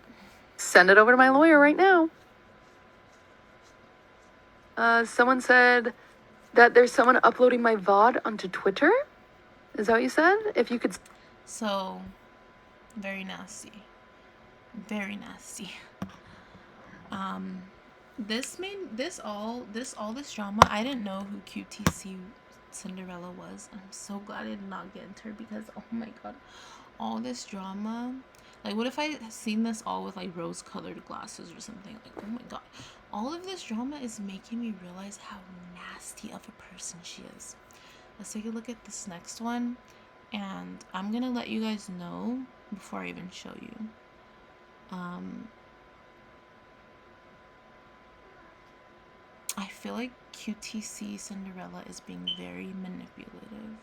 send it over to my lawyer right now. Someone said that there's someone uploading my VOD onto Twitter. Is that what you said? If you could. So, very nasty. Very nasty. This drama, I didn't know who QTC Cinderella was. I'm so glad I did not get into her because, oh my god, all this drama. Like, what if I had seen this all with, like, rose-colored glasses or something? Like, oh my god. All of this drama is making me realize how nasty of a person she is. Let's take a look at this next one. And I'm gonna let you guys know before I even show you. I feel like QTC Cinderella is being very manipulative.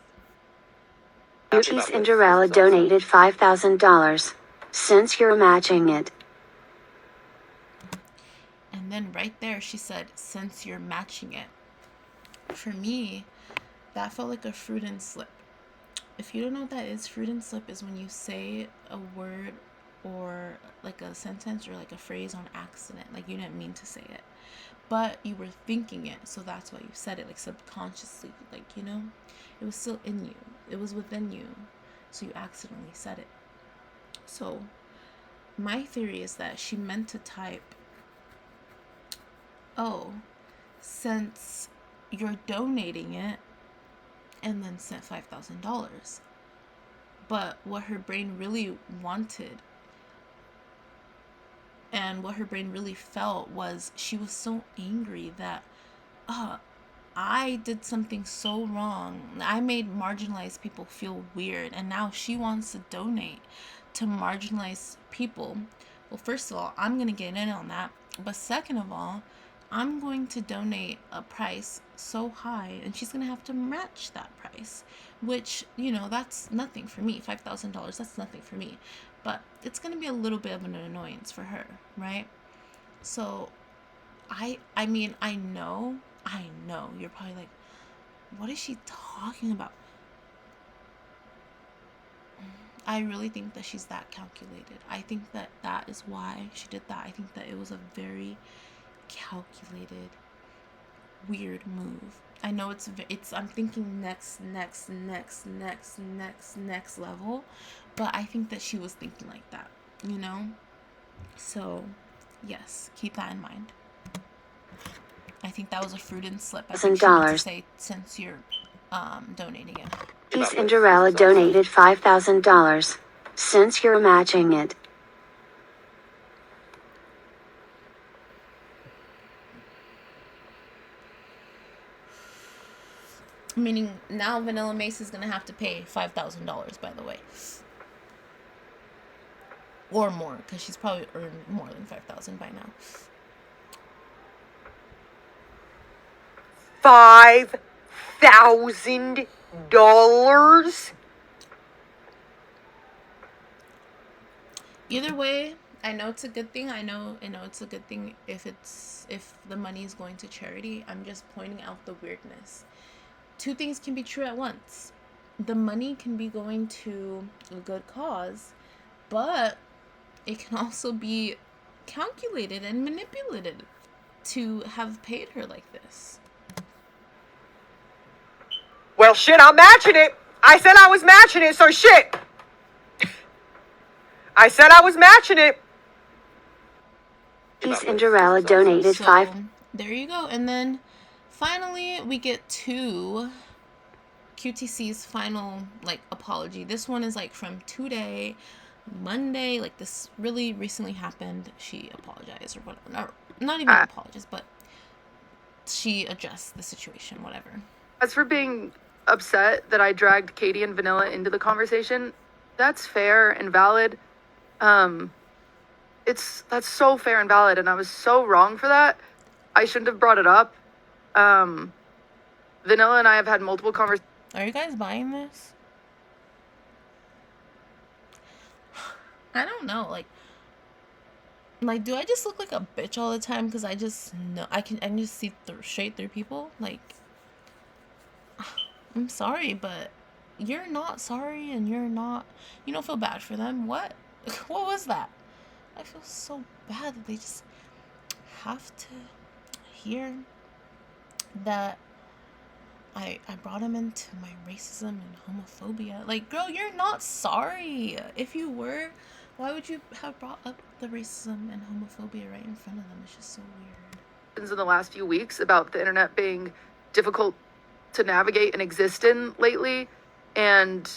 qtcinderella donated $5,000. Since you're matching it. And then right there she said, since you're matching it. For me, that felt like a fruit and slip. If you don't know what that is, fruit and slip is when you say a word or like a sentence or like a phrase on accident. Like you didn't mean to say it, but you were thinking it, so that's why you said it, like subconsciously, like, you know, it was still in you, it was within you, so you accidentally said it. So my theory is that she meant to type, oh, since you're donating it, and then sent $5,000. But what her brain really wanted and what her brain really felt was she was so angry that I did something so wrong. I made marginalized people feel weird, and now she wants to donate to marginalized people. Well, first of all, I'm going to get in on that. But second of all, I'm going to donate a price so high, and she's going to have to match that price, which, you know, that's nothing for me. $5,000, that's nothing for me. But it's going to be a little bit of an annoyance for her, right? So, I mean, I know, you're probably like, what is she talking about? I really think that she's that calculated. I think that that is why she did that. I think that it was a very calculated, weird move. I know it's I'm thinking next level, but I think that she was thinking like that, you know? So, yes, keep that in mind. I think that was a fruit and slip. I think she meant to say, since you're donating it. qtcinderella donated $5,000. Since you're matching it. Meaning now vanillamace is going to have to pay $5,000, by the way. Or more, because she's probably earned more than $5,000 by now. $5,000? Either way, I know it's a good thing. I know it's a good thing if the money is going to charity. I'm just pointing out the weirdness. Two things can be true at once. The money can be going to a good cause, but it can also be calculated and manipulated to have paid her like this. Well, shit, I'm matching it. I said I was matching it, so shit. I said I was matching it. qtcinderella donated There you go. And then finally we get to QTC's final like apology. This one is like from today, Monday, like this really recently happened. She apologized or whatever. Not even apologized, but she addressed the situation, whatever. As for being upset that I dragged Katie and Vanilla into the conversation, that's fair and valid. That's so fair and valid, and I was so wrong for that. I shouldn't have brought it up. Vanilla and I have had multiple conversations. Are you guys buying this? I don't know, like do I just look like a bitch all the time because I just know I can just see straight through people? Like, I'm sorry, but you're not sorry, and you don't feel bad for them. What? What was that? I feel so bad that they just have to hear that I brought him into my racism and homophobia. Like, girl, you're not sorry. If you were, why would you have brought up the racism and homophobia right in front of them? It's just so weird. In the last few weeks about the internet being difficult to navigate and exist in lately, and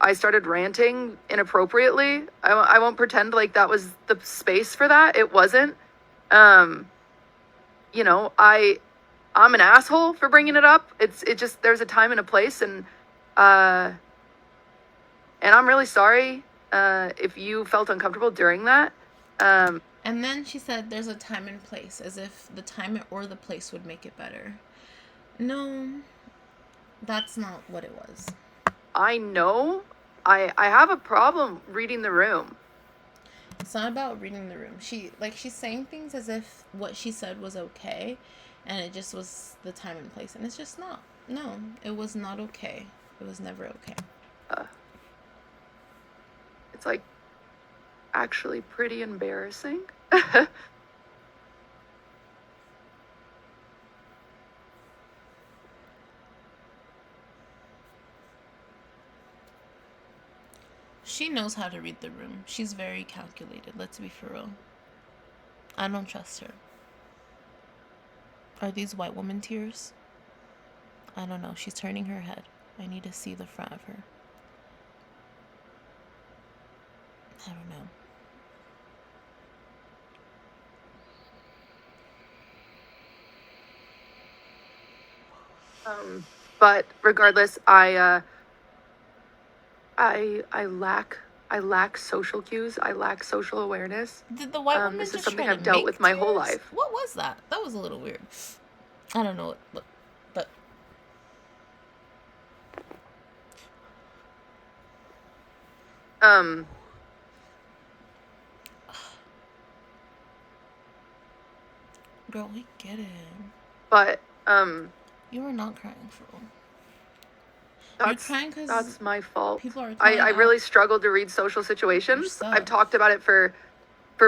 I started ranting inappropriately. I won't pretend like that was the space for that. It wasn't. You know, I'm an asshole for bringing it up. It just, there's a time and a place, and I'm really sorry if you felt uncomfortable during that. And then she said there's a time and place, as if the time or the place would make it better. No, that's not what it was. I know. I have a problem reading the room. It's not about reading the room. She's saying things as if what she said was okay, and it just was the time and place, and it's just not. No, it was not okay. It was never okay. It's like actually pretty embarrassing. She knows how to read the room. She's very calculated, let's be for real. I don't trust her. Are these white woman tears? I don't know. She's turning her head. I need to see the front of her. I don't know. But regardless, I lack social cues. I lack social awareness. Did the white woman this just is something try I've to dealt make with my tears? whole life. What was that? That was a little weird. I don't know, but girl, we get it. But you were not crying for real. That's my fault. People are I really struggled to read social situations. I've talked about it for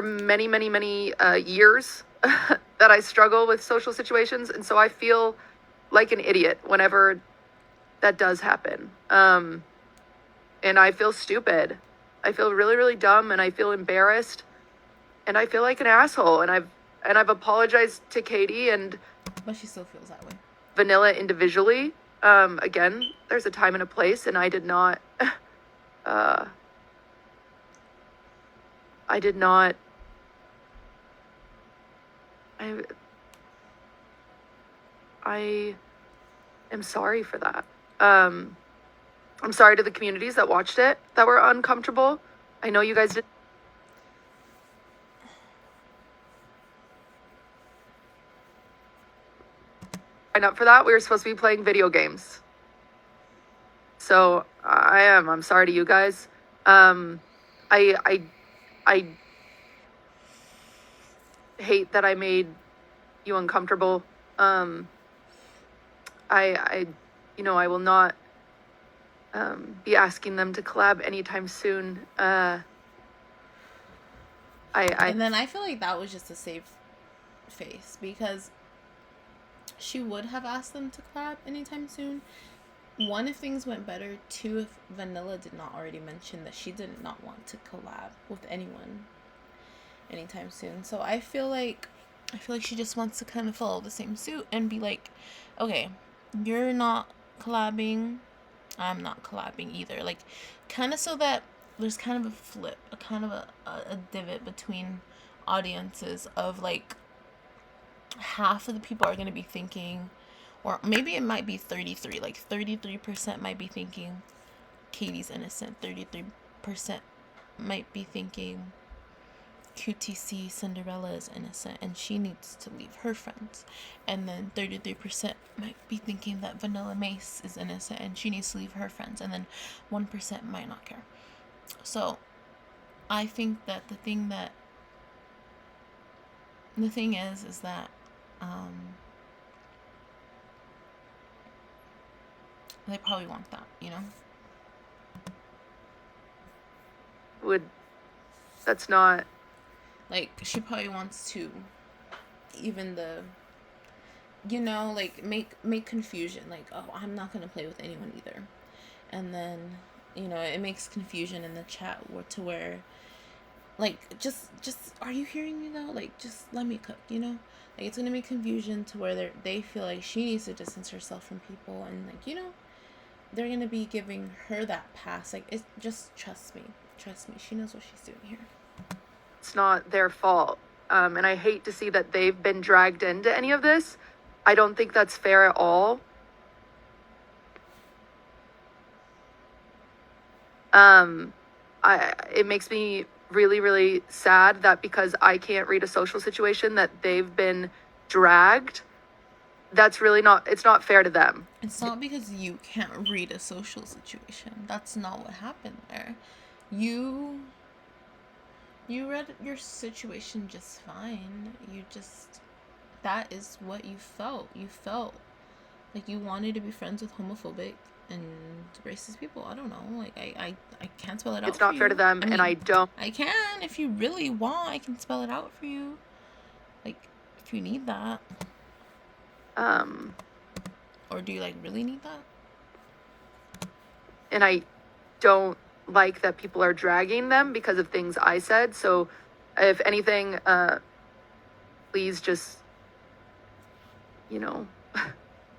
many years that I struggle with social situations, and so I feel like an idiot whenever that does happen. And I feel stupid. I feel really dumb, and I feel embarrassed, and I feel like an asshole. And I've apologized to Katie, but she still feels that way. Vanilla individually. Again, there's a time and a place, and I did not I am sorry for that. I'm sorry to the communities that watched it that were uncomfortable. I know you guys did. Sign up for that. We were supposed to be playing video games. So I'm sorry to you guys. I hate that I made you uncomfortable. I will not be asking them to collab anytime soon. And then I feel like that was just a save face, because she would have asked them to collab anytime soon. One, if things went better. Two, if Vanilla did not already mention that she did not want to collab with anyone anytime soon. So I feel like she just wants to kind of follow the same suit and be like, okay, you're not collabing, I'm not collabing either. Like, kind of so that there's kind of a flip, a kind of a divot between audiences of like half of the people are going to be thinking, or maybe it might be 33, like 33% might be thinking Katie's innocent, 33% might be thinking qtcinderella is innocent and she needs to leave her friends, and then 33% might be thinking that vanillamace is innocent and she needs to leave her friends, and then 1% might not care. So I think that the thing is that They probably want that, you know? That's not... Like, she probably wants to even like, make confusion. Like, oh, I'm not gonna play with anyone either. And then, it makes confusion in the chat to where, like, just, are you hearing me though? Like, just let me cook, Like, it's gonna make confusion to where they feel like she needs to distance herself from people. And, like, they're gonna be giving her that pass. Like, it's just, trust me, she knows what she's doing here. It's not their fault. And I hate to see that they've been dragged into any of this. I don't think that's fair at all. It makes me really, really sad that because I can't read a social situation that they've been dragged. That's really it's not fair to them. It's not because you can't read a social situation. That's not what happened there. You read your situation just fine. That is what you felt. You felt like you wanted to be friends with homophobic and racist people. I don't know. Like, I can't spell it out. It's not fair to them, and I don't. I can. If you really want, I can spell it out for you. Like, if you need that. Or do you, like, really need that? And I don't like that people are dragging them because of things I said. So, if anything, please just,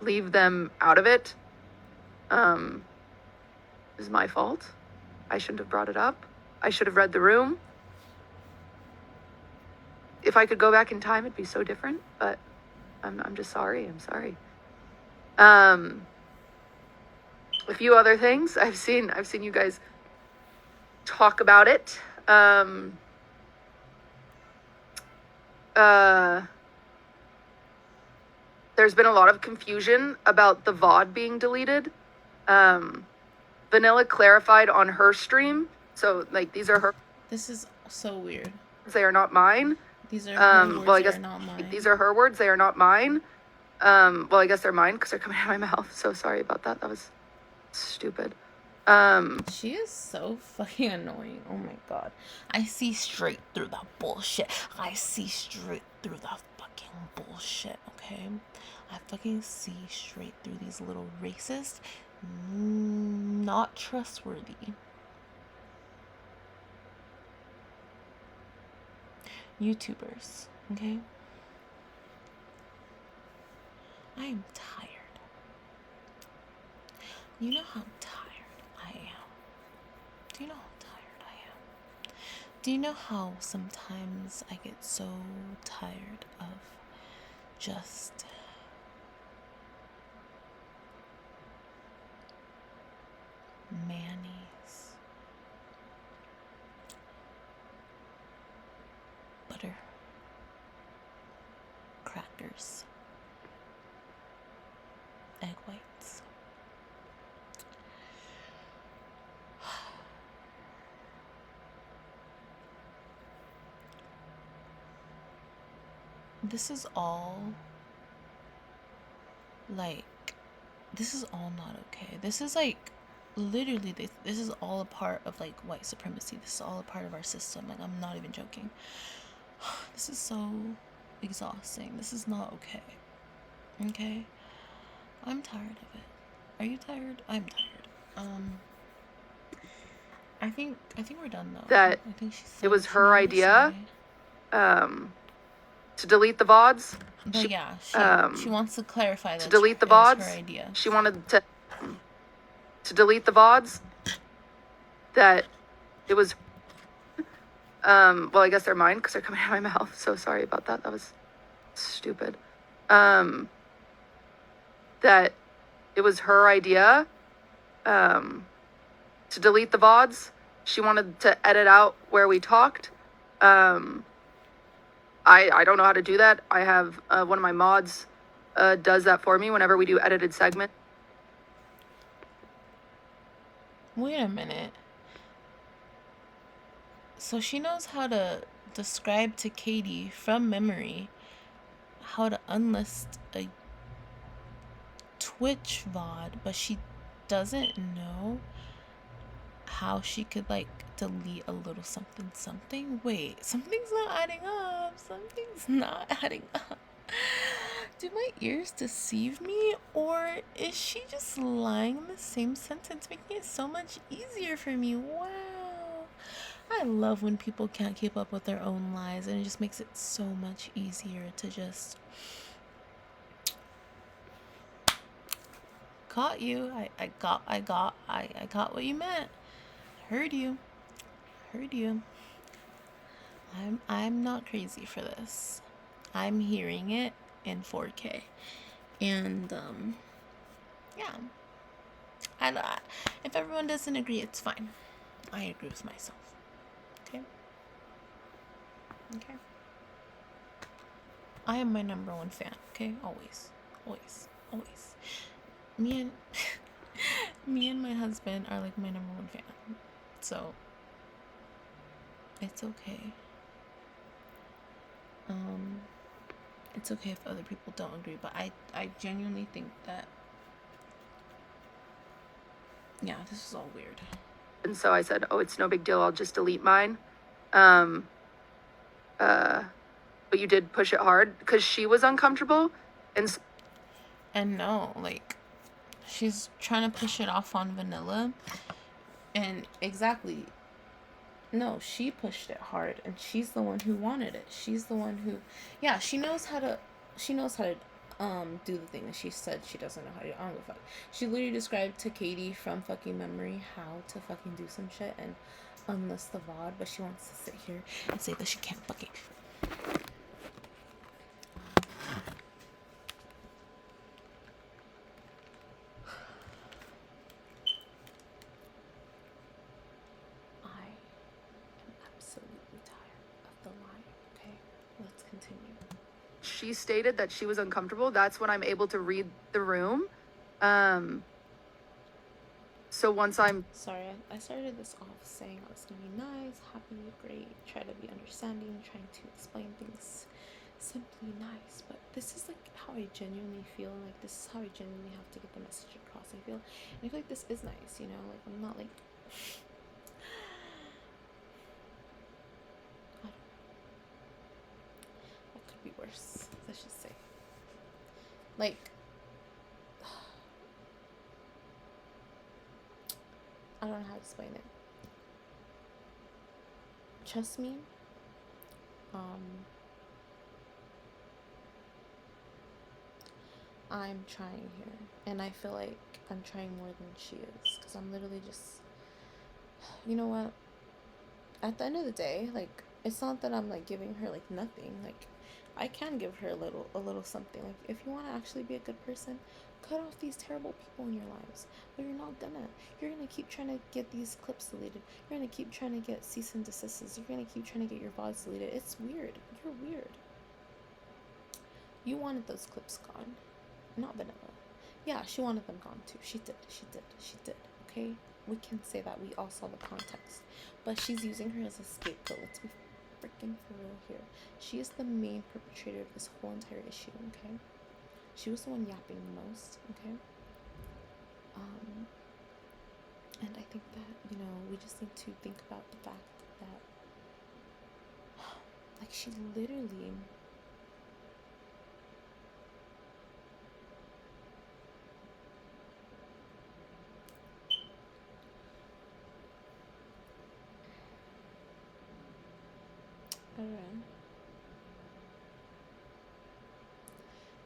leave them out of it. It's my fault. I shouldn't have brought it up. I should have read the room. If I could go back in time, it'd be so different, but I'm just sorry. I'm sorry. A few other things. I've seen you guys talk about it. There's been a lot of confusion about the VOD being deleted. Vanilla clarified on her stream. So, like, these are her... This is so weird. They are not mine. These are her words. Well, I guess they are not mine. These are her words. They are not mine. Well, I guess they're mine because they're coming out of my mouth. So sorry about that. That was stupid. She is so fucking annoying. Oh my god. I see straight through that bullshit. I see straight through that fucking bullshit, okay? I fucking see straight through these little racist, not trustworthy YouTubers, okay? I am tired. You know how tired I am. Do you know how tired I am? Do you know how sometimes I get so tired of just mayonnaise, butter, crackers, egg whites, this is all not okay. This is like literally this is all a part of like white supremacy. This is all a part of our system. Like, I'm not even joking. This is so exhausting. This is not okay. Okay? I'm tired of it. Are you tired? I'm tired. I think we're done though. That I think it was her idea to delete the VODs. But yeah, she wants to clarify that to delete the it was VODs. her idea. She wanted to delete the VODs. That it was well, I guess they're mine because they're coming out of my mouth. So sorry about that. That was stupid. That it was her idea to delete the VODs. She wanted to edit out where we talked. I don't know how to do that. I have one of my mods does that for me whenever we do edited segment. Wait a minute. So she knows how to describe to Katie from memory how to unlist a Twitch VOD, but she doesn't know how she could like delete a little something. Wait, something's not adding up. Something's not adding up. Do my ears deceive me, or is she just lying in the same sentence, making it so much easier for me? Wow. I love when people can't keep up with their own lies, and it just makes it so much easier to just caught you. I got what you meant. Heard you. I'm not crazy for this. I'm hearing it in 4K. And yeah. If everyone doesn't agree, it's fine. I agree with myself. Okay? I am my number one fan, okay? Always. Me and my husband are like my number one fan. So it's okay. It's okay if other people don't agree, but I genuinely think that, yeah, this is all weird. And so I said, oh, it's no big deal. I'll just delete mine. But you did push it hard because she was uncomfortable. And no, like, she's trying to push it off on Vanilla. And exactly, no, she pushed it hard, and she's the one who wanted it. She's the one who, yeah, she knows how to do the thing that she said she doesn't know how to do. I don't give a fuck. She literally described to Katie from fucking memory how to fucking do some shit and unlist the VOD, but she wants to sit here and say that she can't fucking. She stated that she was uncomfortable. That's when I'm able to read the room. So once I'm... Sorry, I started this off saying I was going to be nice, happy, great, try to be understanding, trying to explain things simply nice. But this is like how I genuinely feel. Like, this is how I genuinely have to get the message across, I feel. And I feel like this is nice, you know? Like, I'm not like... That could be worse, let's just say. Like, I don't know how to explain it. Trust me. I'm trying here, and I feel like I'm trying more than she is, because I'm literally just, you know what? At the end of the day, like, it's not that I'm like giving her like nothing. Like, I can give her a little something. Like, if you want to actually be a good person, cut off these terrible people in your lives. But you're not gonna. You're gonna keep trying to get these clips deleted. You're gonna keep trying to get cease and desists. You're gonna keep trying to get your VODs deleted. It's weird. You're weird. You wanted those clips gone, not Vanilla. Yeah, she wanted them gone too. She did. Okay, we can say that. We all saw the context. But she's using her as a scapegoat. Let's be freaking for real here. She is the main perpetrator of this whole entire issue, okay? She was the one yapping the most, okay? And I think that, you know, we just need to think about the fact that, like, she literally...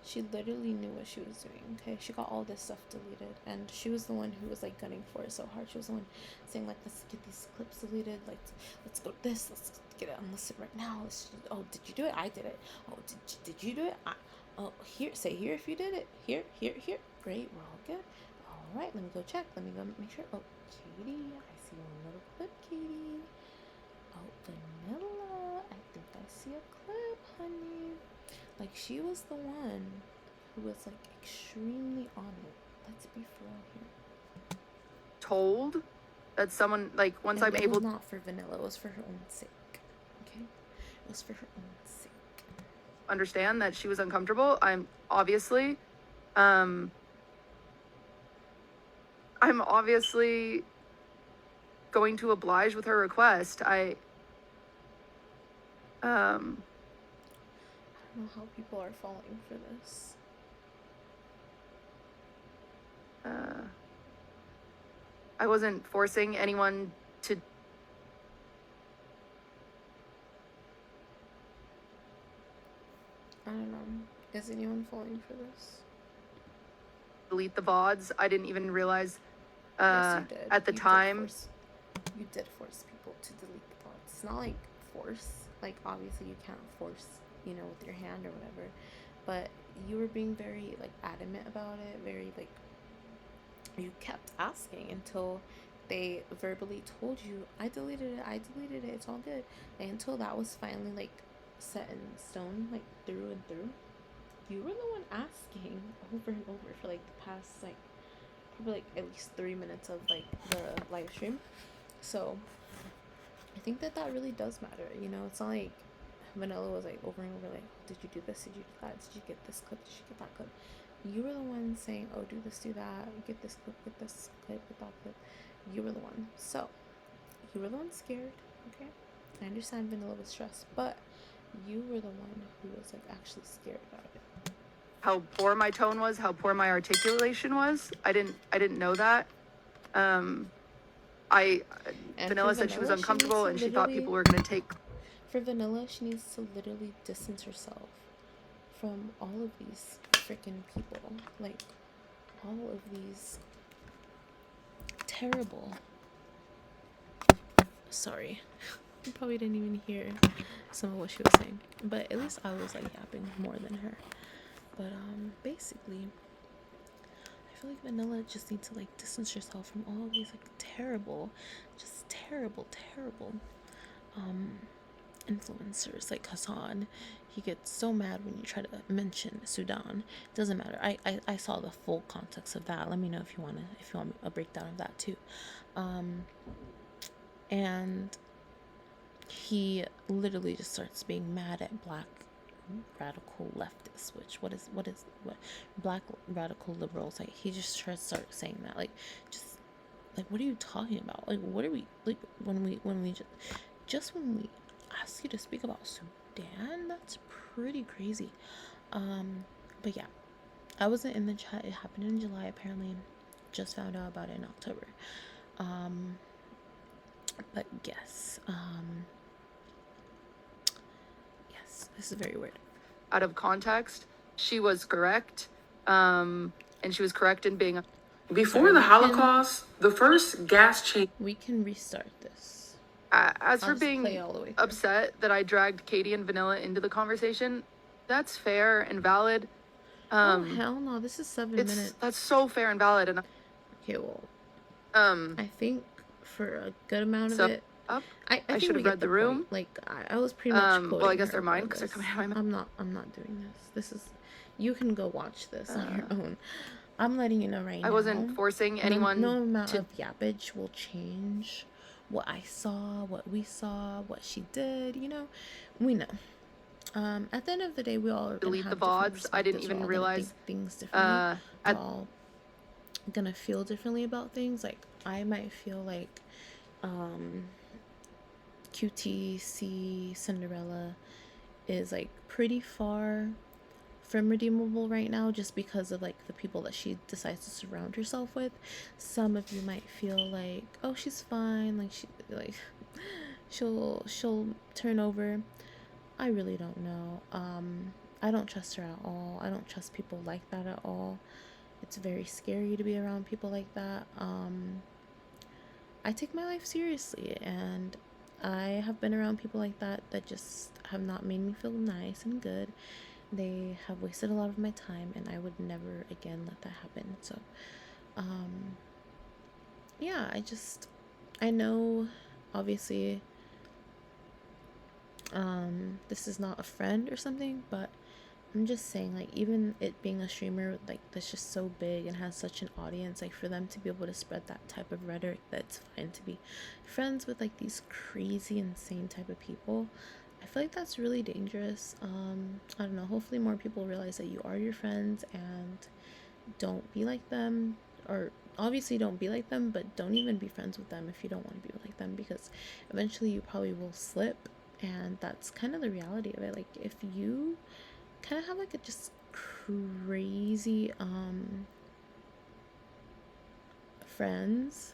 She literally knew what she was doing, okay? She got all this stuff deleted, and she was the one who was, like, gunning for it so hard. She was the one saying, like, let's get these clips deleted, like, let's go to this, let's get it unlisted right now. Oh, did you do it? I did it. Oh, did you do it? Oh, here, say here if you did it. Here. Great, we're all good. All right, let me go check. Let me go make sure. Oh, Katie, I see one little clip, Katie. Oh, Vanilla, I think I see a clip, honey. Like, she was the one who was, like, extremely on it. Let's be for real here. Told that someone, like, once I'm able... It was not for Vanilla. It was for her own sake. Okay? It was for her own sake. Understand that she was uncomfortable. I'm obviously... I I'm obviously going to oblige with her request. I don't know how people are falling for this. I wasn't forcing anyone to. I don't know. Is anyone falling for this? Delete the VODs. I didn't even realize Yes, you did. at the time. You did force people to delete the VODs. It's not like force. Like, obviously you can't force, you know, with your hand or whatever. But you were being very, like, adamant about it. Very, like, you kept asking until they verbally told you, I deleted it, it's all good. And until that was finally, like, set in stone, like, through and through, you were the one asking over and over for, like, the past, like, probably, like, at least 3 minutes of, like, the live stream. So I think that really does matter, you know. It's not like Vanilla was, like, over and over, like, did you do this, did you do that, did you get this clip, did you get that clip? You were the one saying, oh, do this, do that, get this clip, get that clip. You were the one. So, you were the one scared, okay? I understand Vanilla was stressed, but you were the one who was, like, actually scared about it. How poor my tone was, how poor my articulation was. I didn't know that. Vanilla said she was uncomfortable and she thought people were going to take. For Vanilla, she needs to literally distance herself from all of these freaking people. Like, all of these terrible. Sorry. You probably didn't even hear some of what she was saying. But at least I was, like, yapping more than her. But, basically, I feel like Vanilla just needs to, like, distance herself from all of these, like, terrible influencers. Like Hassan, he gets so mad when you try to mention Sudan. It doesn't matter. I saw the full context of that. Let me know if you want a breakdown of that too. And he literally just starts being mad at black radical leftists, what black radical liberals, like, he just tries to start saying that, like, just like, what are you talking about? Like, what are we, like, when we just when we ask you to speak about Sudan, that's pretty crazy. But yeah, I wasn't in the chat. It happened in July, apparently. Just found out about it in October. But yes, yes, this is very weird. Out of context, she was correct, and she was correct in being. Before the Holocaust, the first gas chain. We can restart this. As for being upset that I dragged Katie and Vanilla into the conversation, that's fair and valid. Oh hell no! This is 7 minutes. That's so fair and valid. And okay, well, I think for a good amount of it, I should have read the room. Point. Like, I was pretty much quoting well, I guess they're mine because they're coming out of my mouth. I'm not doing this. This is, you can go watch this on your own. I'm letting you know right now. I wasn't forcing anyone. No amount of yappage will change what I saw, what we saw, what she did. You know, we know. At the end of the day, we all are delete the VODs. I didn't even realize things differently. We're all gonna feel differently about things. Like, I might feel like qtcinderella is, like, pretty far from redeemable right now, just because of, like, the people that she decides to surround herself with. Some of you might feel like, oh, she's fine, like she'll turn over. I really don't know. I don't trust her at all. I don't trust people like that at all. It's very scary to be around people like that. I take my life seriously, and I have been around people like that just have not made me feel nice and good. They have wasted a lot of my time, and I would never again let that happen. So, yeah, I know, obviously, this is not a friend or something, but I'm just saying, like, even it being a streamer, like, that's just so big and has such an audience, like, for them to be able to spread that type of rhetoric, that's fine to be friends with, like, these crazy, insane type of people. I feel like that's really dangerous. I don't know, hopefully more people realize that you are your friends and don't be like them, or obviously don't be like them, but don't even be friends with them if you don't want to be like them, because eventually you probably will slip. And that's kind of the reality of it. Like, if you kind of have like a just crazy friends,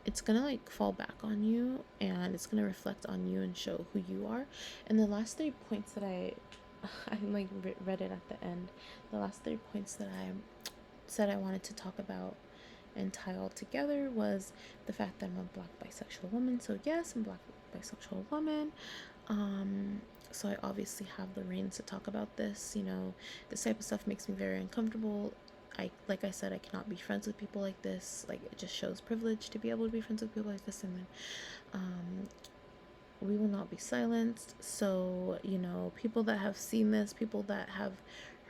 it's gonna like fall back on you, and it's gonna reflect on you and show who you are. And the last 3 points that I like read it at the end, the last 3 points that I said I wanted to talk about and tie all together was the fact that I'm a black bisexual woman. So yes, I'm a black bisexual woman. So I obviously have the reins to talk about this. You know, this type of stuff makes me very uncomfortable. Like I said, I cannot be friends with people like this. Like, it just shows privilege to be able to be friends with people like this. And then we will not be silenced. So, you know, people that have seen this, people that have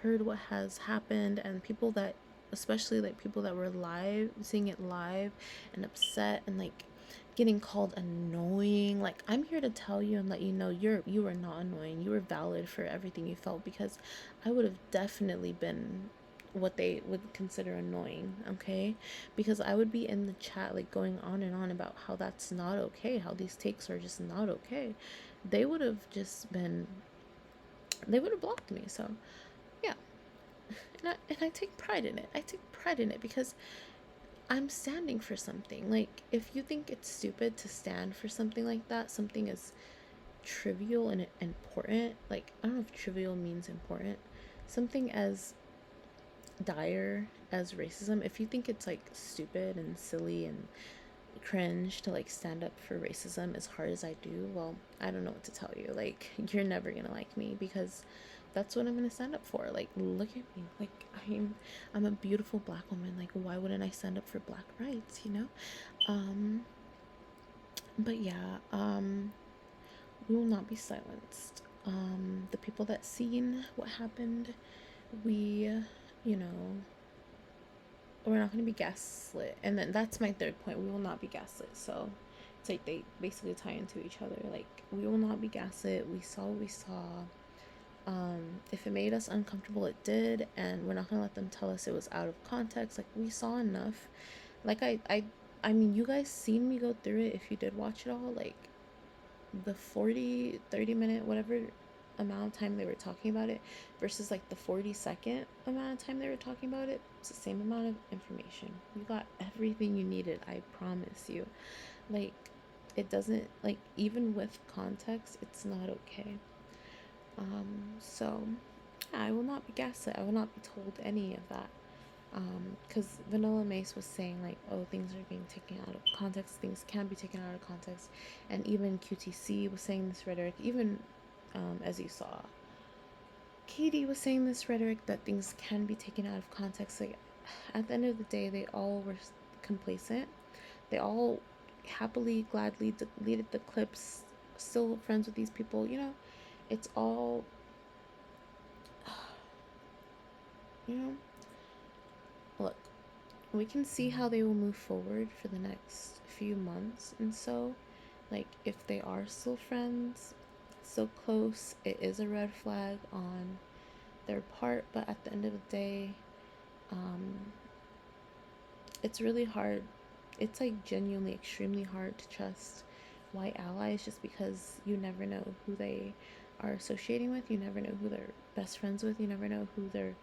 heard what has happened, and people that, especially like people that were live, seeing it live and upset and like getting called annoying, like, I'm here to tell you and let you know you were not annoying. You were valid for everything you felt, because I would have definitely been what they would consider annoying, okay? Because I would be in the chat like going on and on about how that's not okay, how these takes are just not okay. They would have blocked me. So yeah. And I take pride in it. I take pride in it because I'm standing for something. Like, if you think it's stupid to stand for something like that, something as trivial and important, like, I don't know if trivial means important, something as dire as racism, if you think it's like stupid and silly and cringe to like stand up for racism as hard as I do, well, I don't know what to tell you. Like, you're never gonna like me, because that's what I'm gonna stand up for. Like, look at me. Like, I'm a beautiful black woman. Like, why wouldn't I stand up for black rights, you know? But yeah, we will not be silenced. The people that seen what happened, we, you know, we're not going to be gaslit. And then that's my third point. We will not be gaslit. So it's like they basically tie into each other. Like, we will not be gaslit. We saw what we saw. If it made us uncomfortable, it did, and we're not gonna let them tell us it was out of context. Like, we saw enough. Like, I mean, you guys seen me go through it if you did watch it all. Like, the 30 minute, whatever amount of time they were talking about it versus like the 40-second amount of time they were talking about it, it's the same amount of information. You got everything you needed, I promise you. Like, it doesn't, like, even with context, it's not okay. So I will not be gaslit. I will not be told any of that. Because vanillamace was saying, like, oh, things are being taken out of context, things can be taken out of context, and even QTC was saying this rhetoric, even as you saw, Katie was saying this rhetoric that things can be taken out of context. Like, at the end of the day, they all were complacent. They all happily, gladly deleted the clips, still friends with these people, you know? It's all, you know? Look, we can see how they will move forward for the next few months, and so, like, if they are still friends, so close, it is a red flag on their part. But at the end of the day, it's really hard. It's like genuinely extremely hard to trust white allies, just because you never know who they are associating with. You never know who they're best friends with. You never know who their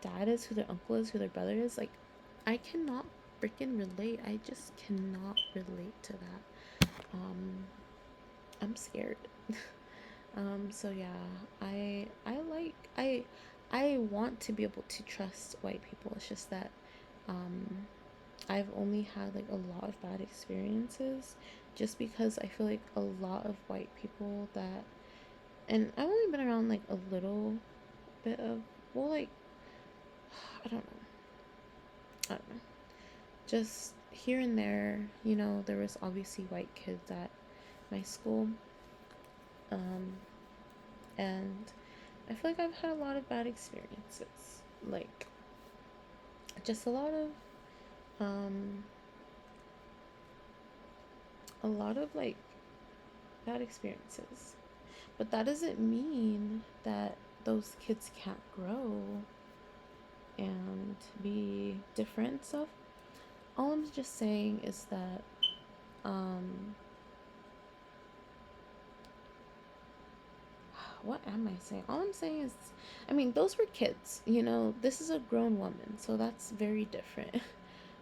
dad is, who their uncle is, who their brother is. Like, I cannot freaking relate. I just cannot relate to that. I'm scared. So yeah, I want to be able to trust white people. It's just that I've only had like a lot of bad experiences, just because I feel like a lot of white people that, and I've only been around like a little bit of, well, like, I don't know, just here and there, you know. There was obviously white kids at my school, and I feel like I've had a lot of bad experiences, like, just a lot of like bad experiences. But that doesn't mean that those kids can't grow and be different and stuff. all I'm just saying is that what am I saying? All I'm saying is, I mean, those were kids, you know, this is a grown woman, so that's very different.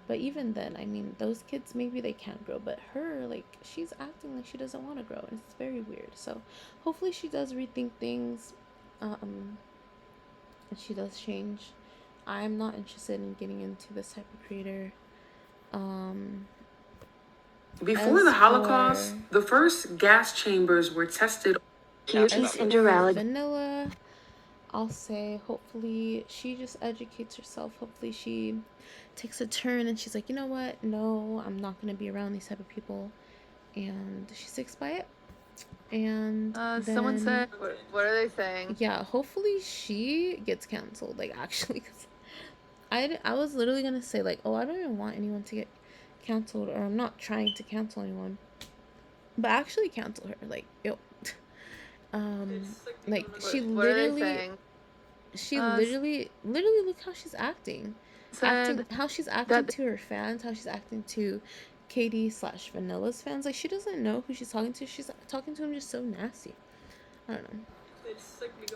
But even then, I mean, those kids, maybe they can grow, but her, like, she's acting like she doesn't want to grow, and it's very weird. So hopefully she does rethink things, and she does change. I'm not interested in getting into this type of creator. Before the Holocaust, the first gas chambers were tested. qtcinderella. Vanilla, I'll say hopefully she just educates herself. Hopefully she takes a turn and she's like, you know what? No, I'm not gonna be around these type of people, and she sticks by it. And someone said, what are they saying? Yeah, hopefully she gets canceled. Like, actually, because I was literally gonna say like, oh, I don't even want anyone to get canceled, or I'm not trying to cancel anyone, but actually cancel her. Like, yo, like she literally, literally look how she's acting, how she's acting to her fans, how she's acting to Katie/Vanilla's fans. Like, she doesn't know who she's talking to. She's talking to him just so nasty. I don't know.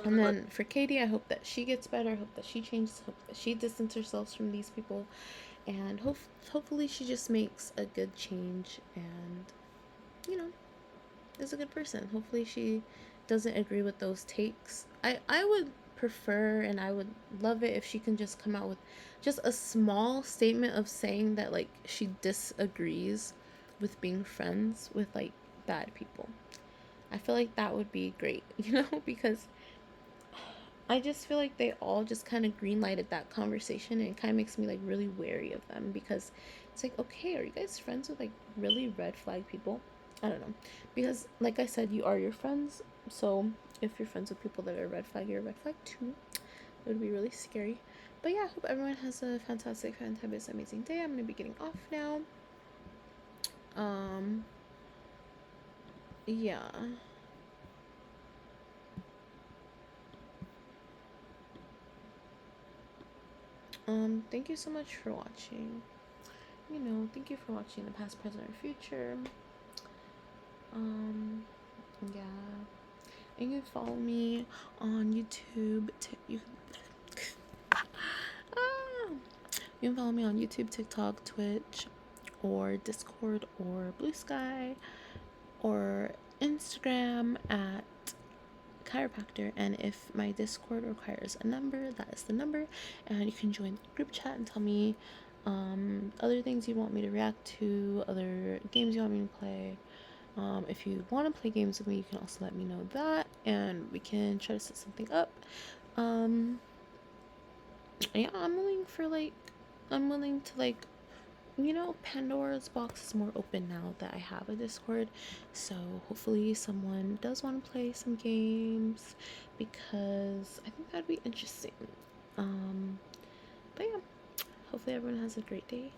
And then for Katie, I hope that she gets better. I hope that she changes. Hope that she distances herself from these people, and hopefully she just makes a good change and, you know, is a good person. Hopefully she doesn't agree with those takes. I would prefer, and I would love it if she can just come out with just a small statement of saying that, like, she disagrees with being friends with, like, bad people. I feel like that would be great, you know, because I just feel like they all just kind of green-lighted that conversation, and it kind of makes me, like, really wary of them, because it's like, okay, are you guys friends with, like, really red flag people? I don't know, because, like I said, you are your friends, so if you're friends with people that are red flag, you're a red flag too. It would be really scary. But yeah, I hope everyone has a fantastic, fantabulous, amazing day. I'm gonna be getting off now. Yeah. Thank you so much for watching. You know, thank you for watching the past, present, or future. Yeah. And you can follow me on YouTube. You can follow me on YouTube, TikTok, Twitch, or Discord, or Blue Sky, or Instagram at chiropractor. And if my Discord requires a number, that is the number, and you can join the group chat and tell me other things you want me to react to, other games you want me to play. If you want to play games with me, you can also let me know that, and we can try to set something up. Yeah, I'm willing to, like, you know, Pandora's box is more open now that I have a Discord, so hopefully someone does want to play some games, because I think that'd be interesting. But yeah, hopefully everyone has a great day.